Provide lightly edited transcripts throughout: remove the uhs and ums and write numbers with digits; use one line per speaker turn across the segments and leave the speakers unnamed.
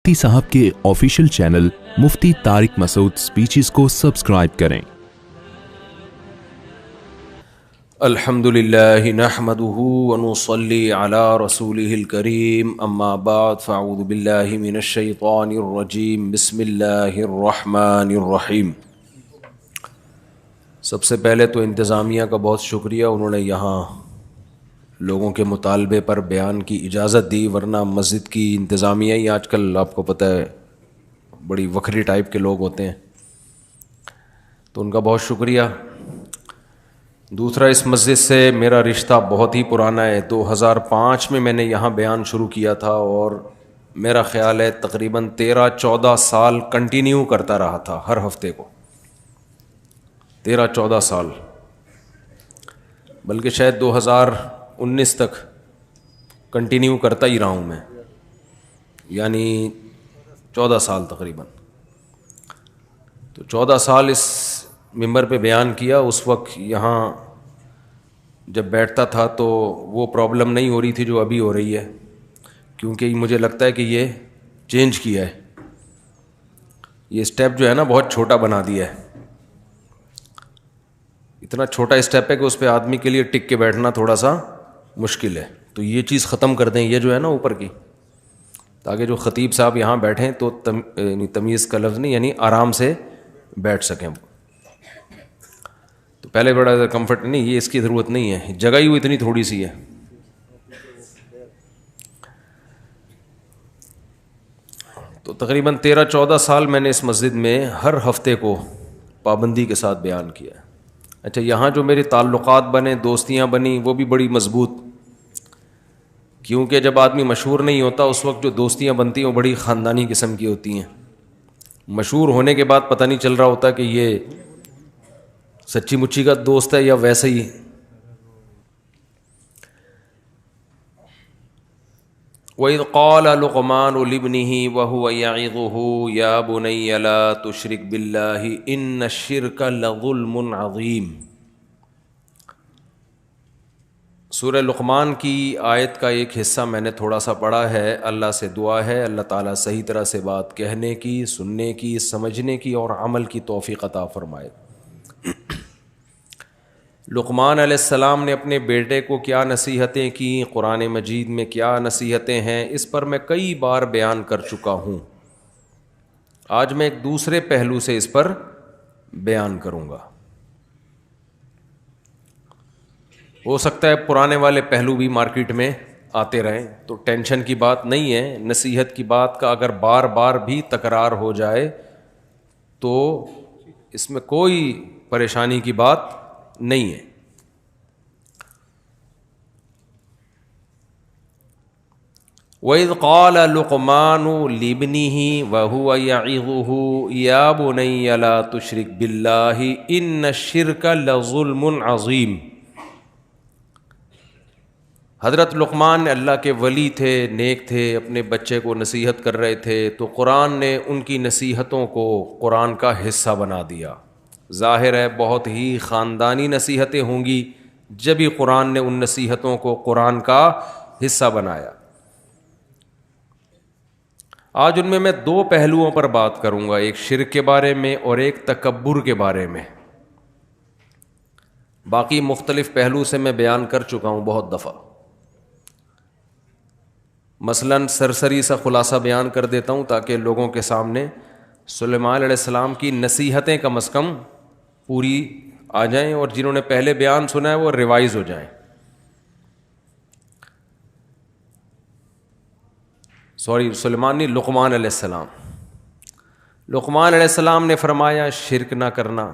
مفتی صاحب کے official channel مفتی طارق مسعود speeches کو سبسکرائب کریں۔
الحمدللہ نحمدہ ونصلی علی رسولہ الکریم، اما بعد فاعوذ باللہ من الشیطان الرجیم، بسم اللہ الرحمن الرحیم۔ سب سے پہلے تو انتظامیہ کا بہت شکریہ، انہوں نے یہاں لوگوں کے مطالبے پر بیان کی اجازت دی، ورنہ مسجد کی انتظامیہ ہی آج کل آپ کو پتہ ہے بڑی وکھری ٹائپ کے لوگ ہوتے ہیں، تو ان کا بہت شکریہ۔ دوسرا، اس مسجد سے میرا رشتہ بہت ہی پرانا ہے، 2005 میں نے یہاں بیان شروع کیا تھا اور میرا خیال ہے تقریباً 13-14 سال کنٹینیو کرتا رہا تھا ہر ہفتے کو، 13-14 سال، بلکہ شاید 2019 تک کنٹینیو کرتا ہی رہا ہوں میں، یعنی 14 سال تقریباً۔ تو 14 سال اس ممبر پہ بیان کیا۔ اس وقت یہاں جب بیٹھتا تھا تو وہ پرابلم نہیں ہو رہی تھی جو ابھی ہو رہی ہے، کیونکہ مجھے لگتا ہے کہ یہ چینج کیا ہے، یہ اسٹیپ جو ہے نا بہت چھوٹا بنا دیا ہے، اتنا چھوٹا اسٹیپ ہے کہ اس پہ آدمی کے لیے ٹک کے بیٹھنا تھوڑا سا مشکل ہے، تو یہ چیز ختم کر دیں، یہ جو ہے نا اوپر کی، تاکہ جو خطیب صاحب یہاں بیٹھیں تو تمیز کا لفظ نہیں، یعنی آرام سے بیٹھ سکیں۔ تو پہلے بڑا کمفرٹ نہیں، یہ اس کی ضرورت نہیں ہے، جگہ ہی وہ اتنی تھوڑی سی ہے۔ تو تقریباً 13-14 سال میں نے اس مسجد میں ہر ہفتے کو پابندی کے ساتھ بیان کیا ہے۔ اچھا، یہاں جو میرے تعلقات بنے، دوستیاں بنی، وہ بھی بڑی مضبوط، کیونکہ جب آدمی مشہور نہیں ہوتا اس وقت جو دوستیاں بنتی ہیں وہ بڑی خاندانی قسم کی ہوتی ہیں۔ مشہور ہونے کے بعد پتہ نہیں چل رہا ہوتا کہ یہ سچی مچی کا دوست ہے یا ویسے ہی۔ وَإِذْ قَالَ لُقْمَانُ لِابْنِهِ وَهُوَ يَعِظُهُ يَا بُنَيَّ لَا تُشْرِكْ بِاللَّهِ إِنَّ الشِّرْكَ لَظُلْمٌ عَظِيمٌ۔ سورہ لقمان کی آیت کا ایک حصہ میں نے تھوڑا سا پڑھا ہے۔ اللہ سے دعا ہے اللہ تعالیٰ صحیح طرح سے بات کہنے کی، سننے کی، سمجھنے کی اور عمل کی توفیق عطا فرمائے۔ لقمان علیہ السلام نے اپنے بیٹے کو کیا نصیحتیں کی، قرآن مجید میں کیا نصیحتیں ہیں، اس پر میں کئی بار بیان کر چکا ہوں۔ آج میں ایک دوسرے پہلو سے اس پر بیان کروں گا۔ ہو سکتا ہے پرانے والے پہلو بھی مارکیٹ میں آتے رہیں، تو ٹینشن کی بات نہیں ہے۔ نصیحت کی بات کا اگر بار بار بھی تکرار ہو جائے تو اس میں کوئی پریشانی کی بات نہیں ہے۔ وَإِذْ قَالَ لُقْمَانُ لِابْنِهِ وَهُوَ يَعِظُهُ يَا بُنَيَّ لَا تُشْرِكْ بِاللَّهِ إِنَّ الشِّرْكَ لَظُلْمٌ عَظِيمٌ۔ حضرت لقمان اللہ کے ولی تھے، نیک تھے، اپنے بچے کو نصیحت کر رہے تھے، تو قرآن نے ان کی نصیحتوں کو قرآن کا حصہ بنا دیا۔ ظاہر ہے بہت ہی خاندانی نصیحتیں ہوں گی، جب ہی قرآن نے ان نصیحتوں کو قرآن کا حصہ بنایا۔ آج ان میں دو پہلوؤں پر بات کروں گا، ایک شرک کے بارے میں اور ایک تکبر کے بارے میں۔ باقی مختلف پہلو سے میں بیان کر چکا ہوں بہت دفعہ، مثلاً سرسری سا خلاصہ بیان کر دیتا ہوں تاکہ لوگوں کے سامنے سلیمان علیہ السلام کی نصیحتیں کم از کم پوری آ جائیں، اور جنہوں نے پہلے بیان سنا ہے وہ ریوائز ہو جائیں۔ سلیمان نہیں، لقمان علیہ السلام۔ لقمان علیہ السلام نے فرمایا شرک نہ کرنا۔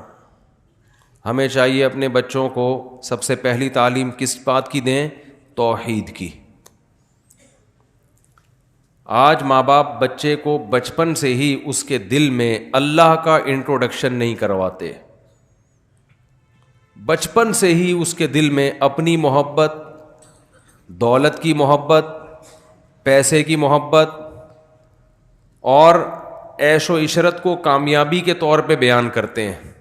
ہمیں چاہیے اپنے بچوں کو سب سے پہلی تعلیم کس بات کی دیں؟ توحید کی۔ آج ماں باپ بچے کو بچپن سے ہی اس کے دل میں اللہ کا انٹروڈکشن نہیں کرواتے، بچپن سے ہی اس کے دل میں اپنی محبت، دولت کی محبت، پیسے کی محبت اور عیش و عشرت کو کامیابی کے طور پہ بیان کرتے ہیں۔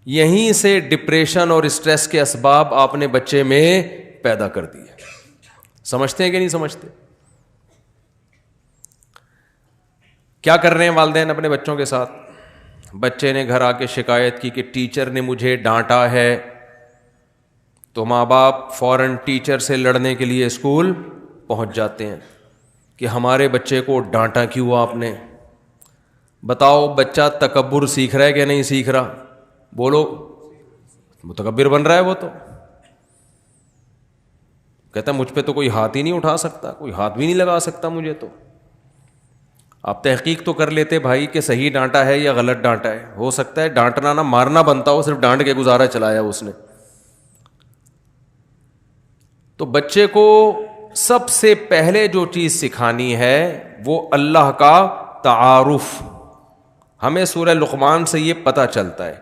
یہیں سے ڈپریشن اور اسٹریس کے اسباب آپ نے بچے میں پیدا کر دیے۔ سمجھتے ہیں کہ نہیں سمجھتے؟ کیا کر رہے ہیں والدین اپنے بچوں کے ساتھ؟ بچے نے گھر آ کے شکایت کی کہ ٹیچر نے مجھے ڈانٹا ہے، تو ماں باپ فوراً ٹیچر سے لڑنے کے لیے اسکول پہنچ جاتے ہیں کہ ہمارے بچے کو ڈانٹا کیوں آپ نے؟ بتاؤ بچہ تکبر سیکھ رہا ہے کہ نہیں سیکھ رہا؟ بولو، متکبر بن رہا ہے وہ تو، کہتا ہے مجھ پہ تو کوئی ہاتھ ہی نہیں اٹھا سکتا، کوئی ہاتھ بھی نہیں لگا سکتا مجھے تو۔ آپ تحقیق تو کر لیتے بھائی کہ صحیح ڈانٹا ہے یا غلط ڈانٹا ہے، ہو سکتا ہے ڈانٹنا نہ مارنا بنتا ہو، صرف ڈانٹ کے گزارا چلایا اس نے۔ تو بچے کو سب سے پہلے جو چیز سکھانی ہے وہ اللہ کا تعارف۔ ہمیں سورہ لقمان سے یہ پتہ چلتا ہے۔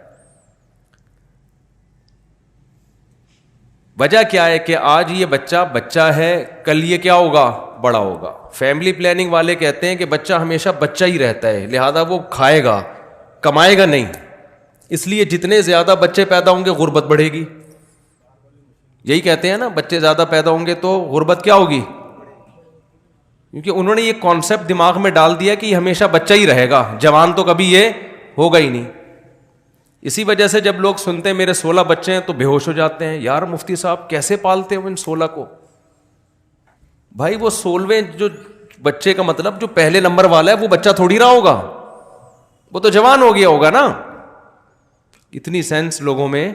وجہ کیا ہے کہ آج یہ بچہ ہے، کل یہ کیا ہوگا؟ بڑا ہوگا۔ فیملی پلاننگ والے کہتے ہیں کہ بچہ ہمیشہ بچہ ہی رہتا ہے، لہذا وہ کھائے گا، کمائے گا نہیں، اس لیے جتنے زیادہ بچے پیدا ہوں گے غربت بڑھے گی۔ یہی کہتے ہیں نا، بچے زیادہ پیدا ہوں گے تو غربت کیا ہوگی، کیونکہ انہوں نے یہ کانسیپٹ دماغ میں ڈال دیا کہ یہ ہمیشہ بچہ ہی رہے گا، جوان تو کبھی یہ ہوگا ہی نہیں۔ اسی وجہ سے جب لوگ سنتے ہیں میرے 16 بچے ہیں تو بے ہوش ہو جاتے ہیں، یار مفتی صاحب کیسے پالتے ہو ان 16 کو؟ بھائی وہ 16ویں جو بچے کا مطلب جو پہلے نمبر والا ہے وہ بچہ تھوڑی رہا ہوگا، وہ تو جوان ہو گیا ہوگا نا۔ اتنی سینس لوگوں میں،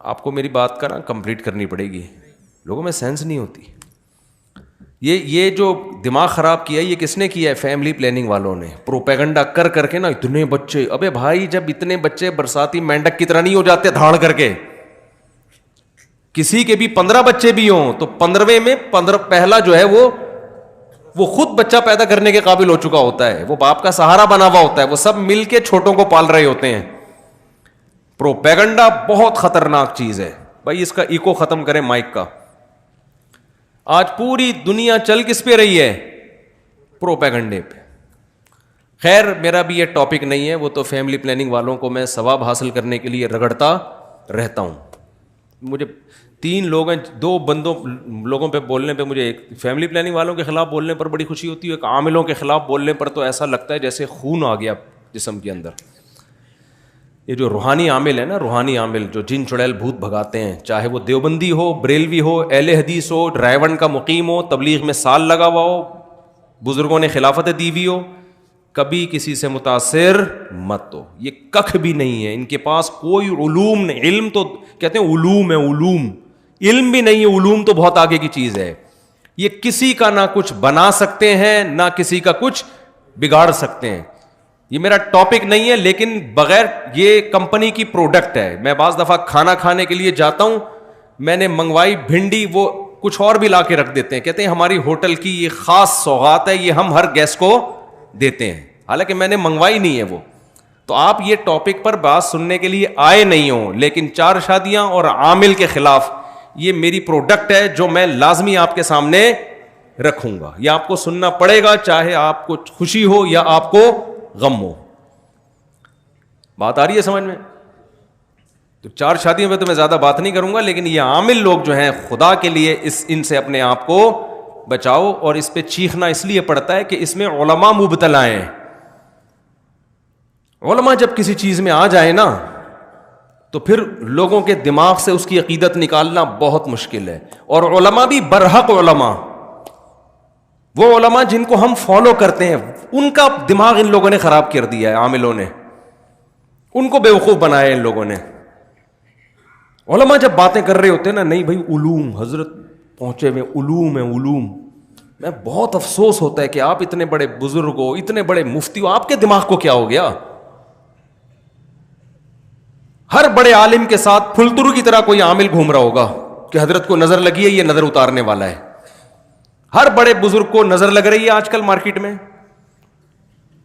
آپ کو میری بات کا نا کمپلیٹ کرنی پڑے گی، لوگوں میں سینس نہیں ہوتی۔ یہ جو دماغ خراب کیا یہ کس نے کیا ہے؟ فیملی پلاننگ والوں نے، پروپیگنڈا کر کر کے نا اتنے بچے۔ ابے بھائی جب اتنے بچے برساتی مینڈک کی طرح نہیں ہو جاتے دھاڑ کر کے، کسی کے بھی 15 بچے بھی ہوں تو 15ویں میں پہلا جو ہے وہ خود بچہ پیدا کرنے کے قابل ہو چکا ہوتا ہے، وہ باپ کا سہارا بنا ہوا ہوتا ہے، وہ سب مل کے چھوٹوں کو پال رہے ہوتے ہیں۔ پروپیگنڈا بہت خطرناک چیز ہے بھائی، اس کا ایکو ختم کریں مائک کا۔ آج پوری دنیا چل کس پہ رہی ہے؟ پروپیگنڈے پہ۔ خیر میرا بھی یہ ٹاپک نہیں ہے، وہ تو فیملی پلاننگ والوں کو میں ثواب حاصل کرنے کے لیے رگڑتا رہتا ہوں۔ مجھے 3 لوگ ہیں، 2 لوگوں پہ بولنے پہ مجھے، ایک فیملی پلاننگ والوں کے خلاف بولنے پر بڑی خوشی ہوتی ہے، ایک عاملوں کے خلاف بولنے پر تو ایسا لگتا ہے جیسے خون آ گیا جسم کے اندر۔ یہ جو روحانی عامل ہے نا، روحانی عامل جو جن چڑیل بھوت بھگاتے ہیں، چاہے وہ دیوبندی ہو، بریلوی ہو، اہل حدیث ہو، ڈرائیون کا مقیم ہو، تبلیغ میں سال لگا ہوا ہو، بزرگوں نے خلافتیں دی ہوئی ہو، کبھی کسی سے متاثر مت ہو۔ یہ ککھ بھی نہیں ہے ان کے پاس، کوئی علوم نہیں۔ علم تو کہتے ہیں علوم ہے، علوم، علم بھی نہیں ہے، علوم تو بہت آگے کی چیز ہے۔ یہ کسی کا نہ کچھ بنا سکتے ہیں نہ کسی کا کچھ بگاڑ سکتے ہیں۔ یہ میرا ٹاپک نہیں ہے، لیکن بغیر یہ کمپنی کی پروڈکٹ ہے۔ میں بعض دفعہ کھانا کھانے کے لیے جاتا ہوں، میں نے منگوائی بھنڈی، وہ کچھ اور بھی لا کے رکھ دیتے ہیں، کہتے ہیں ہماری ہوٹل کی یہ خاص سوغات ہے، یہ ہم ہر گیسٹ کو دیتے ہیں، حالانکہ میں نے منگوائی نہیں ہے وہ۔ تو آپ یہ ٹاپک پر بات سننے کے لیے آئے نہیں ہوں، لیکن 4 شادیاں اور عامل کے خلاف یہ میری پروڈکٹ ہے جو میں لازمی آپ کے سامنے رکھوں گا۔ یہ آپ کو سننا پڑے گا، چاہے آپ کو خوشی ہو یا آپ کو غم ہو۔ بات آ رہی ہے سمجھ میں؟ تو 4 شادیوں پہ تو میں زیادہ بات نہیں کروں گا، لیکن یہ عامل لوگ جو ہیں خدا کے لیے ان سے اپنے آپ کو بچاؤ۔ اور اس پہ چیخنا اس لیے پڑتا ہے کہ اس میں علماء مبتلا ہیں۔ علماء جب کسی چیز میں آ جائے نا تو پھر لوگوں کے دماغ سے اس کی عقیدت نکالنا بہت مشکل ہے۔ اور علماء بھی برحق علماء، وہ علماء جن کو ہم فالو کرتے ہیں، ان کا دماغ ان لوگوں نے خراب کر دیا ہے، عاملوں نے ان کو بیوقوف بنایا ہے ان لوگوں نے۔ علماء جب باتیں کر رہے ہوتے ہیں نا، نہیں بھائی علوم، حضرت پہنچے ہوئے علوم ہے، علوم، میں بہت افسوس ہوتا ہے کہ آپ اتنے بڑے بزرگ ہو، اتنے بڑے مفتی ہو، آپ کے دماغ کو کیا ہو گیا؟ ہر بڑے عالم کے ساتھ پھلترو کی طرح کوئی عامل گھوم رہا ہوگا کہ حضرت کو نظر لگی ہے، یہ نظر اتارنے والا ہے۔ ہر بڑے بزرگ کو نظر لگ رہی ہے آج کل مارکیٹ میں،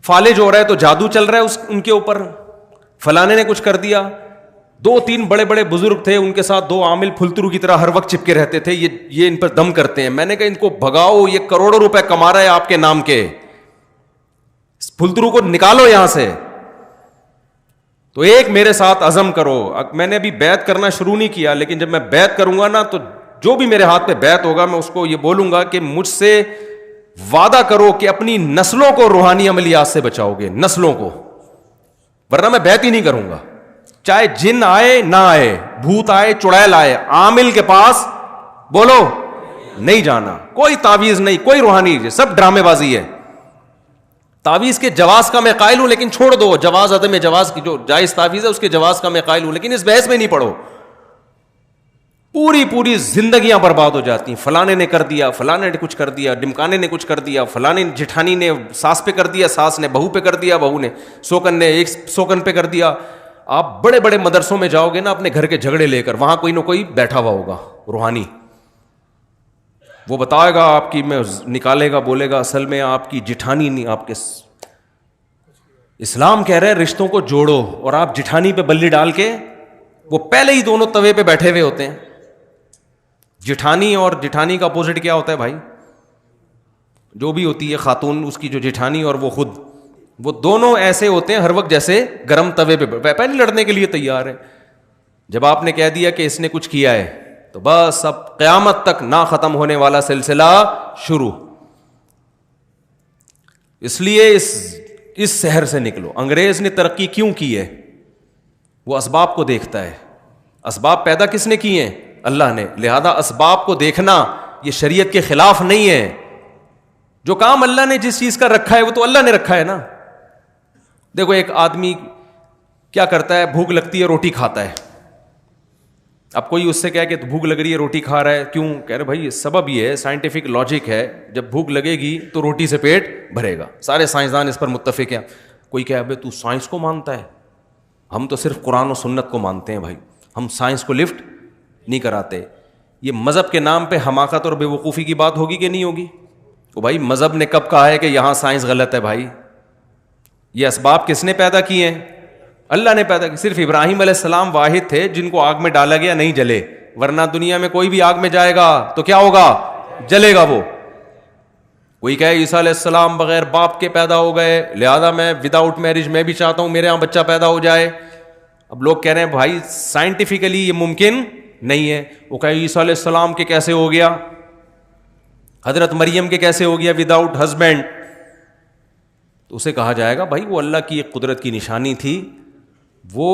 فالج ہو رہا ہے تو جادو چل رہا ہے ان کے اوپر، فلانے نے کچھ کر دیا۔ 2-3 بڑے بڑے بزرگ تھے، ان کے ساتھ 2 عامل پھلترو کی طرح ہر وقت چپکے رہتے تھے، یہ ان پر دم کرتے ہیں۔ میں نے کہا ان کو بھگاؤ، یہ کروڑوں روپے کما رہا ہے آپ کے نام کے، پھلترو کو نکالو یہاں سے۔ تو ایک میرے ساتھ عزم کرو، میں نے ابھی بیعت کرنا شروع نہیں کیا، لیکن جب میں بیعت کروں گا نا تو جو بھی میرے ہاتھ پہ بیعت ہوگا میں اس کو یہ بولوں گا کہ مجھ سے وعدہ کرو کہ اپنی نسلوں کو روحانی عملیات سے بچاؤ گے, نسلوں کو, ورنہ میں بیعت ہی نہیں کروں گا. چاہے جن آئے نہ آئے, بھوت آئے چڑیل آئے, عامل کے پاس بولو نہیں جانا. کوئی تعویذ نہیں, کوئی روحانی, سب ڈرامے بازی ہے. تعویذ کے جواز کا میں قائل ہوں, لیکن چھوڑ دو. جواز عدم جواز کی جو جائز تعویذ ہے اس کے جواز کا میں قائل ہوں, لیکن اس بحث میں نہیں پڑھو. پوری زندگیاں برباد ہو جاتی ہیں. فلانے نے کر دیا, فلانے نے کچھ کر دیا, ڈمکانے نے کچھ کر دیا, فلانے جٹھانی نے ساس پہ کر دیا, ساس نے بہو پہ کر دیا, بہو نے سوکن نے ایک سوکن پہ کر دیا. آپ بڑے بڑے مدرسوں میں جاؤ گے نا اپنے گھر کے جھگڑے لے کر, وہاں کوئی نہ کوئی بیٹھا ہوا ہوگا روحانی, وہ بتائے گا آپ کی, میں نکالے گا, بولے گا اصل میں آپ کی جٹھانی نہیں, آپ کے اسلام کہہ رہے رشتوں کو جوڑو, اور آپ جٹھانی پہ بلی ڈال کے, وہ پہلے ہی دونوں توے پہ بیٹھے ہوئے ہوتے ہیں. جٹھانی اور جٹھانی کا اپوزٹ کیا ہوتا ہے بھائی؟ جو بھی ہوتی ہے خاتون, اس کی جو جٹھانی اور وہ خود, وہ دونوں ایسے ہوتے ہیں ہر وقت جیسے گرم توے پہ پہلے لڑنے کے لیے تیار ہے. جب آپ نے کہہ دیا کہ اس نے کچھ کیا ہے تو بس اب قیامت تک نہ ختم ہونے والا سلسلہ شروع. اس لیے اس شہر سے نکلو. انگریز نے ترقی کیوں کی ہے؟ وہ اسباب کو دیکھتا ہے. اسباب پیدا کس نے کی ہیں؟ اللہ نے. لہذا اسباب کو دیکھنا یہ شریعت کے خلاف نہیں ہے. جو کام اللہ نے جس چیز کا رکھا ہے وہ تو اللہ نے رکھا ہے نا. دیکھو ایک آدمی کیا کرتا ہے, بھوک لگتی ہے روٹی کھاتا ہے. اب کوئی اس سے کہے کہ بھوک لگ رہی ہے روٹی کھا رہا ہے, کیوں؟ کہہ رہے بھائی سبب یہ ہے, سائنٹیفک لاجک ہے, جب بھوک لگے گی تو روٹی سے پیٹ بھرے گا. سارے سائنسدان اس پر متفق ہیں. کوئی کہے ابے تو سائنس کو مانتا ہے, ہم تو صرف قرآن و سنت کو مانتے ہیں بھائی, ہم سائنس کو لفٹ نہیں کراتے. یہ مذہب کے نام پہ حماقت اور بے وقوفی کی بات ہوگی کہ نہیں ہوگی؟ تو بھائی مذہب نے کب کہا ہے کہ یہاں سائنس غلط ہے بھائی؟ یہ اسباب کس نے پیدا کیے ہیں؟ اللہ نے پیدا کی. صرف ابراہیم علیہ السلام واحد تھے جن کو آگ میں ڈالا گیا, نہیں جلے, ورنہ دنیا میں کوئی بھی آگ میں جائے گا تو کیا ہوگا؟ جلے گا وہ. کوئی کہے عیسیٰ علیہ السلام بغیر باپ کے پیدا ہو گئے, لہذا میں وداؤٹ میرج میں بھی چاہتا ہوں میرے یہاں بچہ پیدا ہو جائے. اب لوگ کہہ رہے ہیں بھائی سائنٹیفکلی یہ ممکن نہیں ہے. وہ کہے عیسیٰ علیہ السلام کے کیسے ہو گیا, حضرت مریم کے کیسے ہو گیا وداؤٹ ہسبینڈ؟ تو اسے کہا جائے گا بھائی وہ اللہ کی ایک قدرت کی نشانی تھی, وہ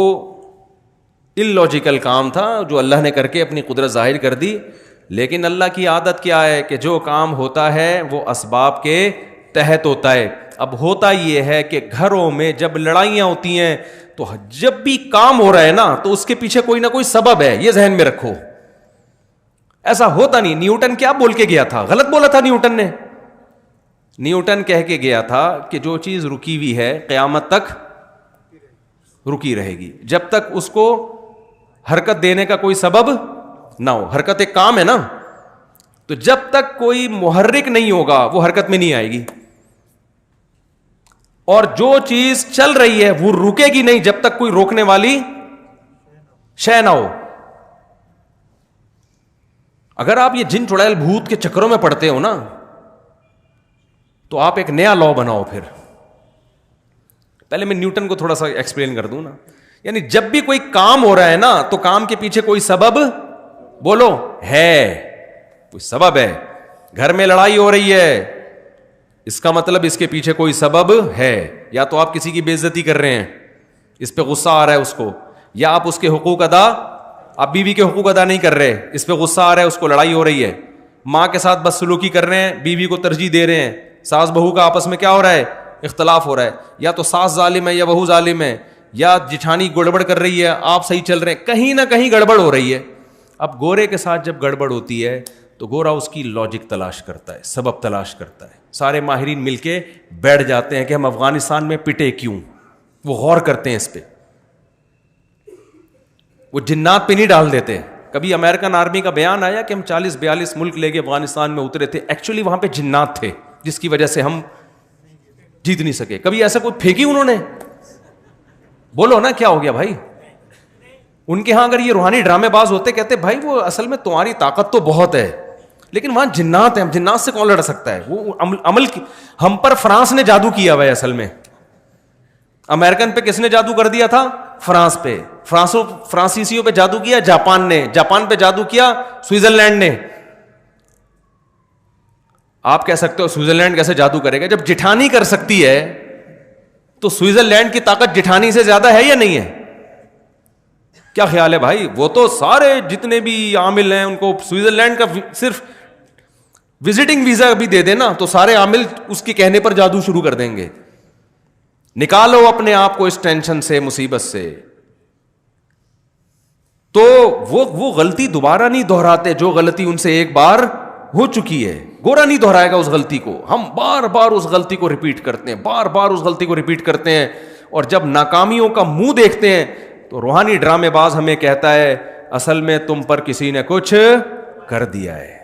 اللاجیکل کام تھا جو اللہ نے کر کے اپنی قدرت ظاہر کر دی. لیکن اللہ کی عادت کیا ہے کہ جو کام ہوتا ہے وہ اسباب کے تحت ہوتا ہے. اب ہوتا یہ ہے کہ گھروں میں جب لڑائیاں ہوتی ہیں تو جب بھی کام ہو رہا ہے نا تو اس کے پیچھے کوئی نہ کوئی سبب ہے, یہ ذہن میں رکھو. ایسا ہوتا نہیں. نیوٹن کیا بول کے گیا تھا؟ غلط بولا تھا نیوٹن نے. نیوٹن کہہ کے گیا تھا کہ جو چیز رکی ہوئی ہے قیامت تک رکی رہے گی, جب تک اس کو حرکت دینے کا کوئی سبب نہ ہو. حرکت ایک کام ہے نا, تو جب تک کوئی محرک نہیں ہوگا وہ حرکت میں نہیں آئے گی. اور جو چیز چل رہی ہے وہ رکے گی نہیں جب تک کوئی روکنے والی شے نہ ہو. اگر آپ یہ جن چڑیل بھوت کے چکروں میں پڑتے ہو نا تو آپ ایک نیا لا بناؤ. پھر پہلے میں نیوٹن کو تھوڑا سا ایکسپلین کر دوں نا. یعنی جب بھی کوئی کام ہو رہا ہے نا تو کام کے پیچھے کوئی سبب بولو ہے, کوئی سبب ہے. گھر میں لڑائی ہو رہی ہے, اس کا مطلب اس کے پیچھے کوئی سبب ہے. یا تو آپ کسی کی بے عزتی کر رہے ہیں, اس پہ غصہ آ رہا ہے اس کو, یا آپ اس کے حقوق ادا, آپ بیوی کے حقوق ادا نہیں کر رہے, اس پہ غصہ آ رہا ہے, اس کو لڑائی ہو رہی ہے. ماں کے ساتھ بد سلوکی کر رہے ہیں, بیوی کو ترجیح دے رہے ہیں, ساس بہو کا آپس میں کیا ہو رہا ہے؟ اختلاف ہو رہا ہے. یا تو ساس ظالم ہے یا بہو ظالم ہے, یا جٹھانی گڑبڑ کر رہی ہے, آپ صحیح چل رہے ہیں, کہیں نہ کہیں گڑبڑ ہو رہی ہے. اب گورے کے ساتھ جب گڑبڑ ہوتی ہے تو گورا اس کی لاجک تلاش کرتا ہے, سبب تلاش کرتا ہے. سارے ماہرین مل کے بیٹھ جاتے ہیں کہ ہم افغانستان میں پٹے کیوں, وہ غور کرتے ہیں اس پہ. وہ جنات پہ نہیں ڈال دیتے. کبھی امریکن آرمی کا بیان آیا کہ ہم 40-42 ملک لے کے افغانستان میں اترے تھے, ایکچولی وہاں پہ جنات تھے جس کی وجہ سے ہم جیت نہیں سکے. کبھی ایسا کوئی پھینکی انہوں نے؟ بولو نا کیا ہو گیا بھائی. ان کے ہاں اگر یہ روحانی ڈرامے باز ہوتے, کہتے بھائی وہ اصل میں تمہاری طاقت تو بہت ہے لیکن وہاں جنات ہیں, جنات سے کون لڑ سکتا ہے. وہ عمل ہم پر فرانس نے جادو کیا ہوا ہے. اصل میں امریکن پہ کس نے جادو کر دیا تھا؟ فرانس پہ. فرانسیسیوں پہ جادو کیا جاپان نے, جاپان پہ جادو کیا سوئٹزرلینڈ نے. 2 آپ کہہ سکتے ہو سوئٹزرلینڈ کیسے جادو کرے گا؟ جب جٹھانی کر سکتی ہے تو سوئٹزرلینڈ کی طاقت جٹھانی سے زیادہ ہے یا نہیں ہے؟ کیا خیال ہے بھائی؟ وہ تو سارے جتنے بھی عامل ہیں ان کو سوئٹزرلینڈ کا صرف وزٹنگ ویزا بھی دے دینا تو سارے عامل اس کے کہنے پر جادو شروع کر دیں گے. نکالو اپنے آپ کو اس ٹینشن سے, مصیبت سے. تو وہ غلطی دوبارہ نہیں دہراتے جو غلطی ان سے ایک بار ہو چکی ہے. گورا نہیں دہرائے گا اس غلطی کو. ہم بار بار اس غلطی کو ریپیٹ کرتے ہیں, بار بار اس غلطی کو ریپیٹ کرتے ہیں, اور جب ناکامیوں کا منہ دیکھتے ہیں تو روحانی ڈرامے باز ہمیں کہتا ہے اصل میں تم پر کسی نے کچھ کر دیا ہے.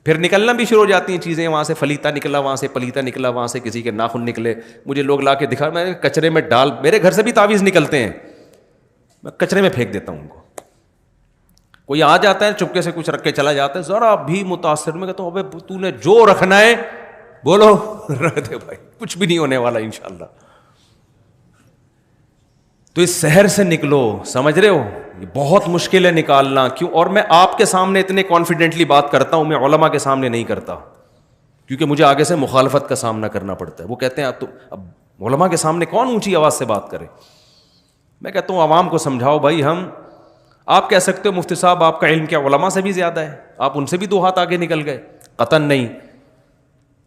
پھر نکلنا بھی شروع ہو جاتی ہیں چیزیں, وہاں سے فلیتا نکلا, وہاں سے پلیتا نکلا, وہاں سے کسی کے ناخن نکلے. مجھے لوگ لا کے دکھا, میں کچرے میں ڈال, میرے گھر سے بھی تعویذ نکلتے ہیں, میں کچرے میں پھینک دیتا ہوں ان کو. کوئی آ جاتا ہے چپکے سے کچھ رکھ کے چلا جاتا ہے, ذرا بھی متاثر, میں کہتا ہوں ابے تو نے جو رکھنا ہے بولو, رکھ دے بھائی, کچھ بھی نہیں ہونے والا انشاءاللہ. تو اس سحر سے نکلو, سمجھ رہے ہو, یہ بہت مشکل ہے نکالنا. کیوں؟ اور میں آپ کے سامنے اتنے کانفیڈنٹلی بات کرتا ہوں, میں علماء کے سامنے نہیں کرتا, کیونکہ مجھے آگے سے مخالفت کا سامنا کرنا پڑتا ہے. وہ کہتے ہیں اب علماء کے سامنے کون اونچی آواز سے بات کرے. میں کہتا ہوں عوام کو سمجھاؤ بھائی. آپ کہہ سکتے ہو مفتی صاحب آپ کا علم کیا علماء سے بھی زیادہ ہے, آپ ان سے بھی 2 ہاتھ آگے نکل گئے. قطعاً نہیں.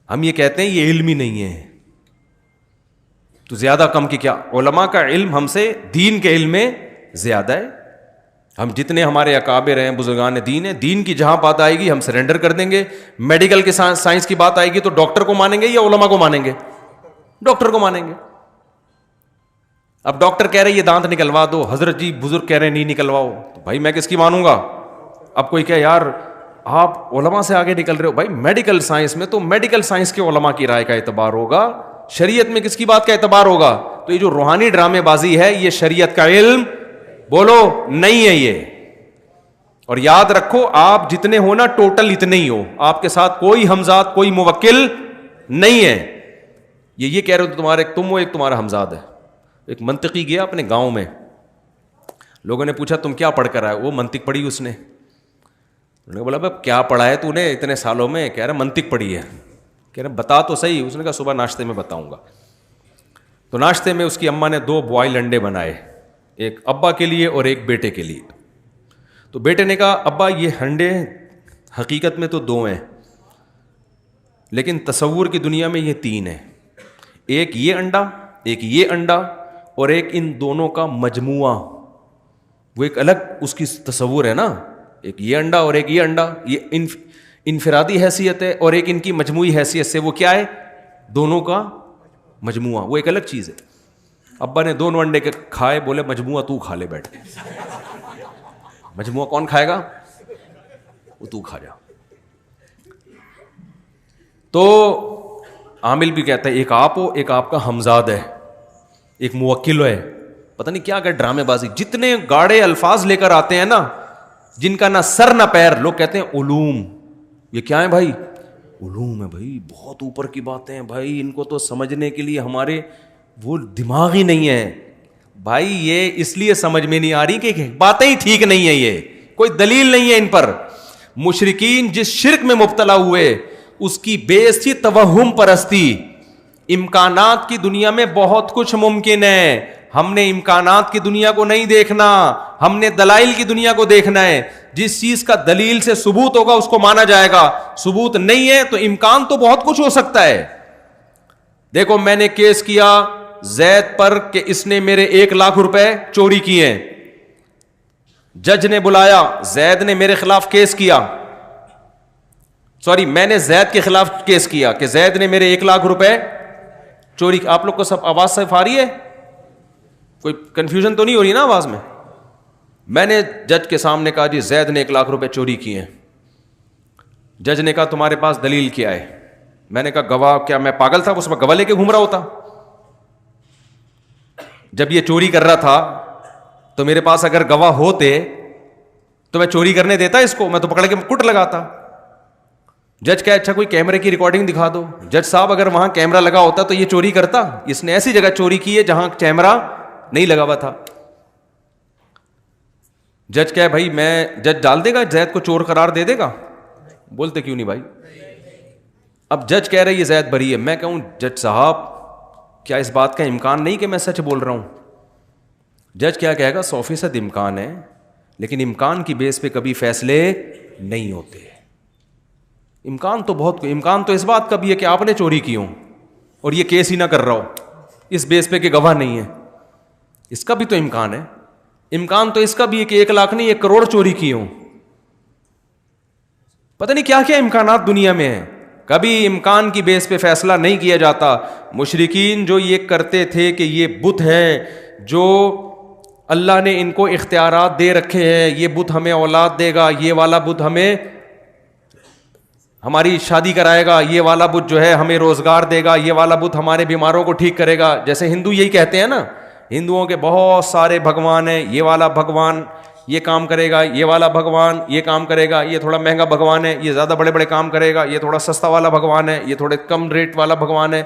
ہم یہ کہتے ہیں یہ علم ہی نہیں ہے تو زیادہ کم کی کیا. علماء کا علم ہم سے دین کے علم میں زیادہ ہے. ہم جتنے ہمارے اکابر ہیں, بزرگان دین ہیں, دین کی جہاں بات آئے گی ہم سرنڈر کر دیں گے. میڈیکل کے سائنس کی بات آئے گی تو ڈاکٹر کو مانیں گے یا علماء کو مانیں گے؟ ڈاکٹر کو مانیں گے. اب ڈاکٹر کہہ رہے یہ دانت نکلوا دو, حضرت جی بزرگ کہہ رہے نہیں نکلواؤ, تو بھائی میں کس کی مانوں گا؟ اب کوئی کہ یار آپ علماء سے آگے نکل رہے ہو. بھائی میڈیکل سائنس میں تو میڈیکل سائنس کے علماء کی رائے کا اعتبار ہوگا, شریعت میں کس کی بات کا اعتبار ہوگا؟ تو یہ جو روحانی ڈرامے بازی ہے یہ شریعت کا علم بولو نہیں ہے یہ. اور یاد رکھو آپ جتنے ہو نا ٹوٹل اتنے ہی ہو, آپ کے ساتھ کوئی ہمزاد کوئی موکل نہیں ہے. یہ کہہ رہے ہو تمہارے تم ہو, ایک تمہارا ہمزاد ہے. ایک منطقی گیا اپنے گاؤں میں, لوگوں نے پوچھا تم کیا پڑھ کر آئے؟ وہ منطق پڑھی اس نے. انہوں نے بولا بھائی کیا پڑھا ہے تو نے اتنے سالوں میں؟ کہہ رہا منطق پڑھی ہے. کہہ رہے بتا تو صحیح. اس نے کہا صبح ناشتے میں بتاؤں گا. تو ناشتے میں اس کی اماں نے 2 بوائل انڈے بنائے, ایک ابا کے لیے اور ایک بیٹے کے لیے. تو بیٹے نے کہا ابا یہ انڈے حقیقت میں تو 2 ہیں لیکن تصور کی دنیا میں یہ 3 ہیں. ایک یہ انڈا, ایک یہ انڈا, اور ایک ان دونوں کا مجموعہ. وہ ایک الگ اس کی تصور ہے نا, ایک یہ انڈا اور ایک یہ انڈا, یہ انفرادی حیثیت ہے, اور ایک ان کی مجموعی حیثیت سے وہ کیا ہے؟ دونوں کا مجموعہ. وہ ایک الگ چیز ہے. ابا نے دونوں انڈے کے کھائے, بولے مجموعہ تو کھا لے بیٹھ کے. مجموعہ کون کھائے گا؟ وہ تو کھا جا. تو عامل بھی کہتا ہے ایک آپ ہو, ایک آپ کا ہمزاد ہے, ایک موکل ہے. پتہ نہیں کیا کہ ڈرامے بازی, جتنے گاڑے الفاظ لے کر آتے ہیں نا, جن کا نہ سر نہ پیر. لوگ کہتے ہیں علوم, یہ کیا ہے بھائی؟ علوم ہے بھائی, بہت اوپر کی باتیں ہیں بھائی, ان کو تو سمجھنے کے لیے ہمارے وہ دماغ ہی نہیں ہے. بھائی یہ اس لیے سمجھ میں نہیں آ رہی کہ باتیں ہی ٹھیک نہیں ہے, یہ کوئی دلیل نہیں ہے ان پر. مشرکین جس شرک میں مبتلا ہوئے اس کی بیس تھی توہم پرستی. امکانات کی دنیا میں بہت کچھ ممکن ہے, ہم نے امکانات کی دنیا کو نہیں دیکھنا, ہم نے دلائل کی دنیا کو دیکھنا ہے. جس چیز کا دلیل سے ثبوت ہوگا اس کو مانا جائے گا, ثبوت نہیں ہے تو امکان تو بہت کچھ ہو سکتا ہے. دیکھو میں نے کیس کیا زید پر کہ اس نے میرے 1 لاکھ روپے چوری کیے ہیں. جج نے بلایا, زید نے میرے خلاف کیس کیا, میں نے زید کے خلاف کیس کیا کہ زید نے میرے 1 لاکھ روپے چوری. آپ لوگ کو سب آواز صحیح آ رہی ہے؟ کوئی کنفیوژن تو نہیں ہو رہی نا آواز میں؟ میں نے جج کے سامنے کہا جی زید نے 1 لاکھ روپے چوری کیے ہیں. جج نے کہا تمہارے پاس دلیل کیا ہے؟ میں نے کہا گواہ. کیا میں پاگل تھا اس وقت گواہ لے کے گھوم رہا ہوتا؟ جب یہ چوری کر رہا تھا تو میرے پاس اگر گواہ ہوتے تو میں چوری کرنے دیتا اس کو؟ میں تو پکڑ کے کٹ لگاتا. جج کہا اچھا کوئی کیمرے کی ریکارڈنگ دکھا دو. جج صاحب اگر وہاں کیمرہ لگا ہوتا تو یہ چوری کرتا؟ اس نے ایسی جگہ چوری کی ہے جہاں کیمرہ نہیں لگا ہوا تھا. جج کہا بھائی جج ڈال دے گا زید کو چور قرار دے دے گا؟ بولتے کیوں نہیں بھائی؟ اب جج کہہ رہے یہ زید بری ہے, میں کہوں جج صاحب کیا اس بات کا امکان نہیں کہ میں سچ بول رہا ہوں؟ جج کیا کہے گا 100% امکان ہے, لیکن امکان کی بیس پہ کبھی فیصلے نہیں ہوتے. امکان تو اس بات کا بھی ہے کہ آپ نے چوری کی ہو اور یہ کیس ہی نہ کر رہا ہو, اس بیس پہ کہ گواہ نہیں ہے, اس کا بھی تو امکان ہے. امکان تو اس کا بھی ہے کہ 1 لاکھ نہیں 1 کروڑ چوری کی ہوں. پتہ نہیں کیا کیا امکانات دنیا میں ہیں. کبھی امکان کی بیس پہ فیصلہ نہیں کیا جاتا. مشرکین جو یہ کرتے تھے کہ یہ بت ہے جو اللہ نے ان کو اختیارات دے رکھے ہیں, یہ بت ہمیں اولاد دے گا, یہ والا بت ہمیں ہماری شادی کرائے گا, یہ والا بت جو ہے ہمیں روزگار دے گا, یہ والا بت ہمارے بیماروں کو ٹھیک کرے گا. جیسے ہندو یہی کہتے ہیں نا, ہندوؤں کے بہت سارے بھگوان ہیں, یہ والا بھگوان یہ کام کرے گا, یہ والا بھگوان یہ کام کرے گا, یہ تھوڑا مہنگا بھگوان ہے, یہ زیادہ بڑے بڑے کام کرے گا, یہ تھوڑا سستا والا بھگوان ہے, یہ تھوڑے کم ریٹ والا بھگوان ہے.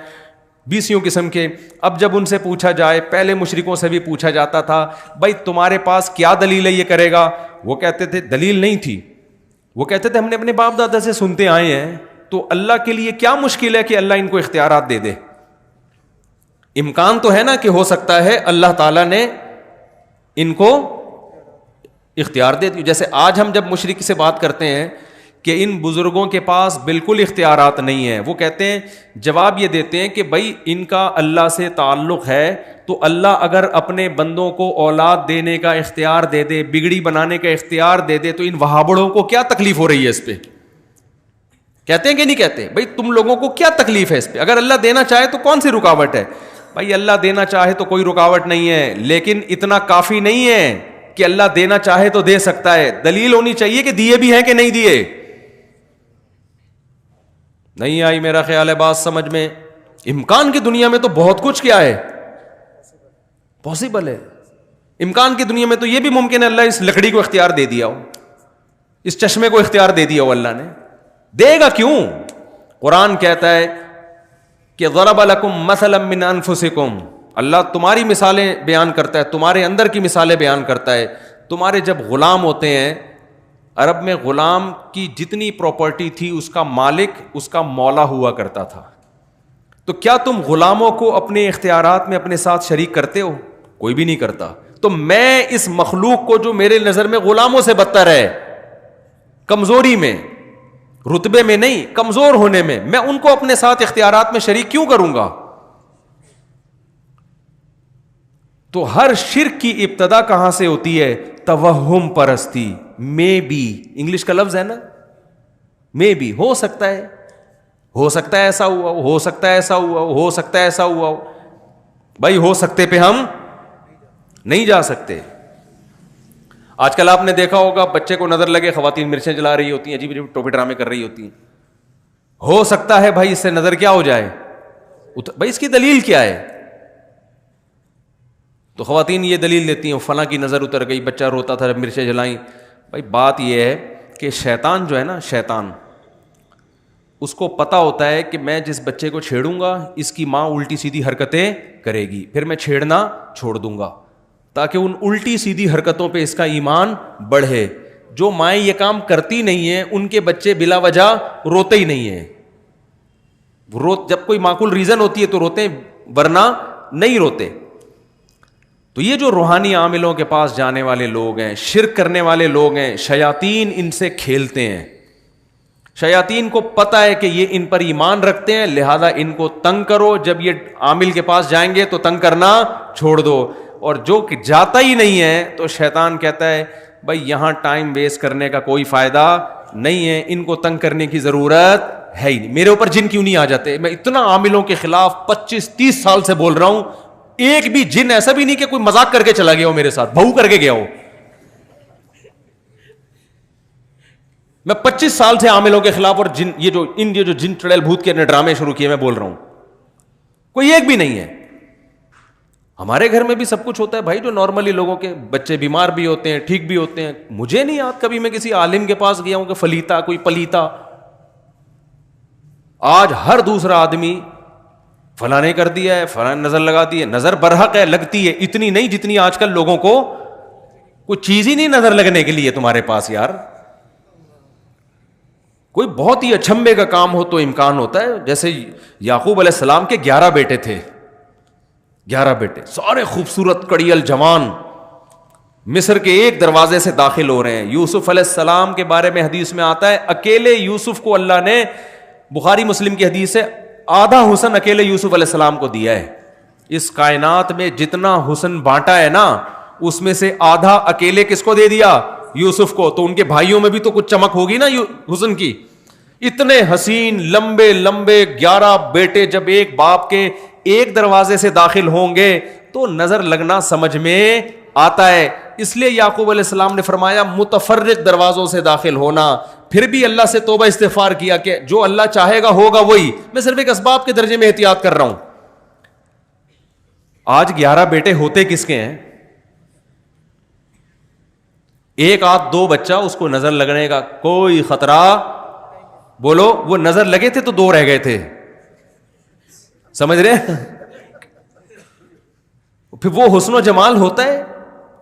20 قسم کے. اب جب ان سے پوچھا جائے, پہلے مشرکوں سے بھی پوچھا جاتا تھا بھائی تمہارے پاس کیا دلیل ہے یہ کرے گا, وہ کہتے تھے دلیل نہیں تھی, وہ کہتے تھے ہم نے اپنے باپ دادا سے سنتے آئے ہیں, تو اللہ کے لیے کیا مشکل ہے کہ اللہ ان کو اختیارات دے دے. امکان تو ہے نا کہ ہو سکتا ہے اللہ تعالیٰ نے ان کو اختیار دے دی. جیسے آج ہم جب مشرک سے بات کرتے ہیں کہ ان بزرگوں کے پاس بالکل اختیارات نہیں ہیں, وہ کہتے ہیں, جواب یہ دیتے ہیں کہ بھائی ان کا اللہ سے تعلق ہے, تو اللہ اگر اپنے بندوں کو اولاد دینے کا اختیار دے دے, بگڑی بنانے کا اختیار دے دے, تو ان وہابڑوں کو کیا تکلیف ہو رہی ہے اس پہ؟ کہتے ہیں کہ نہیں کہتے؟ بھائی تم لوگوں کو کیا تکلیف ہے اس پہ؟ اگر اللہ دینا چاہے تو کون سی رکاوٹ ہے؟ بھائی اللہ دینا چاہے تو کوئی رکاوٹ نہیں ہے, لیکن اتنا کافی نہیں ہے کہ اللہ دینا چاہے تو دے سکتا ہے. دلیل ہونی چاہیے کہ دیے بھی ہیں کہ نہیں دیے. نہیں آئی میرا خیال ہے بات سمجھ میں. امکان کی دنیا میں تو بہت کچھ کیا ہے پاسبل ہے. امکان کی دنیا میں تو یہ بھی ممکن ہے اللہ اس لکڑی کو اختیار دے دیا ہو, اس چشمے کو اختیار دے دیا ہو. اللہ نے دے گا کیوں؟ قرآن کہتا ہے کہ ضرب لکم مثلا من انفسکم, اللہ تمہاری مثالیں بیان کرتا ہے, تمہارے اندر کی مثالیں بیان کرتا ہے. تمہارے جب غلام ہوتے ہیں, عرب میں غلام کی جتنی پراپرٹی تھی اس کا مالک اس کا مولا ہوا کرتا تھا. تو کیا تم غلاموں کو اپنے اختیارات میں اپنے ساتھ شریک کرتے ہو؟ کوئی بھی نہیں کرتا. تو میں اس مخلوق کو جو میرے نظر میں غلاموں سے بدتر ہے, کمزوری میں, رتبے میں نہیں, کمزور ہونے میں, میں ان کو اپنے ساتھ اختیارات میں شریک کیوں کروں گا؟ تو ہر شرک کی ابتدا کہاں سے ہوتی ہے؟ توہم پرستی. مے بی انگلش کا لفظ ہے نا, مے بی, ہو سکتا ہے, ہو سکتا ہے ایسا ہوا, ہو سکتا ہے ایسا ہوا, ہو سکتا ہے ایسا ہوا. بھائی ہو سکتے پہ ہم نہیں جا سکتے. آج کل آپ نے دیکھا ہوگا بچے کو نظر لگے, خواتین مرچیں جلا رہی ہوتی ہیں, عجیب عجیب ٹوپی ڈرامے کر رہی ہوتی ہیں. ہو سکتا ہے بھائی اس سے نظر کیا ہو جائے, بھائی اس کی دلیل کیا ہے؟ تو خواتین یہ دلیل دیتی ہیں فلاں کی نظر اتر گئی, بچہ روتا تھا جب مرچیں جلائیں. بھائی بات یہ ہے کہ شیطان جو ہے نا, شیطان اس کو پتا ہوتا ہے کہ میں جس بچے کو چھیڑوں گا اس کی ماں الٹی سیدھی حرکتیں کرے گی, پھر میں چھیڑنا چھوڑ دوں گا تاکہ ان الٹی سیدھی حرکتوں پہ اس کا ایمان بڑھے. جو مائیں یہ کام کرتی نہیں ہیں ان کے بچے بلا وجہ روتے ہی نہیں ہیں. جب کوئی معقول ریزن ہوتی ہے تو روتے ہیں, ورنہ نہیں روتے. تو یہ جو روحانی عاملوں کے پاس جانے والے لوگ ہیں, شرک کرنے والے لوگ ہیں, شیاطین ان سے کھیلتے ہیں. شیاطین کو پتہ ہے کہ یہ ان پر ایمان رکھتے ہیں, لہذا ان کو تنگ کرو. جب یہ عامل کے پاس جائیں گے تو تنگ کرنا چھوڑ دو, اور جو کہ جاتا ہی نہیں ہے تو شیطان کہتا ہے بھائی یہاں ٹائم ویسٹ کرنے کا کوئی فائدہ نہیں ہے, ان کو تنگ کرنے کی ضرورت ہے ہی نہیں. میرے اوپر جن کیوں نہیں آ جاتے؟ میں اتنا عاملوں کے خلاف 25-30 سال سے بول رہا ہوں, ایک بھی جن ایسا بھی نہیں کہ کوئی مذاق کر کے چلا گیا ہو میرے ساتھ, بہو کر کے گیا ہو. میں 25 سال سے عاملوں کے خلاف, اور جن یہ جو جن چڑیل بھوت کے ڈرامے شروع کیے میں بول رہا ہوں, کوئی ایک بھی نہیں ہے. ہمارے گھر میں بھی سب کچھ ہوتا ہے بھائی, جو نارملی لوگوں کے بچے بیمار بھی ہوتے ہیں, ٹھیک بھی ہوتے ہیں. مجھے نہیں یاد کبھی میں کسی عالم کے پاس گیا ہوں کہ فلیتا کوئی پلیتا. آج ہر دوسرا آدمی فلاں نے کر دیا ہے, فلاں نظر لگا دی ہے. نظر برحق ہے, لگتی ہے, اتنی نہیں جتنی آج کل لوگوں کو کوئی چیز ہی نہیں نظر لگنے کے لیے تمہارے پاس. یار کوئی بہت ہی اچھمبے کا کام ہو تو امکان ہوتا ہے. جیسے یعقوب علیہ السلام کے 11 بیٹے تھے, 11 بیٹے سارے خوبصورت کڑیل جوان, مصر کے ایک دروازے سے داخل ہو رہے ہیں. یوسف علیہ السلام کے بارے میں حدیث میں آتا ہے اکیلے یوسف کو اللہ نے, بخاری مسلم کی حدیث ہے, آدھا حسن اکیلے یوسف علیہ السلام کو دیا ہے. اس کائنات میں جتنا حسن بانٹا ہے نا, اس میں سے آدھا اکیلے کس کو دے دیا؟ یوسف کو. تو ان کے بھائیوں میں بھی تو کچھ چمک ہوگی نا حسن کی. اتنے حسین لمبے لمبے 11 بیٹے جب ایک باپ کے ایک دروازے سے داخل ہوں گے تو نظر لگنا سمجھ میں آتا ہے. اس لیے یعقوب علیہ السلام نے فرمایا متفرق دروازوں سے داخل ہونا. پھر بھی اللہ سے توبہ استغفار کیا کہ جو اللہ چاہے گا ہوگا وہی, میں صرف ایک اسباب کے درجے میں احتیاط کر رہا ہوں. آج 11 بیٹے ہوتے کس کے ہیں؟ ایک آدھ دو بچہ اس کو نظر لگنے کا کوئی خطرہ, بولو وہ نظر لگے تھے تو 2 رہ گئے تھے, سمجھ رہے؟ پھر وہ حسن و جمال ہوتا ہے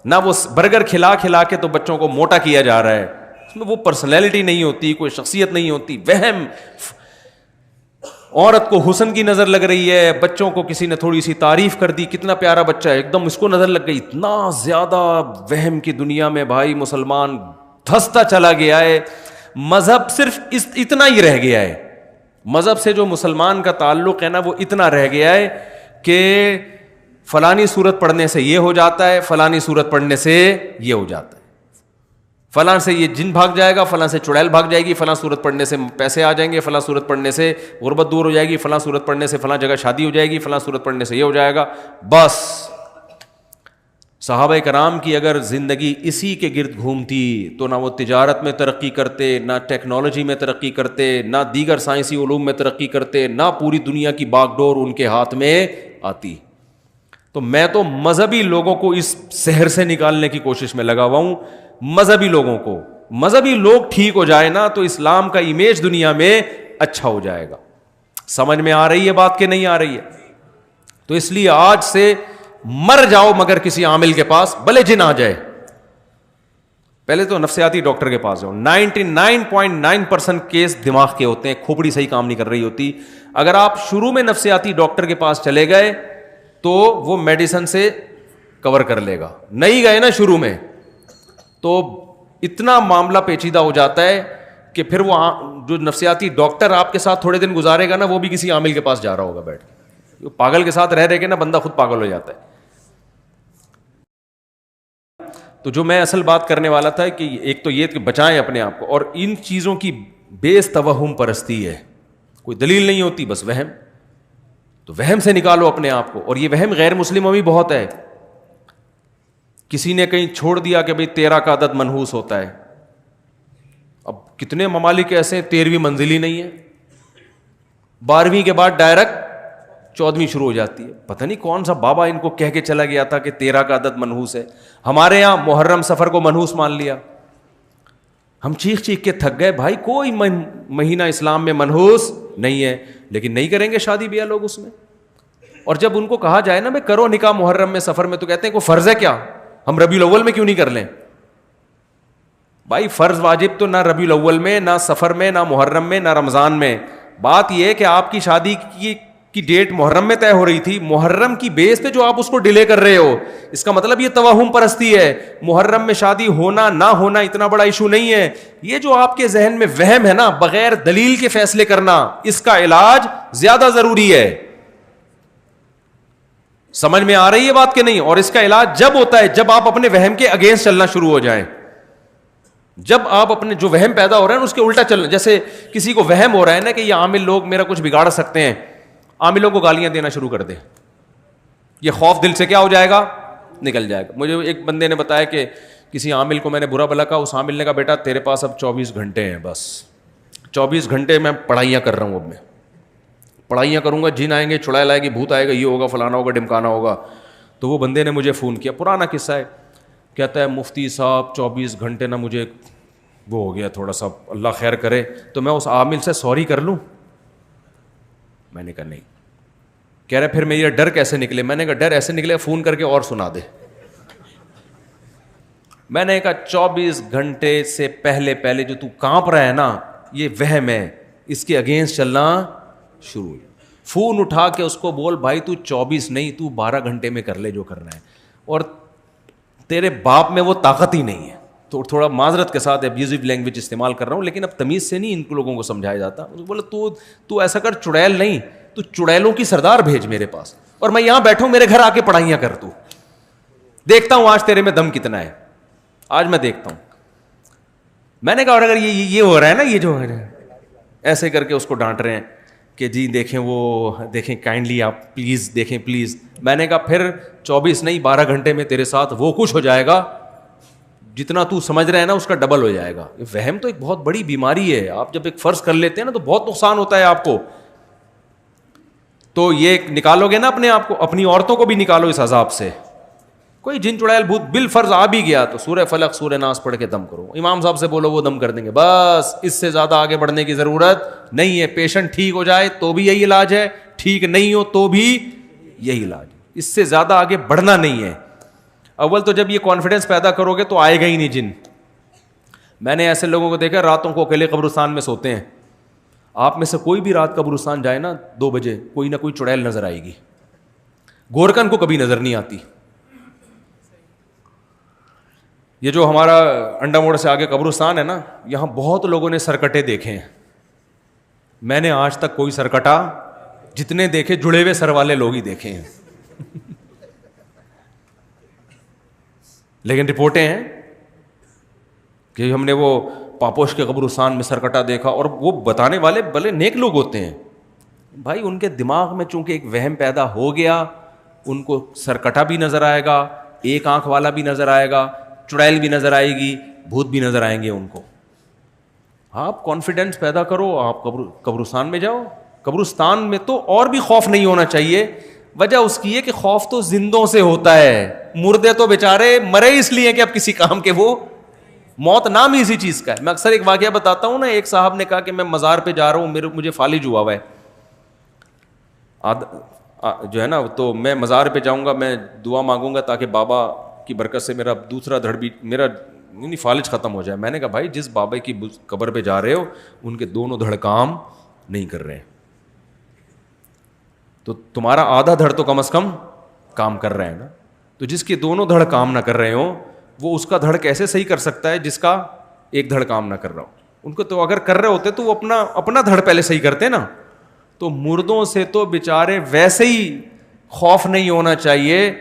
نہ, وہ برگر کھلا کھلا کے تو بچوں کو موٹا کیا جا رہا ہے, اس میں وہ پرسنالٹی نہیں ہوتی, کوئی شخصیت نہیں ہوتی, وہم. عورت کو حسن کی نظر لگ رہی ہے, بچوں کو کسی نے تھوڑی سی تعریف کر دی, کتنا پیارا بچہ ہے, ایک دم اس کو نظر لگ گئی. اتنا زیادہ وہم کی دنیا میں بھائی مسلمان دھستا چلا گیا ہے. مذہب صرف اتنا ہی رہ گیا ہے, مذہب سے جو مسلمان کا تعلق ہے نا وہ اتنا رہ گیا ہے کہ فلانی صورت پڑھنے سے یہ ہو جاتا ہے, فلانی صورت پڑھنے سے یہ ہو جاتا ہے, فلاں سے یہ جن بھاگ جائے گا, فلاں سے چڑیل بھاگ جائے گی, فلاں صورت پڑھنے سے پیسے آ جائیں گے, فلاں صورت پڑھنے سے غربت دور ہو جائے گی, فلاں صورت پڑھنے سے فلاں جگہ شادی ہو جائے گی, فلاں صورت پڑھنے سے یہ ہو جائے گا. بس صحابہ کرام کی اگر زندگی اسی کے گرد گھومتی تو نہ وہ تجارت میں ترقی کرتے, نہ ٹیکنالوجی میں ترقی کرتے, نہ دیگر سائنسی علوم میں ترقی کرتے, نہ پوری دنیا کی باغ ڈور ان کے ہاتھ میں آتی. تو میں تو مذہبی لوگوں کو اس سحر سے نکالنے کی کوشش میں لگا ہوا ہوں. مذہبی لوگوں کو, مذہبی لوگ ٹھیک ہو جائے نا تو اسلام کا امیج دنیا میں اچھا ہو جائے گا. سمجھ میں آ رہی ہے بات کہ نہیں آ رہی ہے؟ تو اس لیے آج سے مر جاؤ مگر کسی عامل کے پاس, بھلے جن آ جائے, پہلے تو نفسیاتی ڈاکٹر کے پاس جاؤ. 99.9% کیس دماغ کے ہوتے ہیں, کھوپڑی صحیح کام نہیں کر رہی ہوتی. اگر آپ شروع میں نفسیاتی ڈاکٹر کے پاس چلے گئے تو وہ میڈیسن سے کور کر لے گا, نہیں گئے نا شروع میں تو اتنا معاملہ پیچیدہ ہو جاتا ہے کہ پھر وہ جو نفسیاتی ڈاکٹر آپ کے ساتھ تھوڑے دن گزارے گا نا وہ بھی کسی عامل کے پاس جا رہا ہوگا بیٹھ کے. پاگل کے ساتھ رہ کے نا بندہ خود پاگل ہو جاتا ہے. تو جو میں اصل بات کرنے والا تھا کہ ایک تو یہ کہ بچائیں اپنے آپ کو, اور ان چیزوں کی بیس توہم پرستی ہے, کوئی دلیل نہیں ہوتی, بس وہم. تو وہم سے نکالو اپنے آپ کو. اور یہ وہم غیر مسلموں میں بہت ہے. کسی نے کہیں چھوڑ دیا کہ بھئی 13 کا عدد منحوس ہوتا ہے. اب کتنے ممالک ایسے ہیں 13ویں منزل ہی نہیں ہے, 12ویں کے بعد ڈائریکٹ 14ویں شروع ہو جاتی ہے. پتہ نہیں کون سا بابا ان کو کہہ کے چلا گیا تھا کہ 13 کا عدد منحوس ہے. ہمارے یہاں محرم سفر کو منحوس مان لیا. ہم چیخ چیخ کے تھک گئے, بھائی کوئی مہینہ اسلام میں منحوس نہیں ہے, لیکن نہیں کریں گے شادی بیاہ لوگ اس میں. اور جب ان کو کہا جائے نا میں کرو نکاح محرم میں سفر میں, تو کہتے ہیں کوئی فرض ہے کیا, ہم ربیع الاول میں کیوں نہیں کر لیں؟ بھائی فرض واجب تو نہ ربیع الاول میں, نہ سفر میں, نہ محرم میں, نہ رمضان میں. بات یہ ہے کہ آپ کی شادی کی ڈیٹ محرم میں طے ہو رہی تھی, محرم کی بیس پہ جو آپ اس کو ڈیلے کر رہے ہو, اس کا مطلب یہ توہم پرستی ہے. محرم میں شادی ہونا نہ ہونا اتنا بڑا ایشو نہیں ہے. یہ جو آپ کے ذہن میں وہم ہے نا, بغیر دلیل کے فیصلے کرنا, اس کا علاج زیادہ ضروری ہے. سمجھ میں آ رہی ہے بات کہ نہیں؟ اور اس کا علاج جب ہوتا ہے جب آپ اپنے وہم کے اگینسٹ چلنا شروع ہو جائیں. جب آپ اپنے جو وہم پیدا ہو رہا ہے اس کے الٹا چلنا. جیسے کسی کو وہم ہو رہا ہے نا کہ یہ عامل لوگ میرا کچھ بگاڑ سکتے ہیں, عاملوں کو گالیاں دینا شروع کر دے, یہ خوف دل سے کیا ہو جائے گا, نکل جائے گا. مجھے ایک بندے نے بتایا کہ کسی عامل کو میں نے برا بھلا کہا, اس عامل نے کہا بیٹا تیرے پاس اب 24 گھنٹے ہیں, بس 24 گھنٹے میں پڑھائیاں کر رہا ہوں, اب میں پڑھائیاں کروں گا, جن آئیں گے, چڑیل آئے گی, بھوت آئے گا, یہ ہوگا, فلانا ہوگا, ڈمکانا ہوگا. تو وہ بندے نے مجھے فون کیا, پرانا قصہ ہے, کہتا ہے مفتی صاحب 24 گھنٹے نا مجھے وہ ہو گیا تھوڑا سا, اللہ خیر کرے, تو میں اس عامل سے سوری کر لوں؟ میں نے کہا نہیں. کہہ رہے پھر میرا ڈر کیسے نکلے؟ میں نے کہا ڈر ایسے نکلے فون کر کے اور سنا دے. میں نے کہا 24 گھنٹے سے پہلے جو تو کانپ رہا ہے نا, یہ وہم ہے, اس کے اگینسٹ چلنا شروع. فون اٹھا کے اس کو بول بھائی تو 24 نہیں تو 12 گھنٹے میں کر لے جو کرنا ہے, اور تیرے باپ میں وہ طاقت ہی نہیں ہے. تو تھوڑا معذرت کے ساتھ ابیوزو لینگویج استعمال کر رہا ہوں, لیکن اب تمیز سے نہیں ان لوگوں کو سمجھایا جاتا. بولے تو ایسا کر, چڑیل نہیں, تو چڑیلوں کی سردار بھیج میرے پاس, اور میں یہاں بیٹھوں, میرے گھر آ کے پڑھائیاں کر, تو دیکھتا ہوں آج تیرے میں دم کتنا ہے, آج میں دیکھتا ہوں. میں نے کہا اور اگر یہ ہو رہا ہے نا, یہ جو ایسے کر کے اس کو ڈانٹ رہے ہیں کہ جی دیکھیں وہ دیکھیں کائنڈلی آپ پلیز دیکھیں پلیز. میں نے کہا پھر 24 نہیں 12 گھنٹے میں تیرے ساتھ وہ کچھ ہو جائے گا جتنا تو سمجھ رہے ہیں نا اس کا ڈبل ہو جائے گا. یہ وہم تو ایک بہت بڑی بیماری ہے. آپ جب ایک فرض کر لیتے ہیں نا تو بہت نقصان ہوتا ہے آپ کو. تو یہ نکالو گے نا اپنے آپ کو, اپنی عورتوں کو بھی نکالو اس عذاب سے. کوئی جن چڑیل بھوت بالفرض آ بھی گیا تو سورہ فلق سورہ ناس پڑھ کے دم کرو. امام صاحب سے بولو وہ دم کر دیں گے, بس اس سے زیادہ آگے بڑھنے کی ضرورت نہیں ہے. پیشنٹ ٹھیک ہو جائے تو بھی یہی علاج ہے, ٹھیک نہیں ہو تو بھی یہی علاج ہے. اس سے زیادہ آگے بڑھنا نہیں ہے. اول تو جب یہ کانفیڈنس پیدا کرو گے تو آئے گا ہی نہیں جن. میں نے ایسے لوگوں کو دیکھا راتوں کو اکیلے قبرستان میں سوتے ہیں. آپ میں سے کوئی بھی رات قبرستان جائے نا 2 بجے, کوئی نہ کوئی چڑیل نظر آئے گی. گورکن کو کبھی نظر نہیں آتی. یہ جو ہمارا انڈا موڑ سے آگے قبرستان ہے نا, یہاں بہت لوگوں نے سرکٹے دیکھے ہیں. میں نے آج تک کوئی سرکٹا جتنے دیکھے جڑے ہوئے سر والے لوگ ہی دیکھے ہیں. لیکن رپورٹیں ہیں کہ ہم نے وہ پاپوش کے قبرستان میں سرکٹا دیکھا, اور وہ بتانے والے بھلے نیک لوگ ہوتے ہیں. بھائی ان کے دماغ میں چونکہ ایک وہم پیدا ہو گیا, ان کو سرکٹا بھی نظر آئے گا, ایک آنکھ والا بھی نظر آئے گا, چڑیل بھی نظر آئے گی, بھوت بھی نظر آئیں گے ان کو. آپ کانفیڈنس پیدا کرو, آپ قبرستان میں جاؤ. قبرستان میں تو اور بھی خوف نہیں ہونا چاہیے. وجہ اس کی ہے کہ خوف تو زندوں سے ہوتا ہے, مردے تو بیچارے مرے اس لیے کہ اب کسی کام کے, وہ موت نام ہی اسی چیز کا ہے. میں اکثر ایک واقعہ بتاتا ہوں نا, ایک صاحب نے کہا کہ میں مزار پہ جا رہا ہوں, مجھے فالج ہوا ہوا ہے جو ہے نا, تو میں مزار پہ جاؤں گا, میں دعا مانگوں گا تاکہ بابا کی برکت سے میرا دوسرا دھڑ بھی میرا فالج ختم ہو جائے. میں نے کہا بھائی جس بابا کی قبر پہ جا رہے ہو ان کے دونوں دھڑ کام نہیں کر رہے, تو تمہارا آدھا دھڑ تو کم از کم کام کر رہے ہیں نا. تو جس کے دونوں دھڑ کام نہ کر رہے ہوں وہ اس کا دھڑ کیسے صحیح کر سکتا ہے جس کا ایک دھڑ کام نہ کر رہا ہو. ان کو تو اگر کر رہے ہوتے تو وہ اپنا دھڑ پہلے صحیح کرتے نا. تو مردوں سے تو بیچارے ویسے ہی خوف نہیں ہونا چاہیے,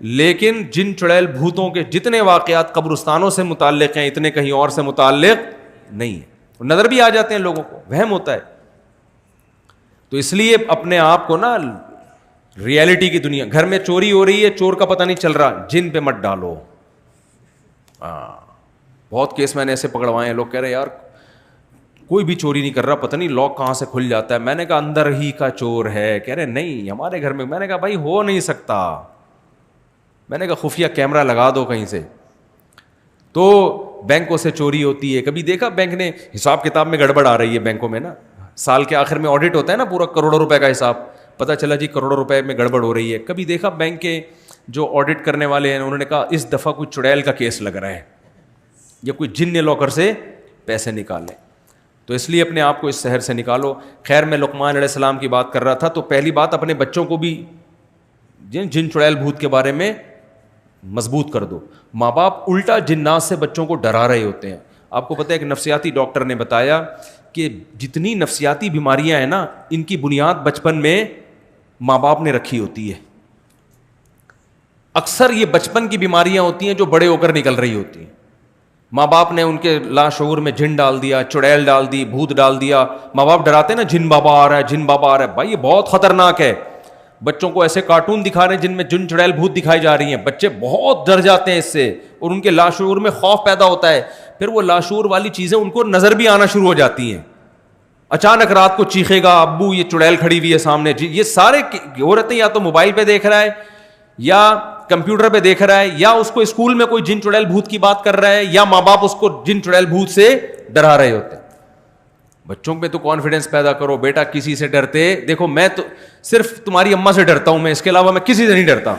لیکن جن چڑیل بھوتوں کے جتنے واقعات قبرستانوں سے متعلق ہیں اتنے کہیں اور سے متعلق نہیں ہیں. نظر بھی آ جاتے ہیں لوگوں کو, وہم ہوتا ہے. تو اس لیے اپنے آپ کو نا ریئلٹی کی دنیا, گھر میں چوری ہو رہی ہے, چور کا پتہ نہیں چل رہا, جن پہ مت ڈالو. بہت کیس میں نے ایسے پکڑوائے ہیں, لوگ کہہ رہے یار کوئی بھی چوری نہیں کر رہا, پتہ نہیں لاک کہاں سے کھل جاتا ہے. میں نے کہا اندر ہی کا چور ہے. کہہ رہے نہیں ہمارے گھر میں. میں نے کہا بھائی ہو نہیں سکتا. میں نے کہا خفیہ کیمرہ لگا دو کہیں سے. تو بینکوں سے چوری ہوتی ہے. کبھی دیکھا بینک نے حساب کتاب میں گڑبڑ آ رہی ہے بینکوں میں نا, سال کے آخر میں آڈٹ ہوتا ہے نا پورا کروڑوں روپے کا حساب, پتہ چلا جی کروڑوں روپے میں گڑبڑ ہو رہی ہے. کبھی دیکھا بینک کے جو آڈٹ کرنے والے ہیں انہوں نے کہا اس دفعہ کوئی چڑیل کا کیس لگ رہا ہے یا کوئی جن نے لاکر سے پیسے نکالے. تو اس لیے اپنے آپ کو اس شہر سے نکالو. خیر میں لقمان علیہ السلام کی بات کر رہا تھا, تو پہلی بات اپنے بچوں کو بھی جن چڑیل بھوت کے بارے میں مضبوط کر دو. ماں باپ الٹا جنات سے بچوں کو ڈرا رہے ہوتے ہیں. آپ کو پتہ ہے ایک نفسیاتی ڈاکٹر نے بتایا کہ جتنی نفسیاتی بیماریاں ہیں نا ان کی بنیاد بچپن میں ماں باپ نے رکھی ہوتی ہے. اکثر یہ بچپن کی بیماریاں ہوتی ہیں جو بڑے ہو کر نکل رہی ہوتی ہیں. ماں باپ نے ان کے لاشعور میں جن ڈال دیا, چڑیل ڈال دی, بھوت ڈال دیا. ماں باپ ڈراتے نا جن بابا آ رہا ہے, جن بابا آ رہا ہے. بھائی یہ بہت خطرناک ہے. بچوں کو ایسے کارٹون دکھا رہے ہیں جن میں جن چڑیل بھوت دکھائی جا رہی ہیں, بچے بہت ڈر جاتے ہیں اس سے اور ان کے لاشعور میں خوف پیدا ہوتا ہے. پھر وہ لاشعور والی چیزیں ان کو نظر بھی آنا شروع ہو جاتی ہیں. اچانک رات کو چیخے گا ابو یہ چڑیل کھڑی ہوئی ہے سامنے. جی یہ سارے ہو رہتے ہیں, یا تو موبائل پہ دیکھ رہا ہے یا کمپیوٹر پہ دیکھ رہا ہے, یا اس کو اسکول میں کوئی جن چڑیل بھوت کی بات کر رہا ہے, یا ماں باپ اس کو جن چڑیل بھوت سے ڈرا رہے ہوتے ہیں. بچوں پہ تو کانفیڈنس پیدا کرو, بیٹا کسی سے ڈرتے, دیکھو میں تو صرف تمہاری اماں سے ڈرتا ہوں, میں اس کے علاوہ میں کسی سے نہیں ڈرتا.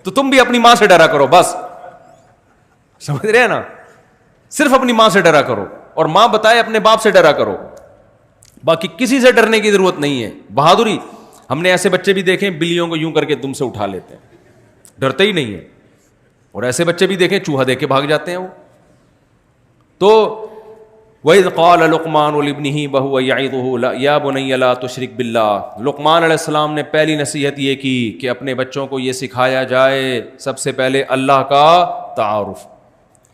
تو تم بھی اپنی ماں سے ڈرا کرو, بس سمجھ رہے ہیں نا, صرف اپنی ماں سے ڈرا کرو. اور ماں بتائے اپنے باپ سے ڈرا کرو, باقی کسی سے ڈرنے کی ضرورت نہیں ہے. بہادری, ہم نے ایسے بچے بھی دیکھے بلیوں کو یوں کر کے دم سے اٹھا لیتے ہیں, ڈرتے ہی نہیں ہیں, اور ایسے بچے بھی دیکھیں چوہا دیکھ کے بھاگ جاتے ہیں وہ. تو وَإِذْ قَالَ لُقْمَانُ لِابْنِهِ وَهُوَ يَعِظُهُ يَا بُنَيَّ لَا تُشْرِكْ بِاللَّهِ. لقمان علیہ السلام نے پہلی نصیحت یہ کی کہ اپنے بچوں کو یہ سکھایا جائے سب سے پہلے اللہ کا تعارف.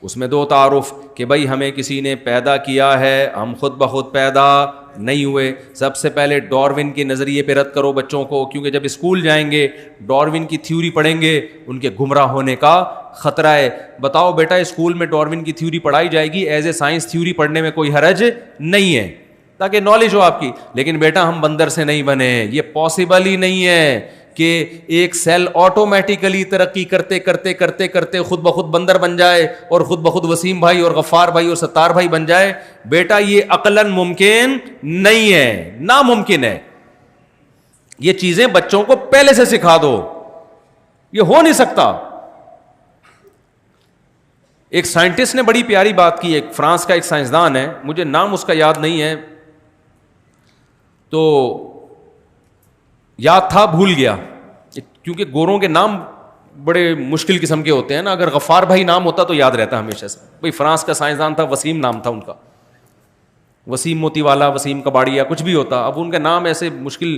اس میں 2 تعارف کہ بھائی ہمیں کسی نے پیدا کیا ہے, ہم خود بخود پیدا نہیں ہوئے. سب سے پہلے ڈاروین کے نظریے پہ رد کرو بچوں کو, کیونکہ جب اسکول جائیں گے ڈاروین کی تھیوری پڑھیں گے ان کے گمراہ ہونے کا خطرہ ہے. بتاؤ بیٹا اسکول میں ڈاروین کی تھیوری پڑھائی جائے گی, ایز اے سائنس تھیوری پڑھنے میں کوئی حرج نہیں ہے تاکہ نالج ہو آپ کی, لیکن بیٹا ہم بندر سے نہیں بنے, یہ پاسبل ہی نہیں ہے کہ ایک سیل آٹومیٹیکلی ترقی کرتے کرتے کرتے کرتے خود بخود بندر بن جائے اور خود بخود وسیم بھائی اور غفار بھائی اور ستار بھائی بن جائے. بیٹا یہ عقلاً ممکن نہیں ہے, ناممکن ہے. یہ چیزیں بچوں کو پہلے سے سکھا دو, یہ ہو نہیں سکتا. ایک سائنٹسٹ نے بڑی پیاری بات کی, ایک فرانس کا ایک سائنسدان ہے, مجھے نام اس کا یاد نہیں ہے, تو یاد تھا بھول گیا, کیونکہ گوروں کے نام بڑے مشکل قسم کے ہوتے ہیں نا. اگر غفار بھائی نام ہوتا تو یاد رہتا ہمیشہ سے. بھائی فرانس کا سائنسدان تھا, وسیم نام تھا ان کا, وسیم موتی والا, وسیم کباڑیا, کچھ بھی ہوتا. اب ان کا نام ایسے مشکل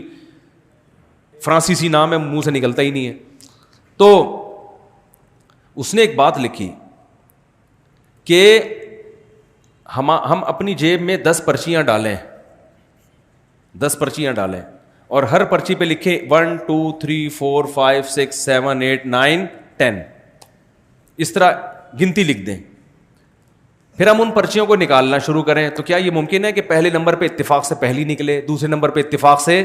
فرانسیسی نام ہے, منہ سے نکلتا ہی نہیں ہے. تو اس نے ایک بات لکھی کہ ہم اپنی جیب میں 10 پرچیاں ڈالیں, 10 پرچیاں ڈالیں اور ہر پرچی پہ لکھیں 1 2 3 4 5 6 7 8 9 10, اس طرح گنتی لکھ دیں. پھر ہم ان پرچیوں کو نکالنا شروع کریں. تو کیا یہ ممکن ہے کہ پہلے نمبر پہ اتفاق سے پہلی نکلے, دوسرے نمبر پہ اتفاق سے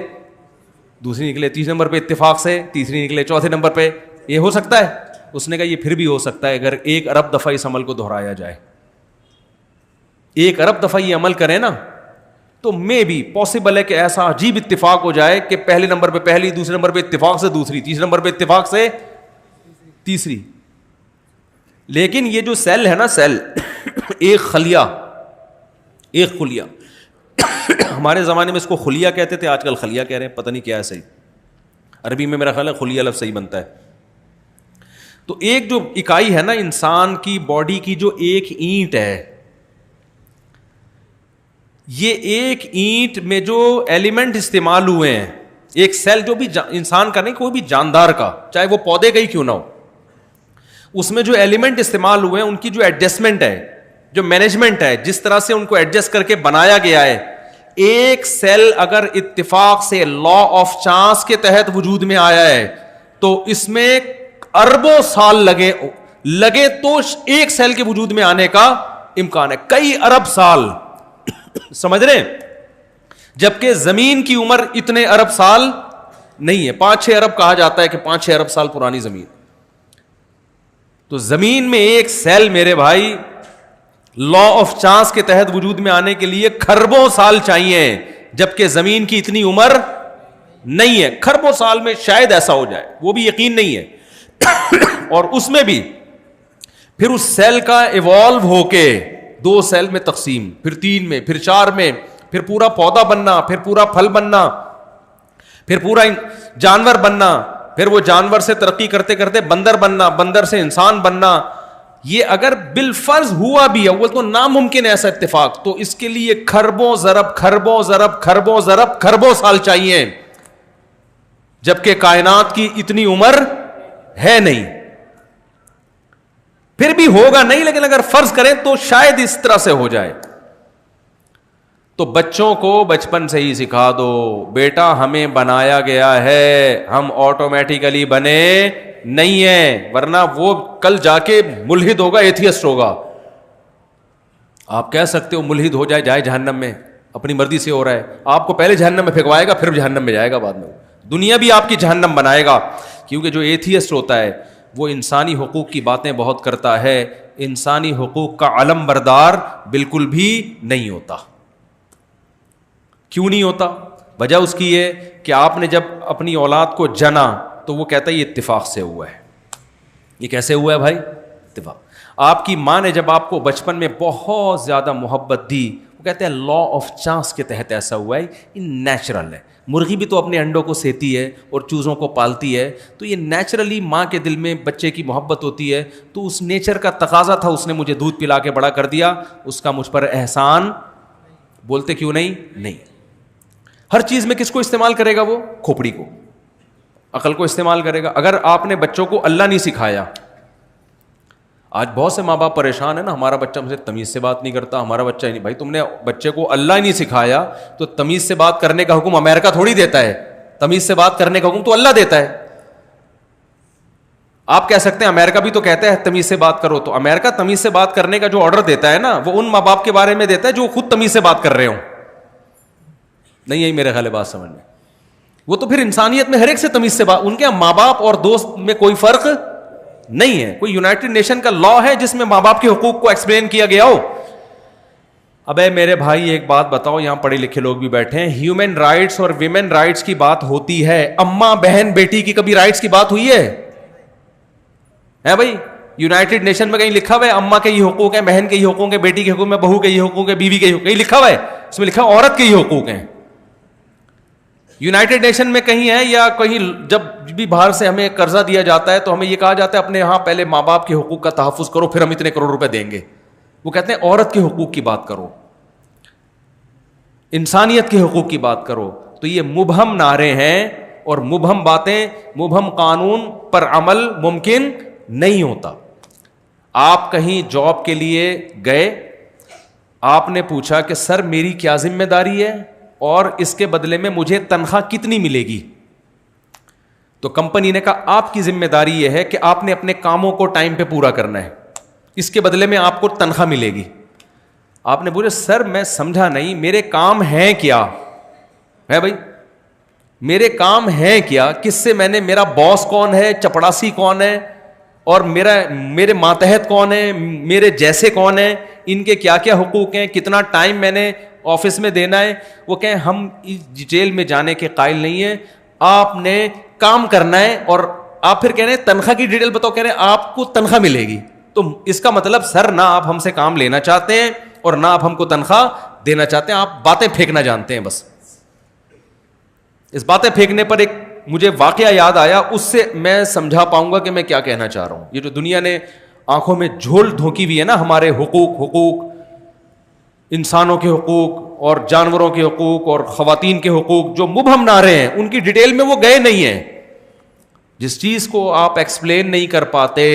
دوسری نکلے, تیسرے نمبر پہ اتفاق سے تیسری نکلے, چوتھے نمبر پہ؟ یہ ہو سکتا ہے؟ اس نے کہا یہ پھر بھی ہو سکتا ہے اگر 1 ارب دفعہ اس عمل کو دہرایا جائے. 1 ارب دفعہ یہ عمل کریں نا تو میں بھی پاسبل ہے کہ ایسا عجیب اتفاق ہو جائے کہ پہلے نمبر پہ پہلی, دوسرے نمبر پہ اتفاق سے دوسری, تیسرے نمبر پہ اتفاق سے تیسری. لیکن یہ جو سیل ہے نا, سیل ایک خلیہ, ایک خلیہ, ہمارے زمانے میں اس کو خلیہ کہتے تھے, آج کل خلیہ کہہ رہے ہیں, پتہ نہیں کیا ہے صحیح. عربی میں میرا خیال ہے خلیہ لفظ صحیح بنتا ہے. تو ایک جو اکائی ہے نا انسان کی باڈی کی, جو ایک اینٹ ہے, یہ ایک اینٹ میں جو ایلیمنٹ استعمال ہوئے ہیں, ایک سیل جو بھی انسان کا نہیں, کوئی بھی جاندار کا, چاہے وہ پودے کا ہی کیوں نہ ہو, اس میں جو ایلیمنٹ استعمال ہوئے ہیں ان کی جو ایڈجسٹمنٹ ہے, جو مینجمنٹ ہے, جس طرح سے ان کو ایڈجسٹ کر کے بنایا گیا ہے, ایک سیل اگر اتفاق سے لا آف چانس کے تحت وجود میں آیا ہے تو اس میں اربوں سال لگے تو ایک سیل کے وجود میں آنے کا امکان ہے, کئی ارب سال. سمجھ رہے ہیں؟ جبکہ زمین کی عمر اتنے ارب سال نہیں ہے, 5-6 ارب کہا جاتا ہے کہ 5-6 ارب سال پرانی زمین. تو زمین میں ایک سیل میرے بھائی لا آف چانس کے تحت وجود میں آنے کے لیے کھربوں سال چاہیے, جبکہ زمین کی اتنی عمر نہیں ہے. کھربوں سال میں شاید ایسا ہو جائے, وہ بھی یقین نہیں ہے. اور اس میں بھی پھر اس سیل کا ایوالو ہو کے 2 سیل میں تقسیم, پھر 3 میں, پھر 4 میں, پھر پورا پودا بننا, پھر پورا پھل بننا, پھر پورا جانور بننا, پھر وہ جانور سے ترقی کرتے کرتے بندر بننا, بندر سے انسان بننا. یہ اگر بالفرض ہوا بھی اول تو ناممکن ہے ایسا اتفاق, تو اس کے لیے کھربوں ضرب کھربوں ضرب کھربوں ضرب کھربوں سال چاہیے, جبکہ کائنات کی اتنی عمر ہے نہیں. پھر بھی ہوگا نہیں, لیکن اگر فرض کریں تو شاید اس طرح سے ہو جائے. تو بچوں کو بچپن سے ہی سکھا دو, بیٹا ہمیں بنایا گیا ہے, ہم آٹومیٹیکلی بنے نہیں ہیں, ورنہ وہ کل جا کے ملحد ہوگا, ایتھیسٹ ہوگا. آپ کہہ سکتے ہو ملحد ہو جائے جہنم میں, اپنی مرضی سے ہو رہا ہے, آپ کو پہلے جہنم میں پھینکوائے گا, پھر جہنم میں جائے گا, بعد میں دنیا بھی آپ کی جہنم بنائے گا. کیونکہ جو ایتھیسٹ ہوتا ہے وہ انسانی حقوق کی باتیں بہت کرتا ہے, انسانی حقوق کا علم بردار بالکل بھی نہیں ہوتا. کیوں نہیں ہوتا؟ وجہ اس کی یہ کہ آپ نے جب اپنی اولاد کو جنا تو وہ کہتا ہے یہ اتفاق سے ہوا ہے. یہ کیسے ہوا ہے بھائی؟ اتفاق.
آپ کی ماں نے جب آپ کو بچپن میں بہت زیادہ محبت دی, وہ کہتے ہیں لا آف چانس کے تحت ایسا ہوا ہے, یہ نیچرل ہے. مرغی بھی تو اپنے انڈوں کو سیتی ہے اور چوزوں کو پالتی ہے, تو یہ نیچرلی ماں کے دل میں بچے کی محبت ہوتی ہے, تو اس نیچر کا تقاضا تھا, اس نے مجھے دودھ پلا کے بڑا کر دیا, اس کا مجھ پر احسان. بولتے کیوں نہیں؟ نہیں. ہر چیز میں کس کو استعمال کرے گا وہ؟ کھوپڑی کو, عقل کو استعمال کرے گا. اگر آپ نے بچوں کو اللہ نہیں سکھایا, آج بہت سے ماں باپ پریشان ہیں نا, ہمارا بچہ مجھ سے تمیز سے بات نہیں کرتا, ہمارا بچہ ہی نہیں. بھائی تم نے بچے کو اللہ ہی نہیں سکھایا تو تمیز سے بات کرنے کا حکم امریکہ تھوڑی دیتا ہے, تمیز سے بات کرنے کا حکم تو اللہ دیتا ہے. آپ کہہ سکتے ہیں امریکہ بھی تو کہتا ہے تمیز سے بات کرو, تو امریکہ تمیز سے بات کرنے کا جو آرڈر دیتا ہے نا, وہ ان ماں باپ کے بارے میں دیتا ہے جو خود تمیز سے بات کر رہے ہوں. نہیں یہی میرے خیال ہے بات سمجھ میں. وہ تو پھر انسانیت میں ہر ایک سے تمیز سے بات, ان کے ماں باپ اور دوست میں کوئی فرق نہیں ہے. کوئی یونائٹڈ نیشن کا لا ہے جس میں ماں باپ کے حقوق کو ایکسپلین کیا گیا ہو؟ ابے میرے بھائی ایک بات بتاؤ, یہاں پڑھے لکھے لوگ بھی بیٹھے ہیں, ہیومن رائٹس اور ویمن رائٹس کی بات ہوتی ہے, اماں بہن بیٹی کی کبھی رائٹس کی بات ہوئی ہے بھائی؟ یونائٹڈ نیشن میں کہیں لکھا ہوا ہے اماں کے یہ حقوق ہیں, بہن کے یہ حقوق ہیں, بیٹی کے حقوق ہیں, بہو کے یہ حقوق ہیں, بیوی کے یہ حقوق, کہیں لکھا ہوا ہے؟ اس میں لکھا عورت کے یہ حقوق ہیں. یونائٹڈ نیشن میں کہیں ہے یا کہیں جب بھی باہر سے ہمیں قرضہ دیا جاتا ہے تو ہمیں یہ کہا جاتا ہے اپنے یہاں پہلے ماں باپ کے حقوق کا تحفظ کرو پھر ہم اتنے کروڑ روپے دیں گے. وہ کہتے ہیں عورت کے حقوق کی بات کرو, انسانیت کے حقوق کی بات کرو. تو یہ مبہم نعرے ہیں اور مبہم باتیں, مبہم قانون پر عمل ممکن نہیں ہوتا. آپ کہیں جاب کے لیے گئے, آپ نے پوچھا کہ سر میری کیا ذمہ داری ہے اور اس کے بدلے میں مجھے تنخواہ کتنی ملے گی؟ تو کمپنی نے کہا آپ کی ذمہ داری یہ ہے کہ آپ نے اپنے کاموں کو ٹائم پہ پورا کرنا ہے, اس کے بدلے میں آپ کو تنخواہ ملے گی. آپ نے بولے سر میں سمجھا نہیں, میرے کام ہیں کیا ہے بھائی, میرے کام ہیں کیا, کس سے میں نے, میرا باس کون ہے, چپڑاسی کون ہے, اور میرے ماتحت کون ہے, میرے جیسے کون ہیں, ان کے کیا کیا حقوق ہیں, کتنا ٹائم میں نے آفس میں دینا ہے. وہ کہیں ہم اس ڈیٹیل میں جانے کے قائل نہیں ہیں, آپ نے کام کرنا ہے. اور آپ پھر کہہ رہے ہیں تنخواہ کی ڈیٹیل بتاؤ, کہہ رہے ہیں آپ کو تنخواہ ملے گی. تو اس کا مطلب سر نہ آپ ہم سے کام لینا چاہتے ہیں اور نہ آپ ہم کو تنخواہ دینا چاہتے ہیں, آپ باتیں پھینکنا جانتے ہیں بس. اس باتیں پھینکنے پر ایک مجھے واقعہ یاد آیا, اس سے میں سمجھا پاؤں گا کہ میں کیا کہنا چاہ رہا ہوں. یہ جو دنیا نے آنکھوں میں جھول دھونکی ہوئی ہے نا, ہمارے حقوق, انسانوں کے حقوق اور جانوروں کے حقوق اور خواتین کے حقوق, جو مبہم نعرے ہیں ان کی ڈیٹیل میں وہ گئے نہیں ہیں. جس چیز کو آپ ایکسپلین نہیں کر پاتے,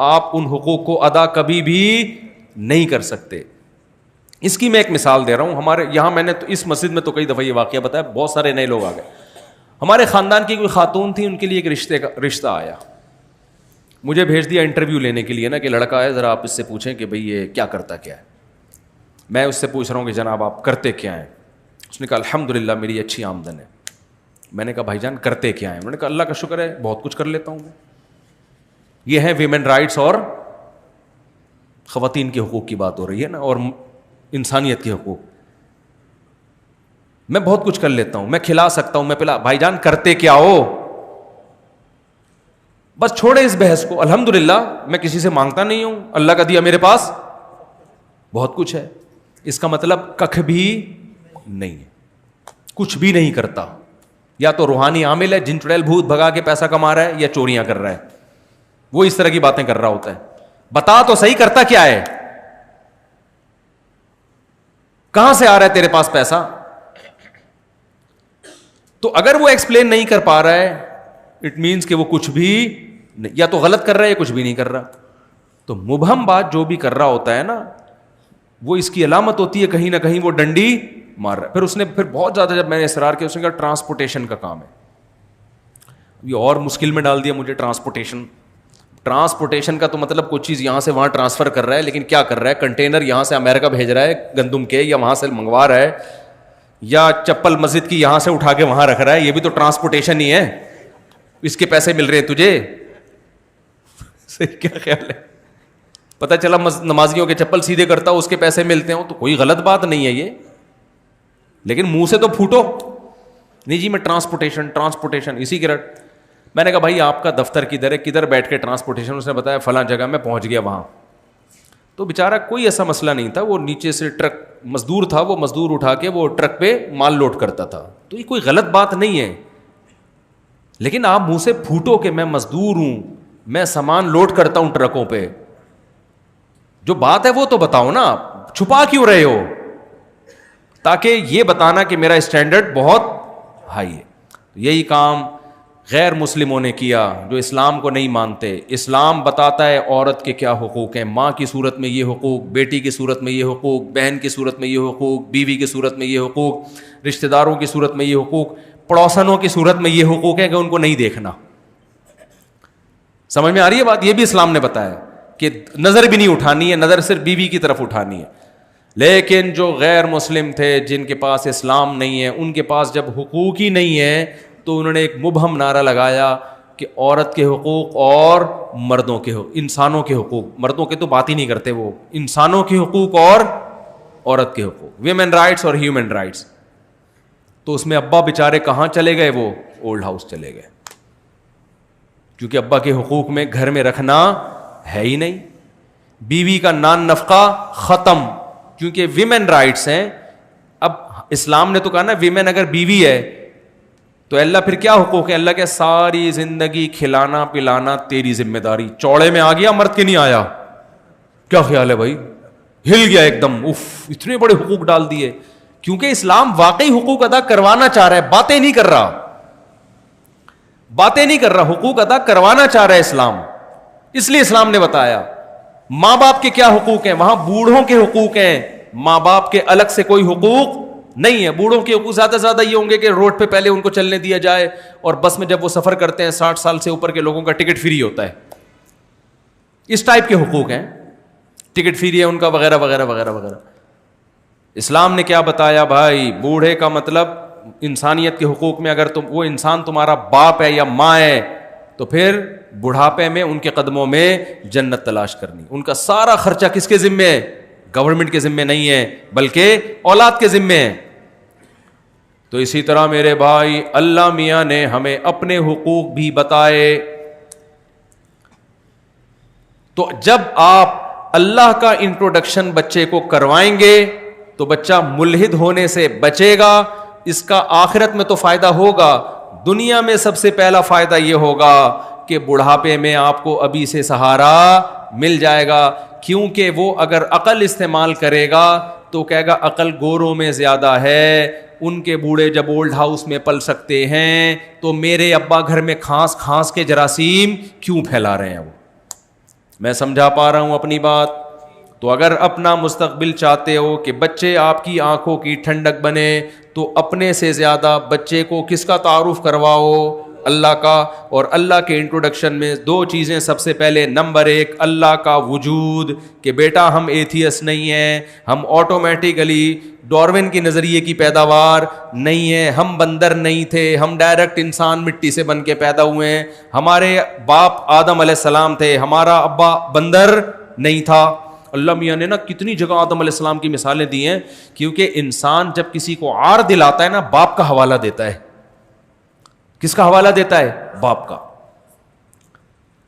آپ ان حقوق کو ادا کبھی بھی نہیں کر سکتے. اس کی میں ایک مثال دے رہا ہوں. ہمارے یہاں میں نے تو اس مسجد میں تو کئی دفعہ یہ واقعہ بتایا, بہت سارے نئے لوگ آ گئے. ہمارے خاندان کی کوئی خاتون تھی, ان کے لیے ایک رشتہ آیا, مجھے بھیج دیا انٹرویو لینے کے لیے نا کہ لڑکا ہے, ذرا آپ اس سے پوچھیں کہ بھئی یہ کیا کرتا کیا ہے. میں اس سے پوچھ رہا ہوں کہ جناب آپ کرتے کیا ہیں؟ اس نے کہا الحمدللہ میری اچھی آمدن ہے. میں نے کہا بھائی جان کرتے کیا ہیں؟ انہوں نے کہا اللہ کا شکر ہے بہت کچھ کر لیتا ہوں میں. یہ ہے ویمن رائٹس اور خواتین کے حقوق کی بات ہو رہی ہے نا, اور انسانیت کے حقوق. میں بہت کچھ کر لیتا ہوں, میں کھلا سکتا ہوں, میں پلا. بھائی جان کرتے کیا ہو؟ بس چھوڑے اس بحث کو. الحمدللہ میں کسی سے مانگتا نہیں ہوں, اللہ کا دیا میرے پاس بہت کچھ ہے. اس کا مطلب ککھ بھی نہیں ہے, کچھ بھی نہیں کرتا. یا تو روحانی عامل ہے, جن چڑیل بھوت بھگا کے پیسہ کما رہا ہے, یا چوریاں کر رہا ہے. وہ اس طرح کی باتیں کر رہا ہوتا ہے. بتا تو صحیح کرتا کیا ہے, کہاں سے آ رہا ہے تیرے پاس پیسہ؟ تو اگر وہ ایکسپلین نہیں کر پا رہا ہے, اٹ مینس کہ وہ کچھ بھی نہیں, یا تو غلط کر رہا ہے یا کچھ بھی نہیں کر رہا. تو مبہم بات جو بھی کر رہا ہوتا ہے نا, وہ اس کی علامت ہوتی ہے کہیں نہ کہیں وہ ڈنڈی مار رہا ہے. پھر اس نے بہت زیادہ جب میں نے اصرار کیا, اس نے کہا ٹرانسپورٹیشن کا کام ہے. یہ اور مشکل میں ڈال دیا مجھے. ٹرانسپورٹیشن کا تو مطلب کوئی چیز یہاں سے وہاں ٹرانسفر کر رہا ہے, لیکن کیا کر رہا ہے, کنٹینر یہاں سے امریکہ بھیج رہا ہے گندم کے, یا وہاں سے منگوا رہا ہے, یا چپل مسجد کی یہاں سے اٹھا کے وہاں رکھ رہا ہے. یہ بھی تو ٹرانسپورٹیشن ہی ہے, اس کے پیسے مل رہے ہیں تجھے. صحیح کیا خیال ہے؟ پتہ چلا نمازیوں کے چپل سیدھے کرتا ہو, اس کے پیسے ملتے ہوں, تو کوئی غلط بات نہیں ہے یہ, لیکن منہ سے تو پھوٹو نہیں جی میں ٹرانسپورٹیشن اسی کی رٹ. میں نے کہا بھائی آپ کا دفتر کدھر ہے, کدھر بیٹھ کے ٹرانسپورٹیشن؟ اس نے بتایا فلاں جگہ میں پہنچ گیا وہاں. تو بیچارہ کوئی ایسا مسئلہ نہیں تھا, وہ نیچے سے ٹرک مزدور تھا, وہ مزدور اٹھا کے وہ ٹرک پہ مال لوڈ کرتا تھا, تو یہ کوئی غلط بات نہیں ہے. لیکن آپ منہ سے پھوٹو کہ میں مزدور ہوں, میں سامان لوڈ کرتا ہوں ٹرکوں پہ, جو بات ہے وہ تو بتاؤ نا, آپ چھپا کیوں رہے ہو؟ تاکہ یہ بتانا کہ میرا اسٹینڈرڈ بہت ہائی ہے. یہی کام غیر مسلموں نے کیا جو اسلام کو نہیں مانتے. اسلام بتاتا ہے عورت کے کیا حقوق ہیں, ماں کی صورت میں یہ حقوق, بیٹی کی صورت میں یہ حقوق, بہن کی صورت میں یہ حقوق, بیوی کی صورت میں یہ حقوق, رشتہ داروں کی صورت میں یہ حقوق, پڑوسنوں کی صورت میں یہ حقوق ہیں کہ ان کو نہیں دیکھنا. سمجھ میں آ رہی ہے بات؟ یہ بھی اسلام نے بتایا کہ نظر بھی نہیں اٹھانی ہے, نظر صرف بیوی کی طرف اٹھانی ہے. لیکن جو غیر مسلم تھے, جن کے پاس اسلام نہیں ہے, ان کے پاس جب حقوق ہی نہیں ہے تو انہوں نے ایک مبہم نعرہ لگایا کہ عورت کے حقوق اور مردوں کے حقوق, انسانوں کے حقوق, مردوں کے تو بات ہی نہیں کرتے وہ, انسانوں کے حقوق اور عورت کے حقوق, ویمن رائٹس اور ہیومن رائٹس. تو اس میں ابا بیچارے کہاں چلے گئے؟ وہ اولڈ ہاؤس چلے گئے, کیونکہ ابا کے حقوق میں گھر میں رکھنا ہے ہی نہیں. بیوی کا نان نفقہ ختم, کیونکہ ویمن رائٹس ہیں. اب اسلام نے تو کہا نا ویمن اگر بیوی ہے تو اللہ پھر کیا حقوق ہے؟ اللہ کے ساری زندگی کھلانا پلانا تیری ذمہ داری. چوڑے میں آ گیا مرد کے نہیں آیا؟ کیا خیال ہے بھائی؟ ہل گیا ایک دم, اف اتنے بڑے حقوق ڈال دیے. کیونکہ اسلام واقعی حقوق ادا کروانا چاہ رہا ہے, باتیں نہیں کر رہا, باتیں نہیں کر رہا, حقوق ادا کروانا چاہ رہا ہے اسلام. اس لیے اسلام نے بتایا ماں باپ کے کیا حقوق ہیں, وہاں بوڑھوں کے حقوق ہیں, ماں باپ کے الگ سے کوئی حقوق نہیں ہے. بوڑھوں کے حقوق زیادہ سے زیادہ یہ ہوں گے کہ روڈ پہ پہلے ان کو چلنے دیا جائے, اور بس میں جب وہ سفر کرتے ہیں 60 سال سے اوپر کے لوگوں کا ٹکٹ فری ہوتا ہے. اس ٹائپ کے حقوق ہیں, ٹکٹ فری ہے ان کا, وغیرہ وغیرہ وغیرہ وغیرہ. اسلام نے کیا بتایا بھائی؟ بوڑھے کا مطلب انسانیت کے حقوق میں اگر وہ انسان تمہارا باپ ہے یا ماں ہے تو پھر بڑھاپے میں ان کے قدموں میں جنت تلاش کرنی. ان کا سارا خرچہ کس کے ذمے ہے؟ گورنمنٹ کے ذمے نہیں ہے, بلکہ اولاد کے ذمے ہے. تو اسی طرح میرے بھائی اللہ میاں نے ہمیں اپنے حقوق بھی بتائے. تو جب آپ اللہ کا انٹروڈکشن بچے کو کروائیں گے تو بچہ ملحد ہونے سے بچے گا. اس کا آخرت میں تو فائدہ ہوگا, دنیا میں سب سے پہلا فائدہ یہ ہوگا کہ بڑھاپے میں آپ کو ابھی سے سہارا مل جائے گا. کیونکہ وہ اگر عقل استعمال کرے گا تو کہے گا عقل گوروں میں زیادہ ہے, ان کے بوڑھے جب اولڈ ہاؤس میں پل سکتے ہیں تو میرے ابا گھر میں کھانس کھانس کے جراثیم کیوں پھیلا رہے ہیں. وہ میں سمجھا پا رہا ہوں اپنی بات؟ تو اگر اپنا مستقبل چاہتے ہو کہ بچے آپ کی آنکھوں کی ٹھنڈک بنے تو اپنے سے زیادہ بچے کو کس کا تعارف کرواؤ؟ اللہ کا. اور اللہ کے انٹروڈکشن میں 2 چیزیں سب سے پہلے. نمبر 1 اللہ کا وجود, کہ بیٹا ہم ایتھیس نہیں ہیں, ہم آٹومیٹیکلی ڈاروین کے نظریے کی پیداوار نہیں ہے, ہم بندر نہیں تھے, ہم ڈائریکٹ انسان مٹی سے بن کے پیدا ہوئے ہیں. ہمارے باپ آدم علیہ السلام تھے, ہمارا ابا بندر نہیں تھا. اللہ میاں نے نا کتنی جگہ آدم علیہ السلام کی مثالیں دی ہیں, کیونکہ انسان جب کسی کو عار دلاتا ہے نا باپ کا حوالہ دیتا ہے. کس کا حوالہ دیتا ہے؟ باپ کا.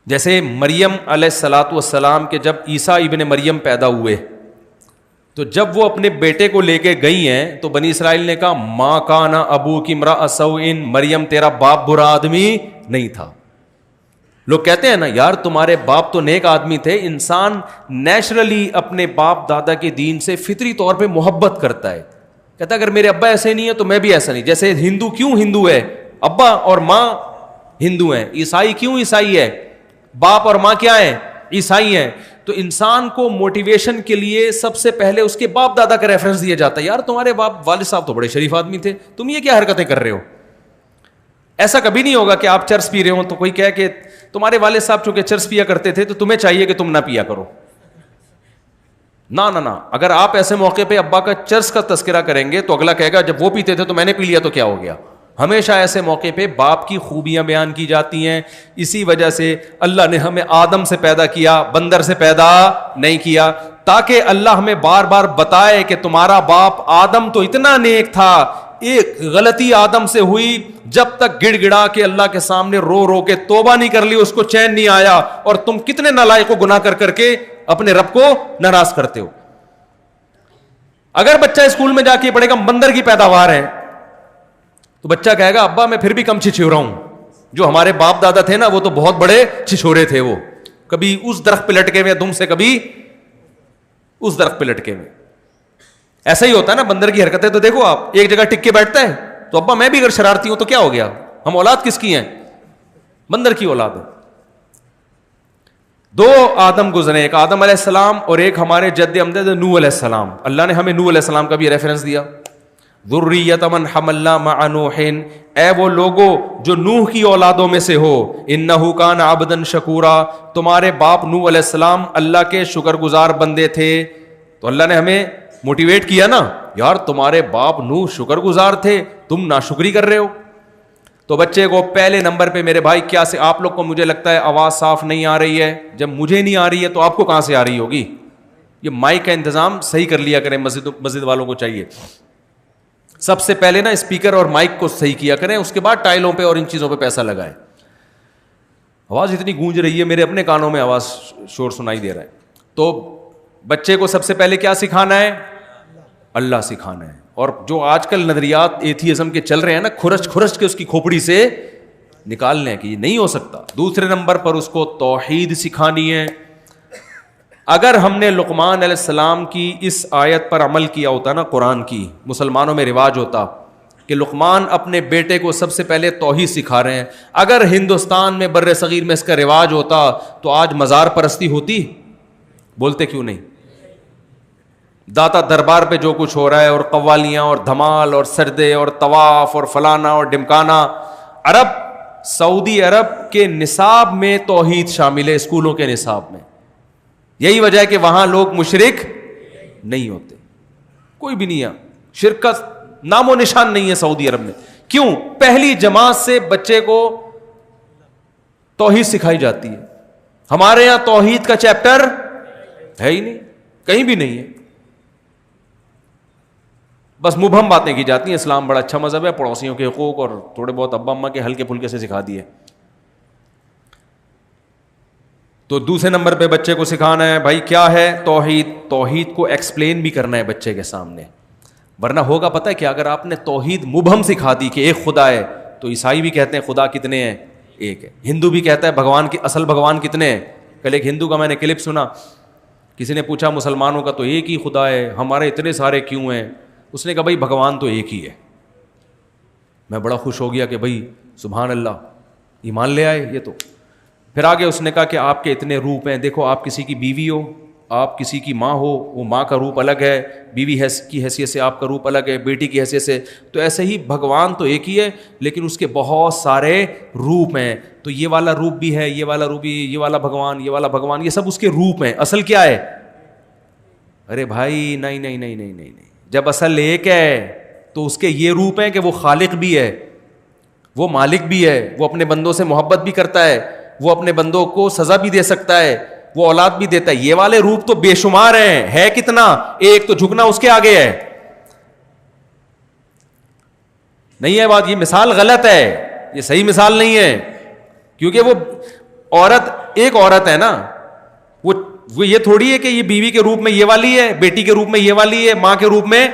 جیسے مریم علیہ الصلاۃ والسلام کے جب عیسیٰ ابن مریم پیدا ہوئے تو جب وہ اپنے بیٹے کو لے کے گئی ہیں تو بنی اسرائیل نے کہا ماں کانا ابوک امرأ سوء, مریم تیرا باپ برا آدمی نہیں تھا. لوگ کہتے ہیں نا یار تمہارے باپ تو نیک آدمی تھے. انسان نیچرلی اپنے باپ دادا کے دین سے فطری طور پہ محبت کرتا ہے, کہتا ہے اگر میرے ابا ایسے نہیں ہے تو میں بھی ایسا نہیں. جیسے ہندو کیوں ہندو ہے؟ ابا اور ماں ہندو ہیں. عیسائی کیوں عیسائی ہے؟ باپ اور ماں کیا ہیں؟ عیسائی ہیں. تو انسان کو موٹیویشن کے لیے سب سے پہلے اس کے باپ دادا کا ریفرنس دیا جاتا ہے. یار تمہارے باپ والد صاحب تو بڑے شریف آدمی تھے, تم یہ کیا حرکتیں کر رہے ہو؟ ایسا کبھی نہیں ہوگا کہ آپ چرس پی رہے ہو تو کوئی کہے کہ تمہارے والد صاحب چونکہ چرس پیا کرتے تھے تو تمہیں چاہیے کہ تم نہ پیا کرو. نہ اگر آپ ایسے موقع پہ ابا کا چرس کا تذکرہ کریں گے تو اگلا کہے گا جب وہ پیتے تھے تو میں نے پی لیا تو کیا ہو گیا. ہمیشہ ایسے موقع پہ باپ کی خوبیاں بیان کی جاتی ہیں. اسی وجہ سے اللہ نے ہمیں آدم سے پیدا کیا, بندر سے پیدا نہیں کیا, تاکہ اللہ ہمیں بار بار بتائے کہ تمہارا باپ آدم تو اتنا نیک تھا, ایک غلطی آدم سے ہوئی, جب تک گڑ گڑا کے اللہ کے سامنے رو رو کے توبہ نہیں کر لی اس کو چین نہیں آیا. اور تم کتنے نالائق کو گناہ کر کر کے اپنے رب کو ناراض کرتے ہو. اگر بچہ اسکول میں جا کے پڑھے گا بندر کی پیداوار ہے تو بچہ کہے گا ابا میں پھر بھی کم چھچھورا ہوں. جو ہمارے باپ دادا تھے نا وہ تو بہت بڑے چھچھورے تھے, وہ کبھی اس درخت پہ لٹکے ہوئے دم سے کبھی اس درخت پہ لٹکے ہوئے. ایسا ہی ہوتا ہے نا بندر کی حرکتیں تو دیکھو آپ, ایک جگہ ٹک کے بیٹھتا ہے تو ابا میں بھی اگر شرارتی ہوں تو کیا ہو گیا, ہم اولاد کس کی ہیں, بندر کی اولاد ہے. دو آدم گزرے, ایک آدم علیہ السلام اور ایک ہمارے جد امجد نوح علیہ السلام. اللہ نے ہمیں نوح علیہ السلام کا بھی ریفرنس دیا, ذریۃ من حملنا مع نوح, اے وہ لوگوں جو نوح کی اولادوں میں سے ہو, انہ کان عبدا شکورا, تمہارے باپ نوح علیہ السلام اللہ کے شکر گزار بندے تھے. تو اللہ نے ہمیں موٹیویٹ کیا نا, یار تمہارے باپ نوح شکر گزار تھے, تم ناشکری کر رہے ہو. تو بچے کو پہلے نمبر پہ میرے بھائی کیا سے, آپ لوگ کو مجھے لگتا ہے آواز صاف نہیں آ رہی ہے, جب مجھے نہیں آ رہی ہے تو آپ کو کہاں سے آ رہی ہوگی. یہ مائک کا انتظام صحیح کر لیا کریں, مسجد والوں کو چاہیے سب سے پہلے نا اسپیکر اور مائک کو صحیح کیا کریں, اس کے بعد ٹائلوں پہ اور ان چیزوں پہ پیسہ لگائیں. آواز اتنی گونج رہی ہے, میرے اپنے کانوں میں آواز شور سنائی دے رہا ہے. تو بچے کو سب سے پہلے کیا سکھانا ہے, اللہ سکھانا ہے. اور جو آج کل نظریات ایتھیزم کے چل رہے ہیں نا, کھرچ کھرچ کے اس کی کھوپڑی سے نکالنے ہیں کہ یہ نہیں ہو سکتا. دوسرے نمبر پر اس کو توحید سکھانی ہے. اگر ہم نے لقمان علیہ السلام کی اس آیت پر عمل کیا ہوتا نا, قرآن کی, مسلمانوں میں رواج ہوتا کہ لقمان اپنے بیٹے کو سب سے پہلے توحید سکھا رہے ہیں. اگر ہندوستان میں بر صغیر میں اس کا رواج ہوتا تو آج مزار پرستی ہوتی. بولتے کیوں نہیں؟ داتا دربار پہ جو کچھ ہو رہا ہے, اور قوالیاں اور دھمال اور سردے اور طواف اور فلانا اور ڈمکانا. عرب, سعودی عرب کے نصاب میں توحید شامل ہے, اسکولوں کے نصاب میں. یہی وجہ ہے کہ وہاں لوگ مشرک نہیں ہوتے, کوئی بھی نہیں ہے, شرک کا نام و نشان نہیں ہے سعودی عرب میں. کیوں؟ پہلی جماعت سے بچے کو توحید سکھائی جاتی ہے. ہمارے یہاں توحید کا چیپٹر ہے ہی نہیں, کہیں بھی نہیں ہے. بس مبہم باتیں کی جاتی ہیں. اسلام بڑا اچھا مذہب ہے, پڑوسیوں کے حقوق اور تھوڑے بہت ابا اماں کے ہلکے پھلکے سے سکھا دیے. تو دوسرے نمبر پہ بچے کو سکھانا ہے بھائی کیا ہے توحید. توحید کو ایکسپلین بھی کرنا ہے بچے کے سامنے, ورنہ ہوگا پتہ ہے کہ اگر آپ نے توحید مبہم سکھا دی کہ ایک خدا ہے, تو عیسائی بھی کہتے ہیں خدا کتنے ہیں, ایک ہے. ہندو بھی کہتا ہے بھگوان کی اصل بھگوان کتنے ہیں. کل ایک ہندو کا میں نے کلپ سنا, کسی نے پوچھا مسلمانوں کا تو ایک ہی خدا ہے, ہمارے اتنے سارے کیوں ہیں. اس نے کہا بھائی بھگوان تو ایک ہی ہے. میں بڑا خوش ہو گیا کہ بھائی سبحان اللہ, ایمان لے آئے یہ تو. پھر آگے اس نے کہا کہ آپ کے اتنے روپ ہیں, دیکھو آپ کسی کی بیوی ہو, آپ کسی کی ماں ہو, وہ ماں کا روپ الگ ہے, بیوی کی حیثیت سے آپ کا روپ الگ ہے, بیٹی کی حیثیت سے. تو ایسے ہی بھگوان تو ایک ہی ہے لیکن اس کے بہت سارے روپ ہیں. تو یہ والا روپ بھی ہے, یہ والا روپ بھی, یہ والا بھگوان, یہ والا بھگوان, یہ سب اس کے روپ ہیں. اصل کیا ہے؟ ارے بھائی نہیں نہیں نہیں نہیں نہیں نہیں, جب اصل ایک ہے تو اس کے یہ روپ ہیں کہ وہ خالق بھی ہے, وہ مالک بھی ہے, وہ اپنے بندوں سے محبت بھی کرتا ہے, وہ اپنے بندوں کو سزا بھی دے سکتا ہے, وہ اولاد بھی دیتا ہے. یہ والے روپ تو بے شمار ہیں, ہے کتنا, ایک تو جھکنا اس کے آگے ہے. نہیں ہے بات, یہ مثال غلط ہے, یہ صحیح مثال نہیں ہے. کیونکہ وہ عورت ایک عورت ہے نا, وہ یہ تھوڑی ہے کہ یہ بیوی کے روپ میں یہ والی ہے, بیٹی کے روپ میں یہ والی ہے, ماں کے روپ میں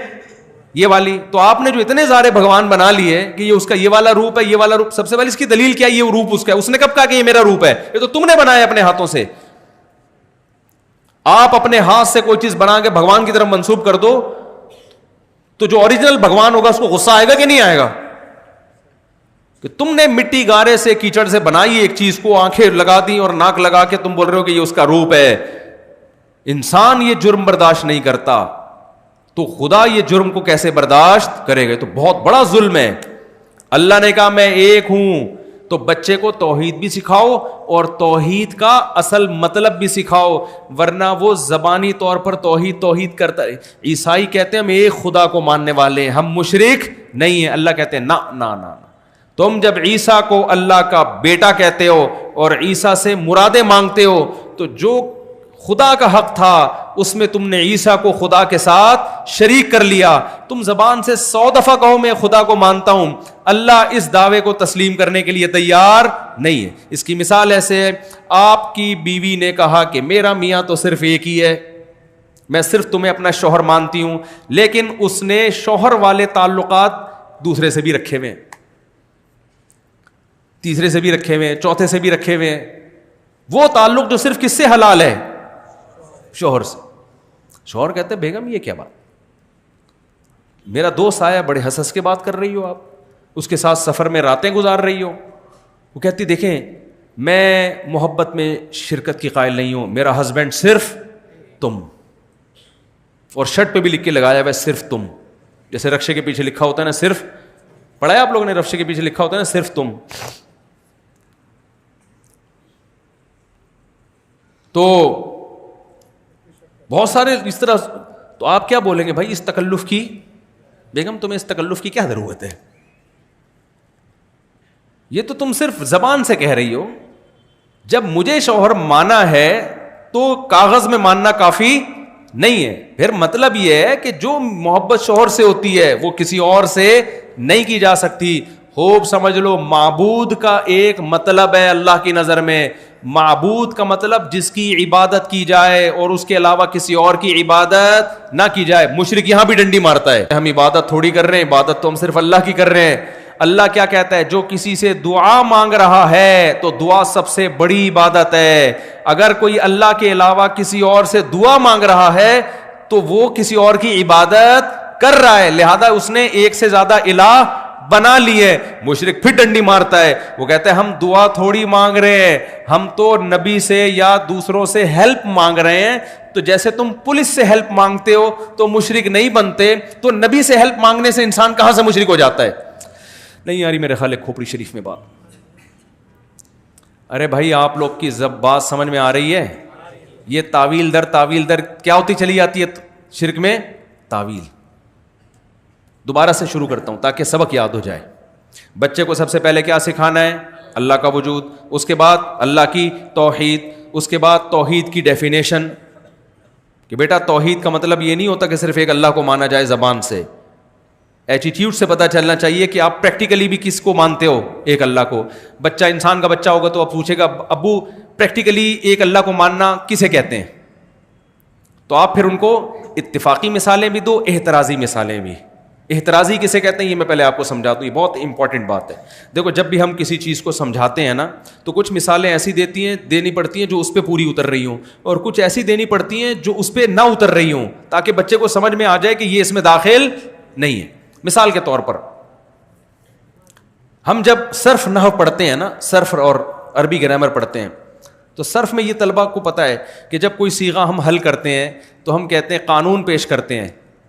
یہ والی. تو آپ نے جو اتنے سارے بھگوان بنا لیے کہ یہ اس کا یہ والا روپ ہے, یہ والا روپ. سب سے پہلے اس کی دلیل کیا ہے, یہ روپ اس کا ہے. اس نے کب کہا کہ یہ میرا روپ ہے؟ یہ تو تم نے بنایا اپنے ہاتھوں سے. آپ اپنے ہاتھ سے کوئی چیز بنا کے بھگوان کی طرف منسوب کر دو تو جو اوریجنل بھگوان ہوگا اس کو غصہ آئے گا کہ نہیں آئے گا؟ کہ تم نے مٹی گارے سے کیچڑ سے بنائی ایک چیز کو, آنکھیں لگا دی اور ناک لگا کے تم بول رہے ہو کہ یہ اس کا روپ ہے. انسان یہ جرم برداشت نہیں کرتا تو خدا یہ جرم کو کیسے برداشت کرے گا؟ تو بہت بڑا ظلم ہے. اللہ نے کہا میں ایک ہوں, تو بچے کو توحید بھی سکھاؤ اور توحید کا اصل مطلب بھی سکھاؤ, ورنہ وہ زبانی طور پر توحید توحید کرتا ہے. عیسائی کہتے ہیں ہم ایک خدا کو ماننے والے ہیں, ہم مشرک نہیں ہیں. اللہ کہتے ہیں نا نا نا, تم جب عیسیٰ کو اللہ کا بیٹا کہتے ہو اور عیسیٰ سے مرادیں مانگتے ہو, تو جو خدا کا حق تھا اس میں تم نے عیسیٰ کو خدا کے ساتھ شریک کر لیا. تم زبان سے 100 دفعہ کہو میں خدا کو مانتا ہوں, اللہ اس دعوے کو تسلیم کرنے کے لیے تیار نہیں ہے. اس کی مثال ایسے ہے, آپ کی بیوی نے کہا کہ میرا میاں تو صرف ایک ہی ہے, میں صرف تمہیں اپنا شوہر مانتی ہوں, لیکن اس نے شوہر والے تعلقات دوسرے سے بھی رکھے ہوئے, تیسرے سے بھی رکھے ہوئے, چوتھے سے بھی رکھے ہوئے. وہ تعلق جو صرف کس سے حلال ہے؟ شوہر سے. شوہر کہتے ہیں بیگم یہ کیا بات, میرا دوست آیا بڑے ہنس کے بات کر رہی ہو, آپ اس کے ساتھ سفر میں راتیں گزار رہی ہو. وہ کہتی دیکھیں میں محبت میں شرکت کی قائل نہیں ہوں, میرا ہسبینڈ صرف تم, اور شرٹ پہ بھی لکھ کے لگایا ہوا ہے صرف تم, جیسے رکشے کے پیچھے لکھا ہوتا ہے نا صرف, پڑھا ہے آپ لوگوں نے رکشے کے پیچھے لکھا ہوتا ہے نا صرف تم. تو بہت سارے اس طرح, تو آپ کیا بولیں گے بھائی اس تکلف کی, بیگم تمہیں اس تکلف کی کیا ضرورت ہے, یہ تو تم صرف زبان سے کہہ رہی ہو, جب مجھے شوہر مانا ہے تو کاغذ میں ماننا کافی نہیں ہے. پھر مطلب یہ ہے کہ جو محبت شوہر سے ہوتی ہے وہ کسی اور سے نہیں کی جا سکتی. خوب سمجھ لو, معبود کا ایک مطلب ہے اللہ کی نظر میں, معبود کا مطلب جس کی عبادت کی جائے اور اس کے علاوہ کسی اور کی عبادت نہ کی جائے. مشرک یہاں بھی ڈنڈی مارتا ہے, ہم عبادت تھوڑی کر رہے ہیں, عبادت تو ہم صرف اللہ کی کر رہے ہیں. اللہ کیا کہتا ہے, جو کسی سے دعا مانگ رہا ہے تو دعا سب سے بڑی عبادت ہے. اگر کوئی اللہ کے علاوہ کسی اور سے دعا مانگ رہا ہے تو وہ کسی اور کی عبادت کر رہا ہے, لہذا اس نے ایک سے زیادہ الہ بنا لی ہے. مشرک پھر ڈنڈی مارتا ہے, وہ کہتا ہے ہم دعا تھوڑی مانگ رہے ہیں, ہم تو نبی سے یا دوسروں سے ہیلپ مانگ رہے ہیں. تو جیسے تم پولیس سے ہیلپ مانگتے ہو تو مشرک نہیں بنتے, تو نبی سے ہیلپ مانگنے سے انسان کہاں سے مشرک ہو جاتا ہے؟ نہیں آ رہی میرے خیال ہے کھوپڑی شریف میں بات. ارے بھائی آپ لوگ کی بات سمجھ میں آ رہی ہے؟ یہ تعویل در کیا ہوتی چلی جاتی ہے شرک میں؟ تعویل. دوبارہ سے شروع کرتا ہوں تاکہ سبق یاد ہو جائے. بچے کو سب سے پہلے کیا سکھانا ہے؟ اللہ کا وجود, اس کے بعد اللہ کی توحید, اس کے بعد توحید کی ڈیفینیشن کہ بیٹا توحید کا مطلب یہ نہیں ہوتا کہ صرف ایک اللہ کو مانا جائے زبان سے. ایٹیٹیوڈ سے پتہ چلنا چاہیے کہ آپ پریکٹیکلی بھی کس کو مانتے ہو, ایک اللہ کو. بچہ انسان کا بچہ ہوگا تو اب پوچھے گا ابو پریکٹیکلی ایک اللہ کو ماننا کسے کہتے ہیں؟ تو آپ پھر ان کو اتفاقی مثالیں بھی دو, احترازی مثالیں بھی. احترازی کسے کہتے ہیں یہ میں پہلے آپ کو سمجھاتا ہوں, یہ بہت امپورٹنٹ بات ہے. دیکھو جب بھی ہم کسی چیز کو سمجھاتے ہیں نا تو کچھ مثالیں ایسی دینی پڑتی ہیں جو اس پہ پوری اتر رہی ہوں, اور کچھ ایسی دینی پڑتی ہیں جو اس پہ نہ اتر رہی ہوں, تاکہ بچے کو سمجھ میں آ جائے کہ یہ اس میں داخل نہیں ہے. مثال کے طور پر ہم جب صرف نحو پڑھتے ہیں نا, صرف اور عربی گرامر پڑھتے ہیں, تو صرف میں یہ طلبہ کو پتہ ہے کہ جب کوئی صیغہ ہم حل کرتے ہیں تو ہم کہتے ہیں قانون پیش کرتے ہیں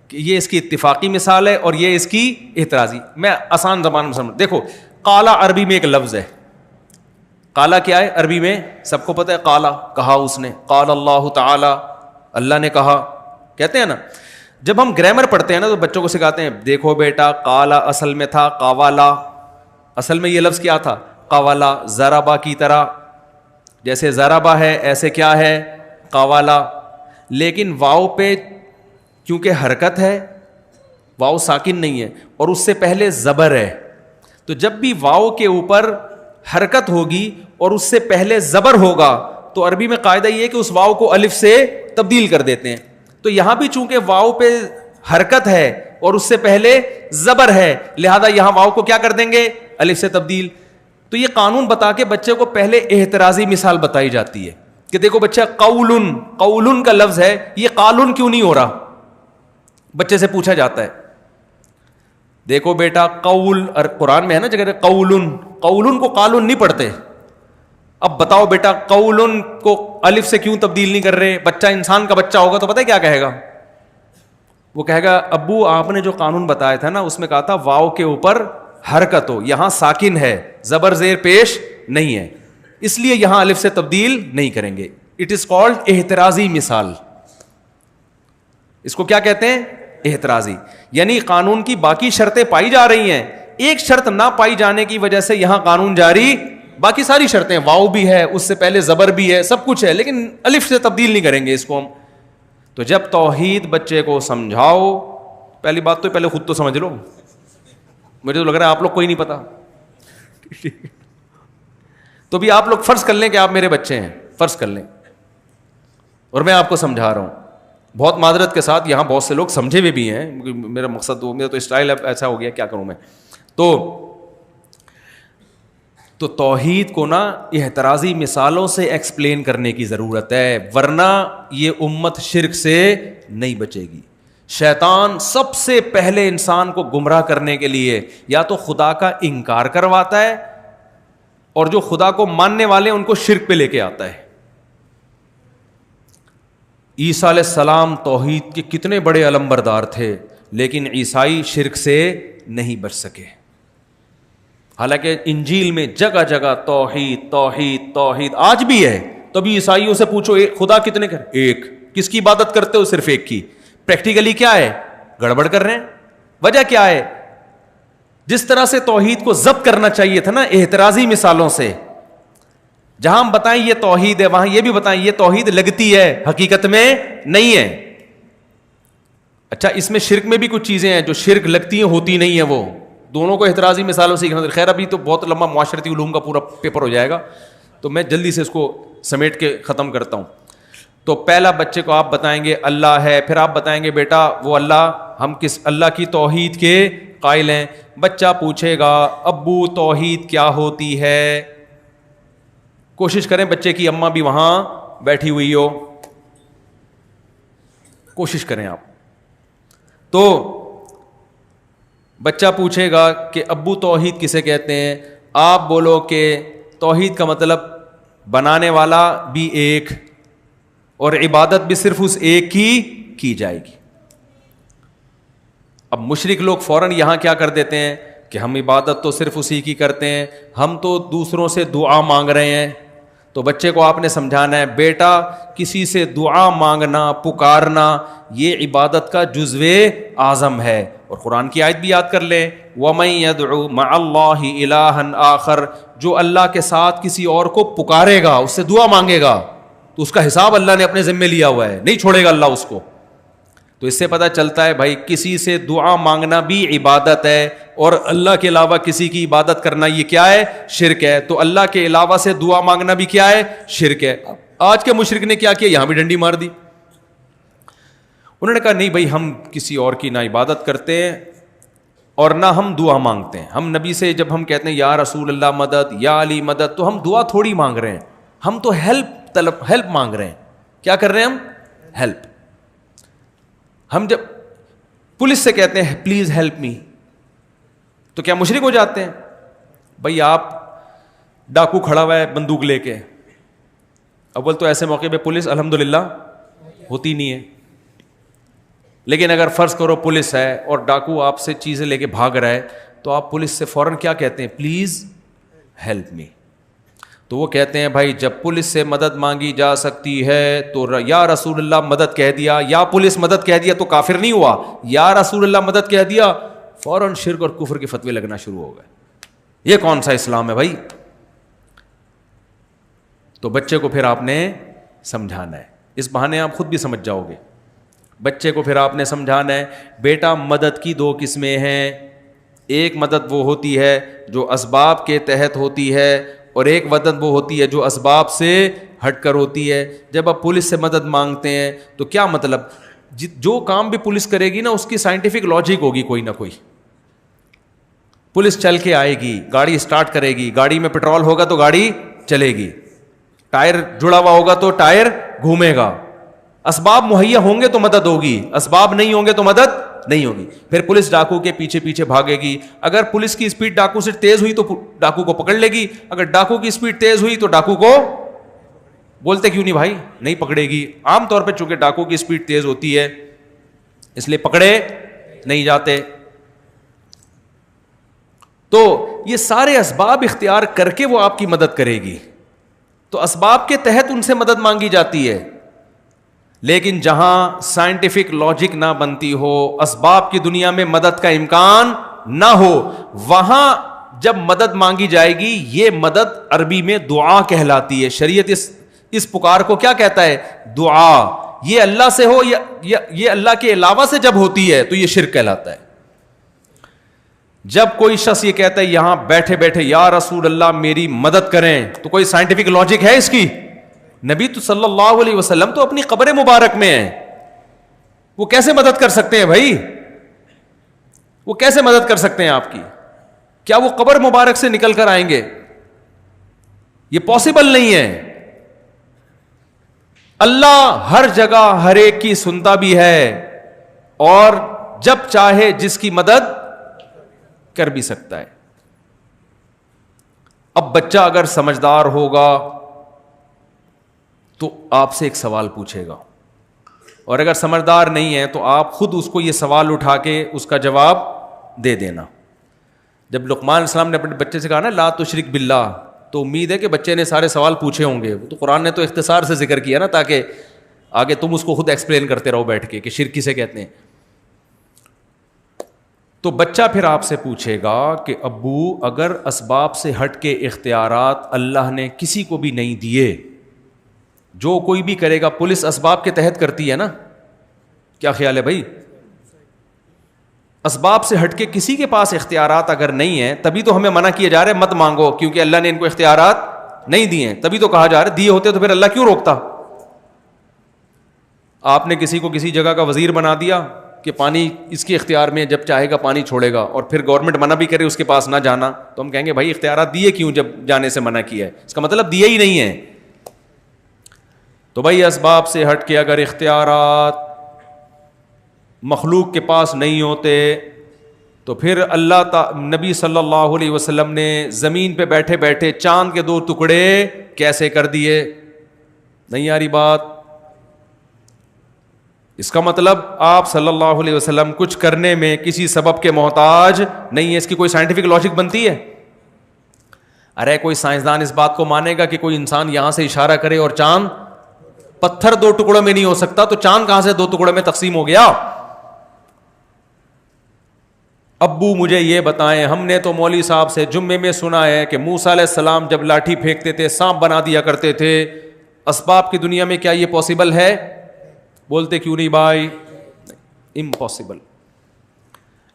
کہ یہ اس کی اتفاقی مثال ہے اور یہ اس کی احترازی. میں آسان زبان میں سمجھ, دیکھو قالا عربی میں ایک لفظ ہے. قالا کیا ہے عربی میں؟ سب کو پتہ ہے, قالا کہا اس نے, قال اللہ تعالی اللہ نے کہا, کہتے ہیں نا. جب ہم گرامر پڑھتے ہیں نا تو بچوں کو سکھاتے ہیں دیکھو بیٹا قالا اصل میں تھا قاوالا, اصل میں یہ لفظ کیا تھا؟ قاوالا. ضربا کی طرح, جیسے ضربا ہے ایسے کیا ہے؟ قاوالا. لیکن واو پہ کیونکہ حرکت ہے, واو ساکن نہیں ہے اور اس سے پہلے زبر ہے, تو جب بھی واو کے اوپر حرکت ہوگی اور اس سے پہلے زبر ہوگا تو عربی میں قاعدہ یہ ہے کہ اس واو کو الف سے تبدیل کر دیتے ہیں. تو یہاں بھی چونکہ واو پہ حرکت ہے اور اس سے پہلے زبر ہے, لہذا یہاں واو کو کیا کر دیں گے؟ الف سے تبدیل. تو یہ قانون بتا کے بچے کو پہلے احترازی مثال بتائی جاتی ہے کہ دیکھو بچہ قولن, قولن کا لفظ ہے, یہ قالن کیوں نہیں ہو رہا؟ بچے سے پوچھا جاتا ہے. دیکھو بیٹا قول, قرآن میں ہے نا جگہ قولن, قولن کو قالن نہیں پڑھتے. اب بتاؤ بیٹا قولن کو الف سے کیوں تبدیل نہیں کر رہے؟ بچہ انسان کا بچہ ہوگا تو پتہ ہے کیا کہے گا؟ وہ کہے گا ابو آپ نے جو قانون بتایا تھا نا اس میں کہا تھا واو کے اوپر حرکت ہو, یہاں ساکن ہے, زبر زیر پیش نہیں ہے, اس لیے یہاں الف سے تبدیل نہیں کریں گے. اٹ از کالڈ احترازی مثال. اس کو کیا کہتے ہیں؟ احترازی. یعنی قانون کی باقی شرطیں پائی جا رہی ہیں, ایک شرط نہ پائی جانے کی وجہ سے یہاں قانون جاری باقی ساری شرطیں، واو بھی ہے، اس سے پہلے زبر بھی ہے، سب کچھ ہے، لیکن الف سے تبدیل نہیں کریں گے اس کو ہم. تو جب توحید بچے کو سمجھاؤ، پہلی بات تو پہلے خود تو سمجھ لو. مجھے تو لگ رہا ہے آپ لوگ کوئی نہیں پتا. تو بھی آپ لوگ فرض کر لیں کہ آپ میرے بچے ہیں، فرض کر لیں، اور میں آپ کو سمجھا رہا ہوں بہت معذرت کے ساتھ. یہاں بہت سے لوگ سمجھے ہوئے بھی ہیں، میرا مقصد میرا تو اسٹائل ایسا ہو گیا، کیا کروں میں. تو توحید کو نا احترازی مثالوں سے ایکسپلین کرنے کی ضرورت ہے، ورنہ یہ امت شرک سے نہیں بچے گی. شیطان سب سے پہلے انسان کو گمراہ کرنے کے لیے یا تو خدا کا انکار کرواتا ہے، اور جو خدا کو ماننے والے ہیں ان کو شرک پہ لے کے آتا ہے. عیسیٰ علیہ السلام توحید کے کتنے بڑے علمبردار تھے، لیکن عیسائی شرک سے نہیں بچ سکے. حالانکہ انجیل میں جگہ جگہ توحید توحید توحید آج بھی ہے. تو بھی عیسائیوں سے پوچھو خدا کتنے کر، ایک. کس کی عبادت کرتے ہو؟ صرف ایک کی. پریکٹیکلی کیا ہے؟ گڑبڑ کر رہے ہیں. وجہ کیا ہے؟ جس طرح سے توحید کو ضبط کرنا چاہیے تھا نا احترازی مثالوں سے، جہاں ہم بتائیں یہ توحید ہے وہاں یہ بھی بتائیں یہ توحید لگتی ہے، حقیقت میں نہیں ہے. اچھا اس میں شرک میں بھی کچھ چیزیں ہیں جو شرک لگتی ہیں ہوتی نہیں ہیں، وہ دونوں کو احترازی مثالوں سے. خیر ابھی تو بہت لمبا معاشرتی علوم کا پورا پیپر ہو جائے گا، تو میں جلدی سے اس کو سمیٹ کے ختم کرتا ہوں. تو پہلا بچے کو آپ بتائیں گے اللہ ہے، پھر آپ بتائیں گے بیٹا وہ اللہ، ہم کس اللہ کی توحید کے قائل ہیں. بچہ پوچھے گا ابو توحید کیا ہوتی ہے؟ کوشش کریں بچے کی اماں بھی وہاں بیٹھی ہوئی ہو، کوشش کریں آپ. تو بچہ پوچھے گا کہ ابو توحید کسے کہتے ہیں؟ آپ بولو کہ توحید کا مطلب بنانے والا بھی ایک، اور عبادت بھی صرف اس ایک کی جائے گی. اب مشرک لوگ فوراً یہاں کیا کر دیتے ہیں کہ ہم عبادت تو صرف اسی کی کرتے ہیں، ہم تو دوسروں سے دعا مانگ رہے ہیں. تو بچے کو آپ نے سمجھانا ہے بیٹا کسی سے دعا مانگنا پکارنا یہ عبادت کا جزو اعظم ہے. اور قرآن کی آیت بھی یاد کر لیں وَمَن يَدْعُ مَعَ اللَّهِ إِلَٰهًا آخر، جو اللہ کے ساتھ کسی اور کو پکارے گا، اس سے دعا مانگے گا، تو اس کا حساب اللہ نے اپنے ذمے لیا ہوا ہے، نہیں چھوڑے گا اللہ اس کو. تو اس سے پتہ چلتا ہے بھائی کسی سے دعا مانگنا بھی عبادت ہے، اور اللہ کے علاوہ کسی کی عبادت کرنا یہ کیا ہے؟ شرک ہے. تو اللہ کے علاوہ سے دعا مانگنا بھی کیا ہے؟ شرک ہے. آج کے مشرک نے کیا کیا؟ یہاں بھی ڈنڈی مار دی. انہوں نے کہا نہیں بھائی ہم کسی اور کی نہ عبادت کرتے ہیں اور نہ ہم دعا مانگتے ہیں. ہم نبی سے جب ہم کہتے ہیں یا رسول اللہ مدد، یا علی مدد، تو ہم دعا تھوڑی مانگ رہے ہیں، ہم تو ہیلپ مانگ رہے ہیں. کیا کر رہے ہیں ہم؟ ہیلپ. ہم جب پولیس سے کہتے ہیں پلیز ہیلپ می، تو کیا مشرک ہو جاتے ہیں؟ بھائی آپ ڈاکو کھڑا ہوا ہے بندوق لے کے، اول تو ایسے موقع پہ پولیس الحمدللہ ہوتی نہیں ہے، لیکن اگر فرض کرو پولیس ہے اور ڈاکو آپ سے چیزیں لے کے بھاگ رہا ہے، تو آپ پولیس سے فوراً کیا کہتے ہیں؟ Please help me. تو وہ کہتے ہیں بھائی جب پولیس سے مدد مانگی جا سکتی ہے تو یا رسول اللہ مدد کہہ دیا، یا پولیس مدد کہہ دیا تو کافر نہیں ہوا، یا رسول اللہ مدد کہہ دیا فوراً شرک اور کفر کے فتوے لگنا شروع ہو گئے. یہ کون سا اسلام ہے بھائی؟ تو بچے کو پھر آپ نے سمجھانا ہے، اس بہانے آپ خود بھی سمجھ جاؤ گے. بچے کو پھر آپ نے سمجھانا ہے بیٹا مدد کی دو قسمیں ہیں، ایک مدد وہ ہوتی ہے جو اسباب کے تحت ہوتی ہے، اور ایک مدد وہ ہوتی ہے جو اسباب سے ہٹ کر ہوتی ہے. جب آپ پولیس سے مدد مانگتے ہیں تو کیا مطلب؟ جو کام بھی پولیس کرے گی نا اس کی سائنٹیفک لاجک ہوگی کوئی نہ کوئی. پولیس چل کے آئے گی، گاڑی اسٹارٹ کرے گی، گاڑی میں پیٹرول ہوگا تو گاڑی چلے گی، ٹائر جڑا ہوا ہوگا تو ٹائر گھومے گا. اسباب مہیا ہوں گے تو مدد ہوگی، اسباب نہیں ہوں گے تو مدد نہیں ہوگی. پھر پولیس ڈاکو کے پیچھے پیچھے بھاگے گی، اگر پولیس کی اسپیڈ ڈاکو سے تیز ہوئی تو ڈاکو کو پکڑ لے گی، اگر ڈاکو کی اسپیڈ تیز ہوئی تو ڈاکو کو بولتے کیوں نہیں بھائی؟ نہیں پکڑے گی. عام طور پہ چونکہ ڈاکو کی اسپیڈ تیز ہوتی ہے اس لیے پکڑے نہیں جاتے. تو یہ سارے اسباب اختیار کر کے وہ آپ کی مدد کرے گی، تو اسباب کے تحت ان سے مدد مانگی جاتی ہے. لیکن جہاں سائنٹیفک لاجک نہ بنتی ہو، اسباب کی دنیا میں مدد کا امکان نہ ہو، وہاں جب مدد مانگی جائے گی، یہ مدد عربی میں دعا کہلاتی ہے. شریعت اس پکار کو کیا کہتا ہے؟ دعا. یہ اللہ سے ہو یا یہ اللہ کے علاوہ سے جب ہوتی ہے تو یہ شرک کہلاتا ہے. جب کوئی شخص یہ کہتا ہے یہاں بیٹھے بیٹھے یا رسول اللہ میری مدد کریں، تو کوئی سائنٹیفک لاجک ہے اس کی؟ نبی تو صلی اللہ علیہ وسلم تو اپنی قبر مبارک میں ہیں، وہ کیسے مدد کر سکتے ہیں بھائی؟ وہ کیسے مدد کر سکتے ہیں آپ کی؟ کیا وہ قبر مبارک سے نکل کر آئیں گے؟ یہ پاسبل نہیں ہے. اللہ ہر جگہ ہر ایک کی سنتا بھی ہے اور جب چاہے جس کی مدد کر بھی سکتا ہے. اب بچہ اگر سمجھدار ہوگا تو آپ سے ایک سوال پوچھے گا، اور اگر سمجھدار نہیں ہے تو آپ خود اس کو یہ سوال اٹھا کے اس کا جواب دے دینا. جب لقمان علیہ السلام نے اپنے بچے سے کہا نا لا تشرک باللہ، تو امید ہے کہ بچے نے سارے سوال پوچھے ہوں گے. تو قرآن نے تو اختصار سے ذکر کیا نا تاکہ آگے تم اس کو خود ایکسپلین کرتے رہو بیٹھ کے کہ شرک کسے کہتے ہیں. تو بچہ پھر آپ سے پوچھے گا کہ ابو اگر اسباب سے ہٹ کے اختیارات اللہ نے کسی کو بھی نہیں دیے، جو کوئی بھی کرے گا، پولیس اسباب کے تحت کرتی ہے نا، کیا خیال ہے بھائی؟ اسباب سے ہٹ کے کسی کے پاس اختیارات اگر نہیں ہیں، تبھی تو ہمیں منع کیا جا رہا ہے مت مانگو، کیونکہ اللہ نے ان کو اختیارات نہیں دیے ہیں. تبھی تو کہا جا رہا ہے، دیے ہوتے تو پھر اللہ کیوں روکتا؟ آپ نے کسی کو کسی جگہ کا وزیر بنا دیا کہ پانی اس کے اختیار میں، جب چاہے گا پانی چھوڑے گا، اور پھر گورنمنٹ منع بھی کرے اس کے پاس نہ جانا، تو ہم کہیں گے بھائی اختیارات دیے کیوں جب جانے سے منع کیا ہے؟ اس کا مطلب دیے ہی نہیں ہے. تو بھائی اسباب سے ہٹ کے اگر اختیارات مخلوق کے پاس نہیں ہوتے تو پھر نبی صلی اللہ علیہ وسلم نے زمین پہ بیٹھے بیٹھے چاند کے 2 ٹکڑے کیسے کر دیے؟ نہیں آ رہی بات؟ اس کا مطلب آپ صلی اللہ علیہ وسلم کچھ کرنے میں کسی سبب کے محتاج نہیں ہے. اس کی کوئی سائنٹیفک لاجک بنتی ہے؟ ارے کوئی سائنسدان اس بات کو مانے گا کہ کوئی انسان یہاں سے اشارہ کرے اور چاند پتھر 2 ٹکڑوں میں نہیں ہو سکتا، تو چاند کہاں سے 2 ٹکڑوں میں تقسیم ہو گیا؟ ابو مجھے یہ بتائیں، ہم نے تو مولوی صاحب سے جمعے میں سنا ہے کہ موسیٰ علیہ السلام جب لاٹھی پھینکتے تھے سانپ بنا دیا کرتے تھے. اسباب کی دنیا میں کیا یہ پاسبل ہے؟ بولتے کیوں نہیں بھائی؟ امپاسبل.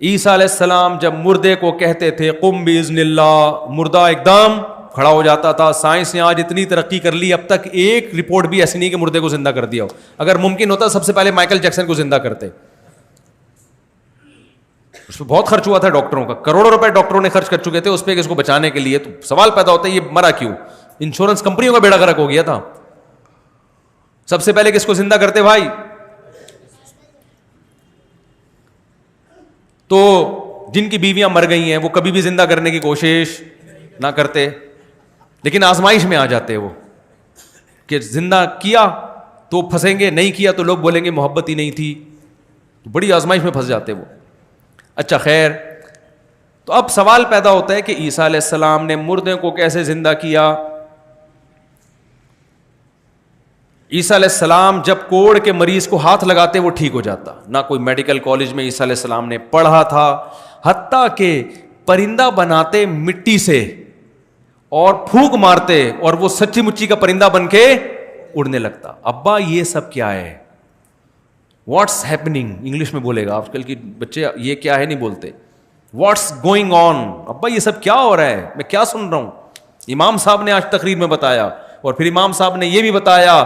عیسیٰ علیہ السلام جب مردے کو کہتے تھے قم باذن اللہ، مردہ ایک دم کھڑا ہو جاتا تھا. سائنس نے آج اتنی ترقی کر لی، اب تک ایک رپورٹ بھی ایسی نہیں کہ مردے کو زندہ کر دیا ہو. اگر ممکن ہوتا سب سے پہلے مائیکل جیکسن کو زندہ کرتے. اس پہ بہت خرچ ہوا تھا ڈاکٹروں کا، کروڑوں روپے ڈاکٹروں نے خرچ کر چکے تھے اس پہ کہ اس کو بچانے کے لیے. تو سوال پیدا ہوتا ہے یہ مرا کیوں؟ انشورنس کمپنیوں کا بیڑا غرق ہو گیا تھا. سب سے پہلے کس کو زندہ کرتے بھائی؟ تو جن کی بیویاں مر گئی ہیں وہ کبھی بھی زندہ کرنے کی کوشش نہ کرتے، لیکن آزمائش میں آ جاتے وہ کہ زندہ کیا تو پھنسیں گے، نہیں کیا تو لوگ بولیں گے محبت ہی نہیں تھی. تو بڑی آزمائش میں پھنس جاتے وہ. اچھا خیر، تو اب سوال پیدا ہوتا ہے کہ عیسیٰ علیہ السلام نے مردے کو کیسے زندہ کیا؟ عیسیٰ علیہ السلام جب کوڑ کے مریض کو ہاتھ لگاتے وہ ٹھیک ہو جاتا. نہ کوئی میڈیکل کالج میں عیسیٰ علیہ السلام نے پڑھا تھا، حتیٰ کہ پرندہ بناتے مٹی سے اور پھونک مارتے اور وہ سچی مچی کا پرندہ بن کے اڑنے لگتا. ابا یہ سب کیا ہے؟ واٹس ہیپننگ انگلش میں بولے گا. آج کل کے بچے یہ کیا ہے نہیں بولتے. What's going on? ابا یہ سب کیا ہو رہا ہے؟ میں کیا سن رہا ہوں؟ امام صاحب نے آج تقریر میں بتایا، اور پھر امام صاحب نے یہ بھی بتایا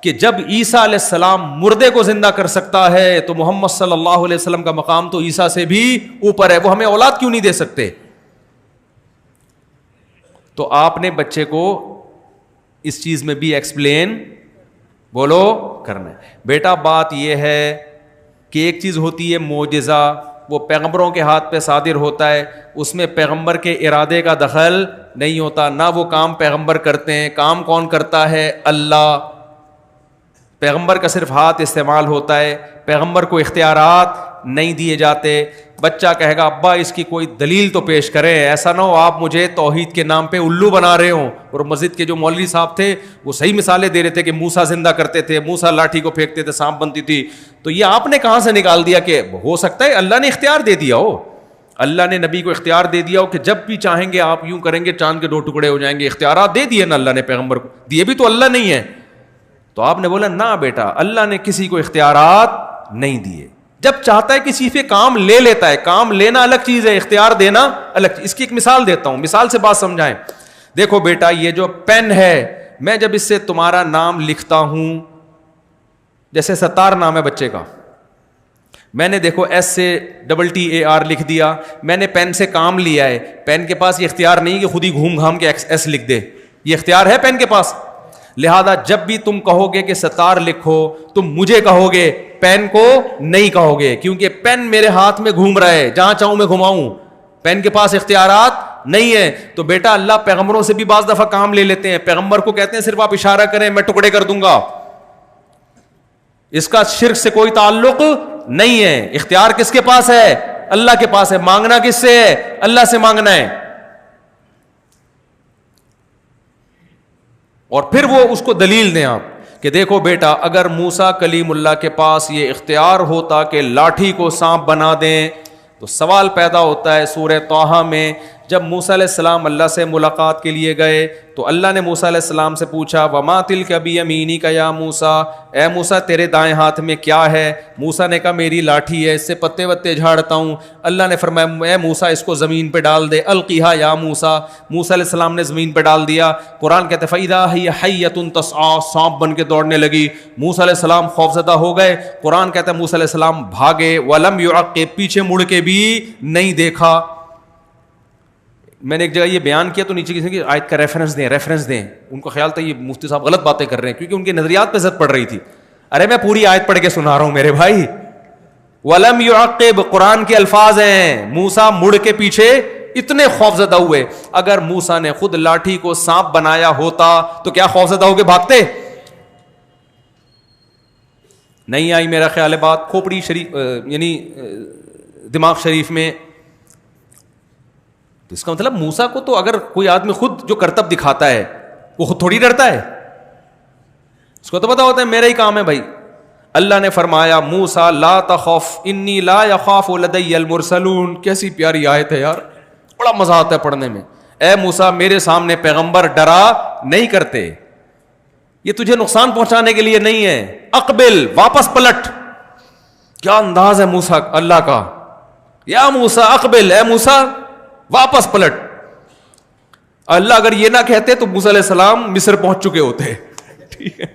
کہ جب عیسیٰ علیہ السلام مردے کو زندہ کر سکتا ہے تو محمد صلی اللہ علیہ وسلم کا مقام تو عیسیٰ سے بھی اوپر ہے. وہ ہمیں اولاد کیوں نہیں دے سکتے؟ تو آپ نے بچے کو اس چیز میں بھی ایکسپلین بولو کرنا ہے. بیٹا بات یہ ہے کہ ایک چیز ہوتی ہے معجزہ، وہ پیغمبروں کے ہاتھ پہ صادر ہوتا ہے، اس میں پیغمبر کے ارادے کا دخل نہیں ہوتا. نہ وہ کام پیغمبر کرتے ہیں، کام کون کرتا ہے؟ اللہ. پیغمبر کا صرف ہاتھ استعمال ہوتا ہے، پیغمبر کو اختیارات نہیں دیے جاتے. بچہ کہے گا ابا اس کی کوئی دلیل تو پیش کریں، ایسا نہ ہو آپ مجھے توحید کے نام پہ الو بنا رہے ہوں. اور مسجد کے جو مولوی صاحب تھے وہ صحیح مثالیں دے رہے تھے کہ موسیٰ زندہ کرتے تھے، موسیٰ لاٹھی کو پھینکتے تھے سانپ بنتی تھی. تو یہ آپ نے کہاں سے نکال دیا کہ ہو سکتا ہے اللہ نے اختیار دے دیا ہو؟ اللہ نے نبی کو اختیار دے دیا ہو کہ جب بھی چاہیں گے آپ یوں کریں گے چاند کے 2 ٹکڑے ہو جائیں گے, اختیارات دے دیے نا اللہ نے پیغمبر کو, دیے بھی تو اللہ نہیں ہے. تو آپ نے بولا نہ بیٹا, اللہ نے کسی کو اختیارات نہیں دیے. جب چاہتا ہے کسی سے کام لے لیتا ہے, کام لینا الگ چیز ہے, اختیار دینا الگ. اس کی ایک مثال دیتا ہوں, مثال سے بات سمجھائیں. دیکھو بیٹا, یہ جو پین ہے, میں جب اس سے تمہارا نام لکھتا ہوں, جیسے ستار نام ہے بچے کا, میں نے دیکھو ایس سے TTAR لکھ دیا, میں نے پین سے کام لیا ہے. پین کے پاس یہ اختیار نہیں کہ خود ہی گھوم گھام کے ایس لکھ دے, یہ اختیار ہے پین کے پاس. لہذا جب بھی تم کہو گے کہ ستار لکھو, تم مجھے کہو گے, پین کو نہیں کہو گے, کیونکہ پین میرے ہاتھ میں گھوم رہا ہے, جہاں چاہوں میں گھماؤں. پین کے پاس اختیارات نہیں ہے. تو بیٹا اللہ پیغمبروں سے بھی بعض دفعہ کام لے لیتے ہیں. پیغمبر کو کہتے ہیں صرف آپ اشارہ کریں میں ٹکڑے کر دوں گا, اس کا شرک سے کوئی تعلق نہیں ہے. اختیار کس کے پاس ہے؟ اللہ کے پاس ہے. مانگنا کس سے ہے؟ اللہ سے مانگنا ہے. اور پھر وہ اس کو دلیل دیں آپ کہ دیکھو بیٹا, اگر موسیٰ کلیم اللہ کے پاس یہ اختیار ہوتا کہ لاٹھی کو سانپ بنا دیں, تو سوال پیدا ہوتا ہے سورہ طٰہٰ میں, جب موسیٰ علیہ السلام اللہ سے ملاقات کے لیے گئے تو اللہ نے موسیٰ علیہ السلام سے پوچھا وما تلک بیمینک یا موسیٰ, اے موسیٰ تیرے دائیں ہاتھ میں کیا ہے؟ موسیٰ نے کہا میری لاٹھی ہے, اس سے پتے وتے جھاڑتا ہوں. اللہ نے فرمایا اے موسیٰ اس کو زمین پہ ڈال دے, القیہا یا موسیٰ. موسیٰ علیہ السلام نے زمین پہ ڈال دیا. قرآن کہتے فاذا ہی حیۃ تسعیٰ, سانپ بن کے دوڑنے لگی. موسیٰ علیہ السلام خوفزدہ ہو گئے. قرآن کہتا ہے موسیٰ علیہ السلام بھاگے, ولم یعقب, پیچھے مڑ کے بھی نہیں دیکھا. میں نے ایک جگہ یہ بیان کیا تو نیچے کسی کی آیت کا ریفرنس دیں. ان کو خیال تھا یہ مفتی صاحب غلط باتیں کر رہے ہیں, کیونکہ ان کے نظریات پہ زد پڑ رہی تھی. ارے میں پوری آیت پڑھ کے سنا رہا ہوں میرے بھائی. ولم یعقب, قرآن کے الفاظ ہیں, موسیٰ مڑ کے پیچھے اتنے خوفزدہ ہوئے. اگر موسیٰ نے خود لاٹھی کو سانپ بنایا ہوتا تو کیا خوفزدہ ہو کے بھاگتے؟ نہیں آئی میرا خیال ہے بات کھوپڑی شریف یعنی دماغ شریف میں. تو اس کا مطلب موسیٰ کو تو اگر کوئی آدمی خود جو کرتب دکھاتا ہے وہ خود تھوڑی ڈرتا ہے, اس کو تو پتا ہوتا ہے میرا ہی کام ہے بھائی. اللہ نے فرمایا موسیٰ لا تخف انی لا یخاف لدی المرسلون. کیسی پیاری آیت ہے یار, بڑا مزہ آتا ہے پڑھنے میں. اے موسیٰ میرے سامنے پیغمبر ڈرا نہیں کرتے, یہ تجھے نقصان پہنچانے کے لیے نہیں ہے. اقبل, واپس پلٹ. کیا انداز ہے موسیٰ اللہ کا, یا موسیٰ اقبل, اے موسیٰ واپس پلٹ. اللہ اگر یہ نہ کہتے تو موسیٰ علیہ السلام مصر پہنچ چکے ہوتے. ٹھیک ہے,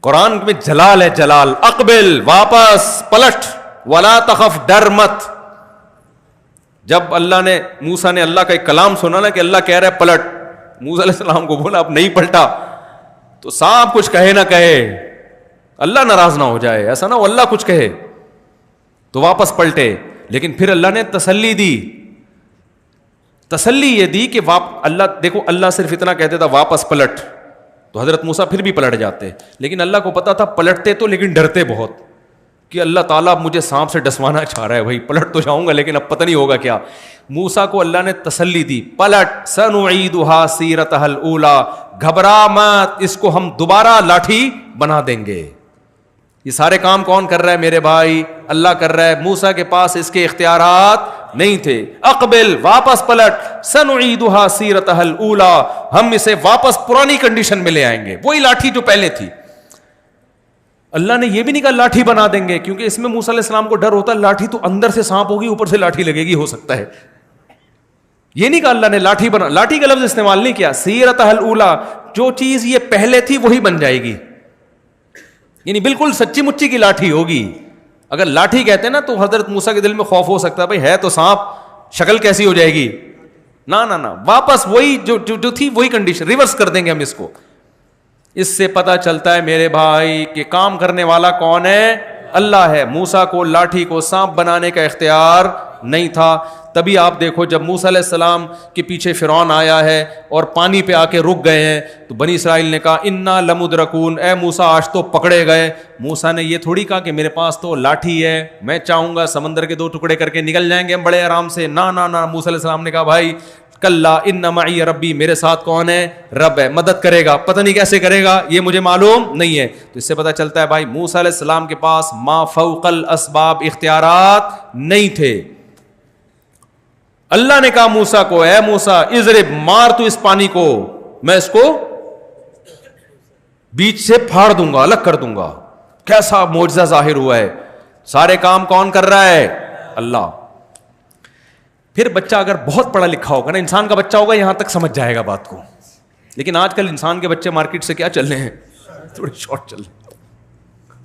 قرآن میں جلال ہے, جلال. اقبل, واپس پلٹ, ولا تخف, ڈر مت. جب اللہ نے موسیٰ نے اللہ کا ایک کلام سنا نا کہ اللہ کہہ رہا ہے پلٹ, موسیٰ علیہ السلام کو بولا اب نہیں پلٹا تو سانپ کچھ کہے نہ کہے, اللہ ناراض نہ ہو جائے, ایسا نہ ہو اللہ کچھ کہے تو واپس پلٹے. لیکن پھر اللہ نے تسلی دی, تسلی یہ دی کہ اللہ دیکھو, اللہ صرف اتنا کہتے تھا واپس پلٹ, تو حضرت موسیٰ پھر بھی پلٹ جاتے. لیکن اللہ کو پتا تھا پلٹتے تو لیکن ڈرتے بہت کہ اللہ تعالیٰ اب مجھے سانپ سے ڈسوانا چاہ رہا ہے, بھائی پلٹ تو جاؤں گا لیکن اب پتہ نہیں ہوگا کیا. موسیٰ کو اللہ نے تسلی دی, پلٹ, سنعیدھا سیرتھا الاولیٰ, گھبرا مت, اس کو ہم دوبارہ لاٹھی بنا دیں گے. یہ سارے کام کون کر رہا ہے میرے بھائی؟ اللہ کر رہا ہے. موسیٰ کے پاس اس کے اختیارات نہیں تھے. اقبل, واپس پلٹ, سنعیدھا سیرتھا الاولیٰ, ہم اسے واپس پرانی کنڈیشن میں لے آئیں گے, وہی لاٹھی جو پہلے تھی. اللہ نے یہ بھی نہیں کہا لاٹھی بنا دیں گے, کیونکہ اس میں موسیٰ علیہ السلام کو ڈر ہوتا ہے لاٹھی تو اندر سے سانپ ہوگی اوپر سے لاٹھی لگے گی, ہو سکتا ہے. یہ نہیں کہا اللہ نے لاٹھی بنا, لاٹھی کا لفظ استعمال نہیں کیا. سیرتھا الاولیٰ, جو چیز یہ پہلے تھی وہی بن جائے گی, یعنی بالکل سچی مچی کی لاٹھی ہوگی. اگر لاٹھی کہتے ہیں نا تو حضرت موسیٰ کے دل میں خوف ہو سکتا ہے, بھائی ہے تو سانپ, شکل کیسی ہو جائے گی. نہ واپس وہی جو تھی وہی کنڈیشن, ریورس کر دیں گے ہم اس کو. اس سے پتا چلتا ہے میرے بھائی کہ کام کرنے والا کون ہے؟ اللہ ہے. موسیٰ کو لاٹھی کو سانپ بنانے کا اختیار نہیں تھا. تبھی آپ دیکھو جب موسیٰ علیہ السلام کے پیچھے فرعون آیا ہے اور پانی پہ آ کے رک گئے ہیں تو بنی اسرائیل نے کہا انا لمدرکون, اے موسیٰ آج تو پکڑے گئے. موسیٰ نے یہ تھوڑی کہا کہ میرے پاس تو لاٹھی ہے, میں چاہوں گا سمندر کے 2 ٹکڑے کر کے نکل جائیں گے ہم بڑے آرام سے. نہ موسیٰ علیہ السلام نے کہا بھائی کلا ان معی ربی، میرے ساتھ کون ہے؟ رب ہے، مدد کرے گا، پتہ نہیں کیسے کرے گا یہ مجھے معلوم نہیں ہے. تو اس سے پتہ چلتا ہے بھائی موسیٰ علیہ السلام کے پاس ما فوق الاسباب اختیارات نہیں تھے. اللہ نے کہا موسیٰ کو اے موسیٰ اضرب، مار تو اس پانی کو، میں اس کو بیچ سے پھاڑ دوں گا، الگ کر دوں گا. کیسا معجزہ ظاہر ہوا ہے. سارے کام کون کر رہا ہے؟ اللہ. پھر بچہ اگر بہت پڑھا لکھا ہوگا نا، انسان کا بچہ ہوگا یہاں تک سمجھ جائے گا بات کو. لیکن آج کل انسان کے بچے مارکیٹ سے کیا چل رہے ہیں؟ تھوڑے شارٹ چل رہے ہیں.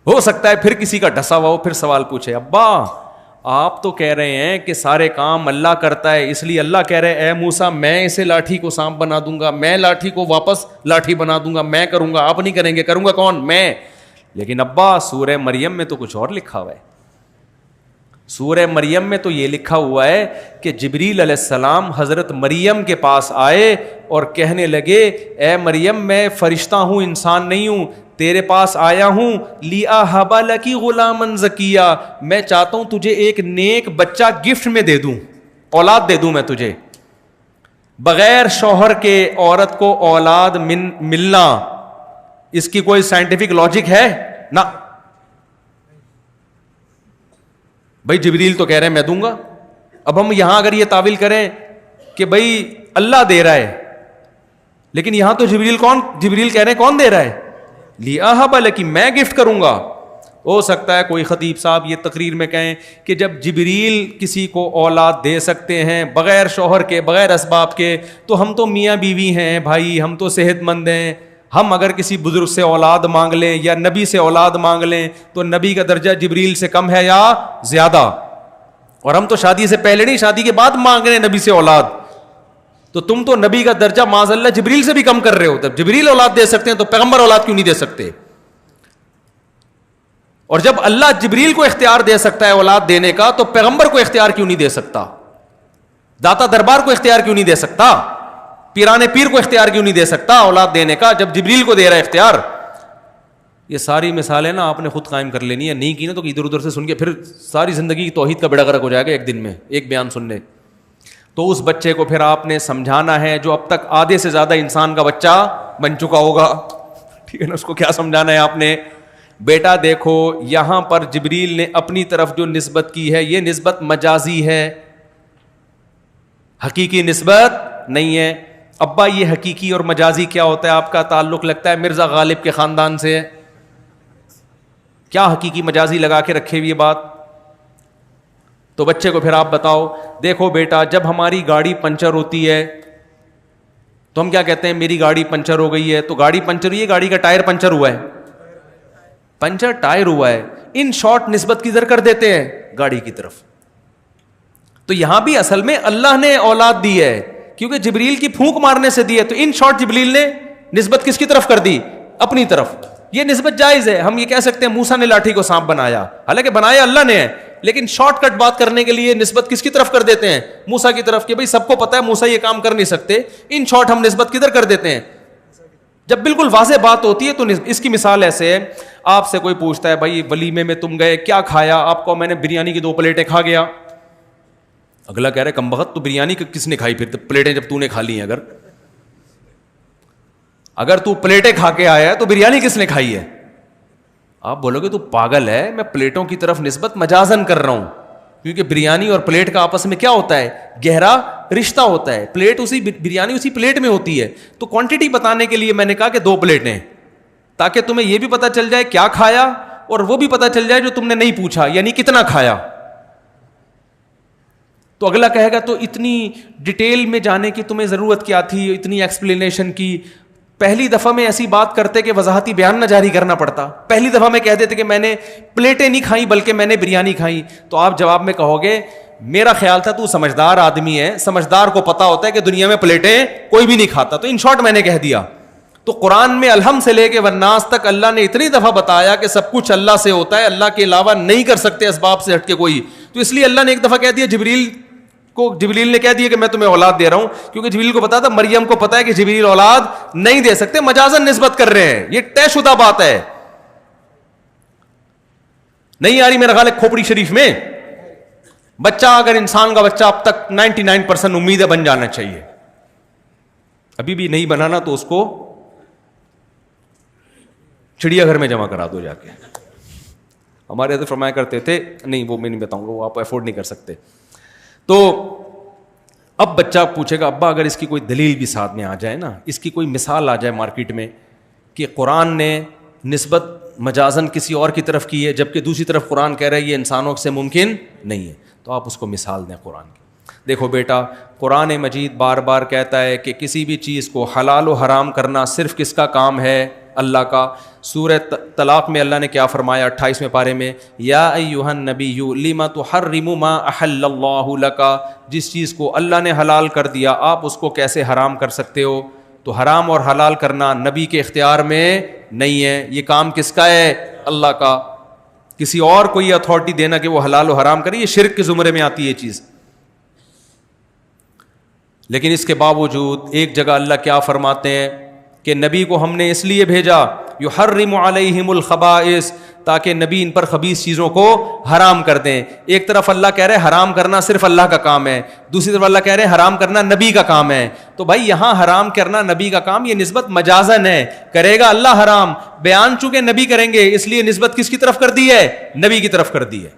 ہو سکتا ہے پھر کسی کا ڈسا ہوا ہو، پھر سوال پوچھے ابا آپ تو کہہ رہے ہیں کہ سارے کام اللہ کرتا ہے، اس لیے اللہ کہہ رہے اے موسیٰ میں اسے لاٹھی کو سانپ بنا دوں گا، میں لاٹھی کو واپس لاٹھی بنا دوں گا، میں کروں گا، آپ نہیں کریں گے. کروں گا کون؟ میں. لیکن ابا سورہ مریم میں تو کچھ اور لکھا ہوا ہے. سورہ مریم میں تو یہ لکھا ہوا ہے کہ جبریل علیہ السلام حضرت مریم کے پاس آئے اور کہنے لگے اے مریم میں فرشتہ ہوں، انسان نہیں ہوں، تیرے پاس آیا ہوں لِأَهَبَ لَكِ غُلَامًا زَكِيًّا، میں چاہتا ہوں تجھے ایک نیک بچہ گفٹ میں دے دوں، اولاد دے دوں میں تجھے. بغیر شوہر کے عورت کو اولاد ملنا اس کی کوئی سائنٹیفک لاجک ہے؟ نہ. بھائی جبریل تو کہہ رہے ہیں میں دوں گا. اب ہم یہاں اگر یہ تعویل کریں کہ بھائی اللہ دے رہا ہے، لیکن یہاں تو جبریل کہہ رہے ہیں کون دے رہا ہے؟ لِأَهَبَ لَكِ، میں گفٹ کروں گا. ہو سکتا ہے کوئی خطیب صاحب یہ تقریر میں کہیں کہ جب جبریل کسی کو اولاد دے سکتے ہیں بغیر شوہر کے، بغیر اسباب کے، تو ہم تو میاں بیوی ہیں بھائی، ہم تو صحت مند ہیں، ہم اگر کسی بزرگ سے اولاد مانگ لیں یا نبی سے اولاد مانگ لیں تو نبی کا درجہ جبریل سے کم ہے یا زیادہ؟ اور ہم تو شادی سے پہلے نہیں، شادی کے بعد مانگ رہے ہیں نبی سے اولاد. تو تم تو نبی کا درجہ معاذ اللہ جبریل سے بھی کم کر رہے ہو. جب جبریل اولاد دے سکتے ہیں تو پیغمبر اولاد کیوں نہیں دے سکتے؟ اور جب اللہ جبریل کو اختیار دے سکتا ہے اولاد دینے کا تو پیغمبر کو اختیار کیوں نہیں دے سکتا؟ داتا دربار کو اختیار کیوں نہیں دے سکتا؟ پیرانے پیر کو اختیار کیوں نہیں دے سکتا اولاد دینے کا جب جبریل کو دے رہا ہے اختیار؟ یہ ساری مثالیں نا آپ نے خود قائم کر لینی ہے، نہیں کی نا تو ادھر ادھر سے سن کے پھر ساری زندگی توحید کا بیڑا غرق ہو جائے گا ایک دن میں ایک بیان سننے. تو اس بچے کو پھر آپ نے سمجھانا ہے جو اب تک آدھے سے زیادہ انسان کا بچہ بن چکا ہوگا، ٹھیک ہے نا؟ اس کو کیا سمجھانا ہے آپ نے؟ بیٹا دیکھو یہاں پر جبریل نے اپنی طرف جو نسبت کی ہے یہ نسبت مجازی ہے، حقیقی نسبت نہیں ہے. ابا یہ حقیقی اور مجازی کیا ہوتا ہے؟ آپ کا تعلق لگتا ہے مرزا غالب کے خاندان سے، کیا حقیقی مجازی لگا کے رکھے ہوئی بات؟ تو بچے کو پھر آپ بتاؤ دیکھو بیٹا جب ہماری گاڑی پنچر ہوتی ہے تو ہم کیا کہتے ہیں؟ میری گاڑی پنچر ہو گئی ہے. تو گاڑی پنچر ہوئی ہے، گاڑی کا ٹائر پنچر ہوا ہے، پنچر ٹائر ہوا ہے. ان شارٹ نسبت کدھر کر دیتے ہیں؟ گاڑی کی طرف. تو یہاں بھی اصل میں اللہ نے اولاد دی ہے کیونکہ جبریل کی پھونک مارنے سے دی ہے. تو ان شارٹ جبریل نے نسبت کس کی طرف کر دی؟ اپنی طرف. یہ نسبت جائز ہے. ہم یہ کہہ سکتے ہیں موسیٰ نے لاٹھی کو سانپ بنایا، حالانکہ بنایا اللہ نے ہے، لیکن شارٹ کٹ بات کرنے کے لیے نسبت کس کی طرف کر دیتے ہیں؟ موسیٰ کی طرف. کہ بھئی سب کو پتہ ہے موسیٰ یہ کام کر نہیں سکتے، ان شارٹ ہم نسبت کدھر کر دیتے ہیں؟ جب بالکل واضح بات ہوتی ہے. تو اس کی مثال ایسے ہے، آپ سے کوئی پوچھتا ہے بھائی ولیمے میں تم گئے کیا کھایا؟ آپ کو میں نے بریانی کی 2 پلیٹیں کھا گیا. اگلا کہہ رہے کم بخت تو بریانی کس نے کھائی پھر پلیٹیں جب تو نے کھا لی ہیں؟ اگر تو پلیٹیں کھا کے آیا ہے تو بریانی کس نے کھائی ہے؟ آپ بولو گے تو پاگل ہے، میں پلیٹوں کی طرف نسبت مجازن کر رہا ہوں کیونکہ بریانی اور پلیٹ کا آپس میں کیا ہوتا ہے؟ گہرا رشتہ ہوتا ہے. پلیٹ بریانی اسی پلیٹ میں ہوتی ہے. تو کوانٹٹی بتانے کے لیے میں نے کہا کہ 2 پلیٹیں، تاکہ تمہیں یہ بھی پتا چل جائے کیا کھایا اور وہ بھی پتا چل جائے جو تم نے نہیں پوچھا، یعنی کتنا کھایا. تو اگلا کہے گا تو اتنی ڈیٹیل میں جانے کی تمہیں ضرورت کیا تھی، اتنی ایکسپلینیشن کی؟ پہلی دفعہ میں ایسی بات کرتے کہ وضاحتی بیان نہ جاری کرنا پڑتا. پہلی دفعہ میں کہہ دیتے کہ میں نے پلیٹیں نہیں کھائیں بلکہ میں نے بریانی کھائی. تو آپ جواب میں کہو گے میرا خیال تھا تو سمجھدار آدمی ہے، سمجھدار کو پتا ہوتا ہے کہ دنیا میں پلیٹیں کوئی بھی نہیں کھاتا. تو ان شارٹ میں نے کہہ دیا. تو قرآن میں الحمد سے لے کے والناس تک اللہ نے اتنی دفعہ بتایا کہ سب کچھ اللہ سے ہوتا ہے، اللہ کے علاوہ نہیں کر سکتے اسباب سے ہٹ کے کوئی. تو اس لیے اللہ نے ایک دفعہ کہہ دیا جبریل نے کہہ دیا کہ میں تمہیں اولاد دے رہا ہوں، کیونکہ جبریل کو پتا تھا مریم کو پتا ہے کہ جبریل اولاد نہیں دے سکتے، مجازن نسبت کر رہے ہیں. یہ طے شدہ بات ہے. نہیں آ رہی میرا خیال ہے کھوپڑی شریف میں بچہ اگر انسان کا بچہ اب تک 99% امید ہے بن جانا چاہیے, ابھی بھی نہیں بنانا تو اس کو چڑیا گھر میں جمع کرا دو جا کے. ہمارے حضرت فرمایا کرتے تھے, نہیں وہ میں نہیں بتاؤں گا, وہ آپ افورڈ نہیں کر سکتے. تو اب بچہ پوچھے گا ابا اگر اس کی کوئی دلیل بھی ساتھ میں آ جائے نا, اس کی کوئی مثال آ جائے مارکیٹ میں کہ قرآن نے نسبت مجازن کسی اور کی طرف کی ہے جبکہ دوسری طرف قرآن کہہ رہا ہے یہ انسانوں سے ممکن نہیں ہے, تو آپ اس کو مثال دیں قرآن کی. دیکھو بیٹا, قرآن مجید بار بار کہتا ہے کہ کسی بھی چیز کو حلال و حرام کرنا صرف کس کا کام ہے, اللہ کا. سورہ طلاق میں اللہ نے کیا فرمایا 28ویں پارے میں, یا ایھا النبی لما تحرم ما احل اللہ لک, جس چیز کو اللہ نے حلال کر دیا آپ اس کو کیسے حرام کر سکتے ہو. تو حرام اور حلال کرنا نبی کے اختیار میں نہیں ہے, یہ کام کس کا ہے, اللہ کا. کسی اور کو یہ اتھارٹی دینا کہ وہ حلال و حرام کرے, یہ شرک کے زمرے میں آتی ہے یہ چیز. لیکن اس کے باوجود ایک جگہ اللہ کیا فرماتے ہیں کہ نبی کو ہم نے اس لیے بھیجا یحرم علیہم الخبائث, تاکہ نبی ان پر خبیث چیزوں کو حرام کر دیں. ایک طرف اللہ کہہ رہے حرام کرنا صرف اللہ کا کام ہے, دوسری طرف اللہ کہہ رہے حرام کرنا نبی کا کام ہے. تو بھائی یہاں حرام کرنا نبی کا کام, یہ نسبت مجازن ہے, کرے گا اللہ حرام, بیان چونکہ نبی کریں گے اس لیے نسبت کس کی طرف کر دی ہے, نبی کی طرف کر دی ہے.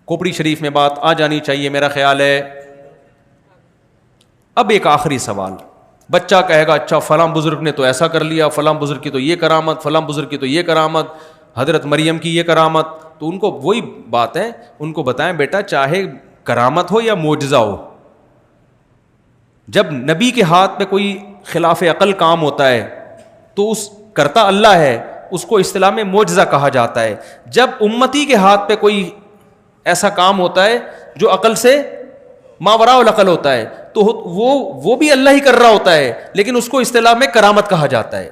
کھوپڑی شریف میں بات آ جانی چاہیے میرا خیال ہے. اب ایک آخری سوال, بچہ کہے گا اچھا فلاں بزرگ نے تو ایسا کر لیا, فلاں بزرگ کی تو یہ کرامت, فلاں بزرگ کی تو یہ کرامت, حضرت مریم کی یہ کرامت. تو ان کو وہی بات ہے, ان کو بتائیں بیٹا چاہے کرامت ہو یا معجزہ ہو, جب نبی کے ہاتھ پہ کوئی خلاف عقل کام ہوتا ہے تو اس کرتا اللہ ہے, اس کو اصطلاح میں معجزہ کہا جاتا ہے. جب امتی کے ہاتھ پہ کوئی ایسا کام ہوتا ہے جو عقل سے ماوراء العقل ہوتا ہے تو وہ بھی اللہ ہی کر رہا ہوتا ہے, لیکن اس کو اصطلاح میں کرامت کہا جاتا ہے.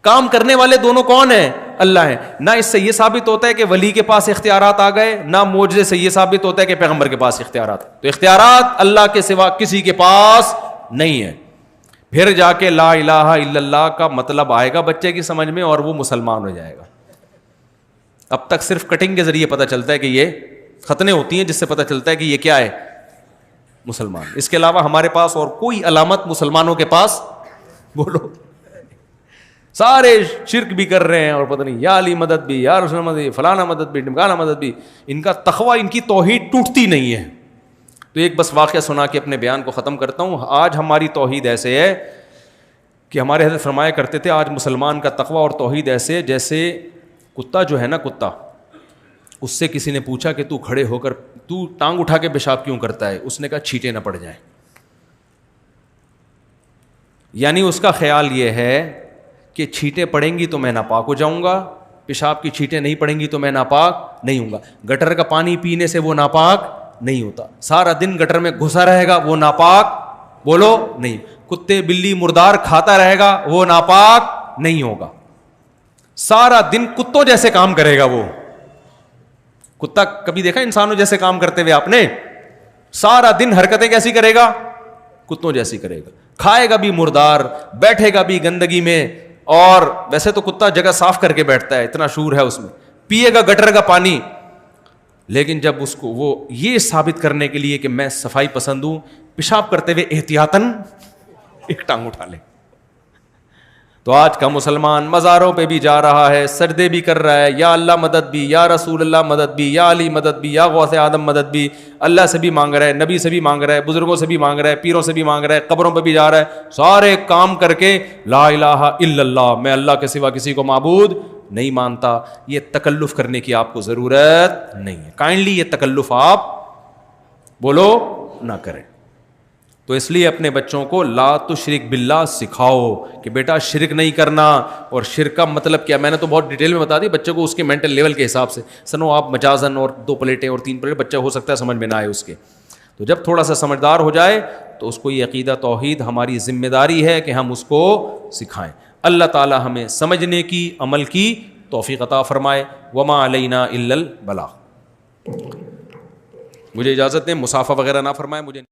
کام کرنے والے دونوں کون ہیں, اللہ ہیں. نہ اس سے یہ ثابت ہوتا ہے کہ ولی کے پاس اختیارات آ گئے, نہ معجزے سے یہ ثابت ہوتا ہے کہ پیغمبر کے پاس اختیارات. تو اختیارات اللہ کے سوا کسی کے پاس نہیں ہے. پھر جا کے لا الہ الا اللہ کا مطلب آئے گا بچے کی سمجھ میں اور وہ مسلمان ہو جائے گا. اب تک صرف کٹنگ کے ذریعے پتہ چلتا ہے کہ یہ ختنیں ہوتی ہیں جس سے پتہ چلتا ہے کہ یہ کیا ہے, مسلمان. اس کے علاوہ ہمارے پاس اور کوئی علامت مسلمانوں کے پاس بولو, سارے شرک بھی کر رہے ہیں اور پتہ نہیں یا علی مدد بھی, یا رسول مدد بھی, فلانا مدد بھی, ڈمکانا مدد بھی. ان کا تقوی, ان کی توحید ٹوٹتی نہیں ہے. تو ایک بس واقعہ سنا کے اپنے بیان کو ختم کرتا ہوں. آج ہماری توحید ایسے ہے کہ ہمارے حضرت فرمایا کرتے تھے آج مسلمان کا تقوی اور توحید ایسے جیسے کتا جو ہے نا, کتا, اس سے کسی نے پوچھا کہ تو کھڑے ہو کر تو ٹانگ اٹھا کے پیشاب کیوں کرتا ہے, اس نے کہا چھینٹیں نہ پڑ جائیں. یعنی اس کا خیال یہ ہے کہ چھینٹیں پڑیں گی تو میں ناپاک ہو جاؤں گا, پیشاب کی چھینٹیں نہیں پڑیں گی تو میں ناپاک نہیں ہوں گا. گٹر کا پانی پینے سے وہ ناپاک نہیں ہوتا, سارا دن گٹر میں گھسا رہے گا وہ ناپاک بولو نہیں. کتے بلی مردار کھاتا رہے گا وہ ناپاک نہیں ہوگا. سارا دن کتوں جیسے کام کرے گا وہ. کتا کبھی دیکھا انسانوں جیسے کام کرتے ہوئے آپ نے؟ سارا دن حرکتیں کیسی کرے گا, کتوں جیسی کرے گا. کھائے گا بھی مردار, بیٹھے گا بھی گندگی میں, اور ویسے تو کتا جگہ صاف کر کے بیٹھتا ہے, اتنا شعور ہے اس میں. پیے گا گٹر کا پانی, لیکن جب اس کو وہ یہ ثابت کرنے کے لیے کہ میں صفائی پسند ہوں, پیشاب کرتے ہوئے احتیاطاً ایک ٹانگ اٹھا لے. تو آج کا مسلمان مزاروں پہ بھی جا رہا ہے, سجدے بھی کر رہا ہے, یا اللہ مدد بھی, یا رسول اللہ مدد بھی, یا علی مدد بھی, یا غوث آدم مدد بھی. اللہ سے بھی مانگ رہا ہے, نبی سے بھی مانگ رہا ہے, بزرگوں سے بھی مانگ رہا ہے, پیروں سے بھی مانگ رہا ہے, قبروں پہ بھی جا رہا ہے. سارے کام کر کے لا الہ الا اللہ, میں اللہ کے سوا کسی کو معبود نہیں مانتا. یہ تکلف کرنے کی آپ کو ضرورت نہیں ہے. کائنڈلی یہ تکلف آپ بولو نہ کریں. تو اس لیے اپنے بچوں کو لا تشرک باللہ سکھاؤ کہ بیٹا شرک نہیں کرنا. اور شرک کا مطلب کیا, میں نے تو بہت ڈیٹیل میں بتا دی بچے کو اس کے مینٹل لیول کے حساب سے. سنو آپ مجازن اور 2 پلیٹیں اور 3 پلیٹ, بچہ ہو سکتا ہے سمجھ میں نہ آئے اس کے. تو جب تھوڑا سا سمجھدار ہو جائے تو اس کو یہ عقیدہ توحید ہماری ذمہ داری ہے کہ ہم اس کو سکھائیں. اللہ تعالی ہمیں سمجھنے کی, عمل کی توفیق عطا فرمائے. وما علینا الا البلاغ. مجھے اجازت دیں, مصافحہ وغیرہ نہ فرمائے مجھے.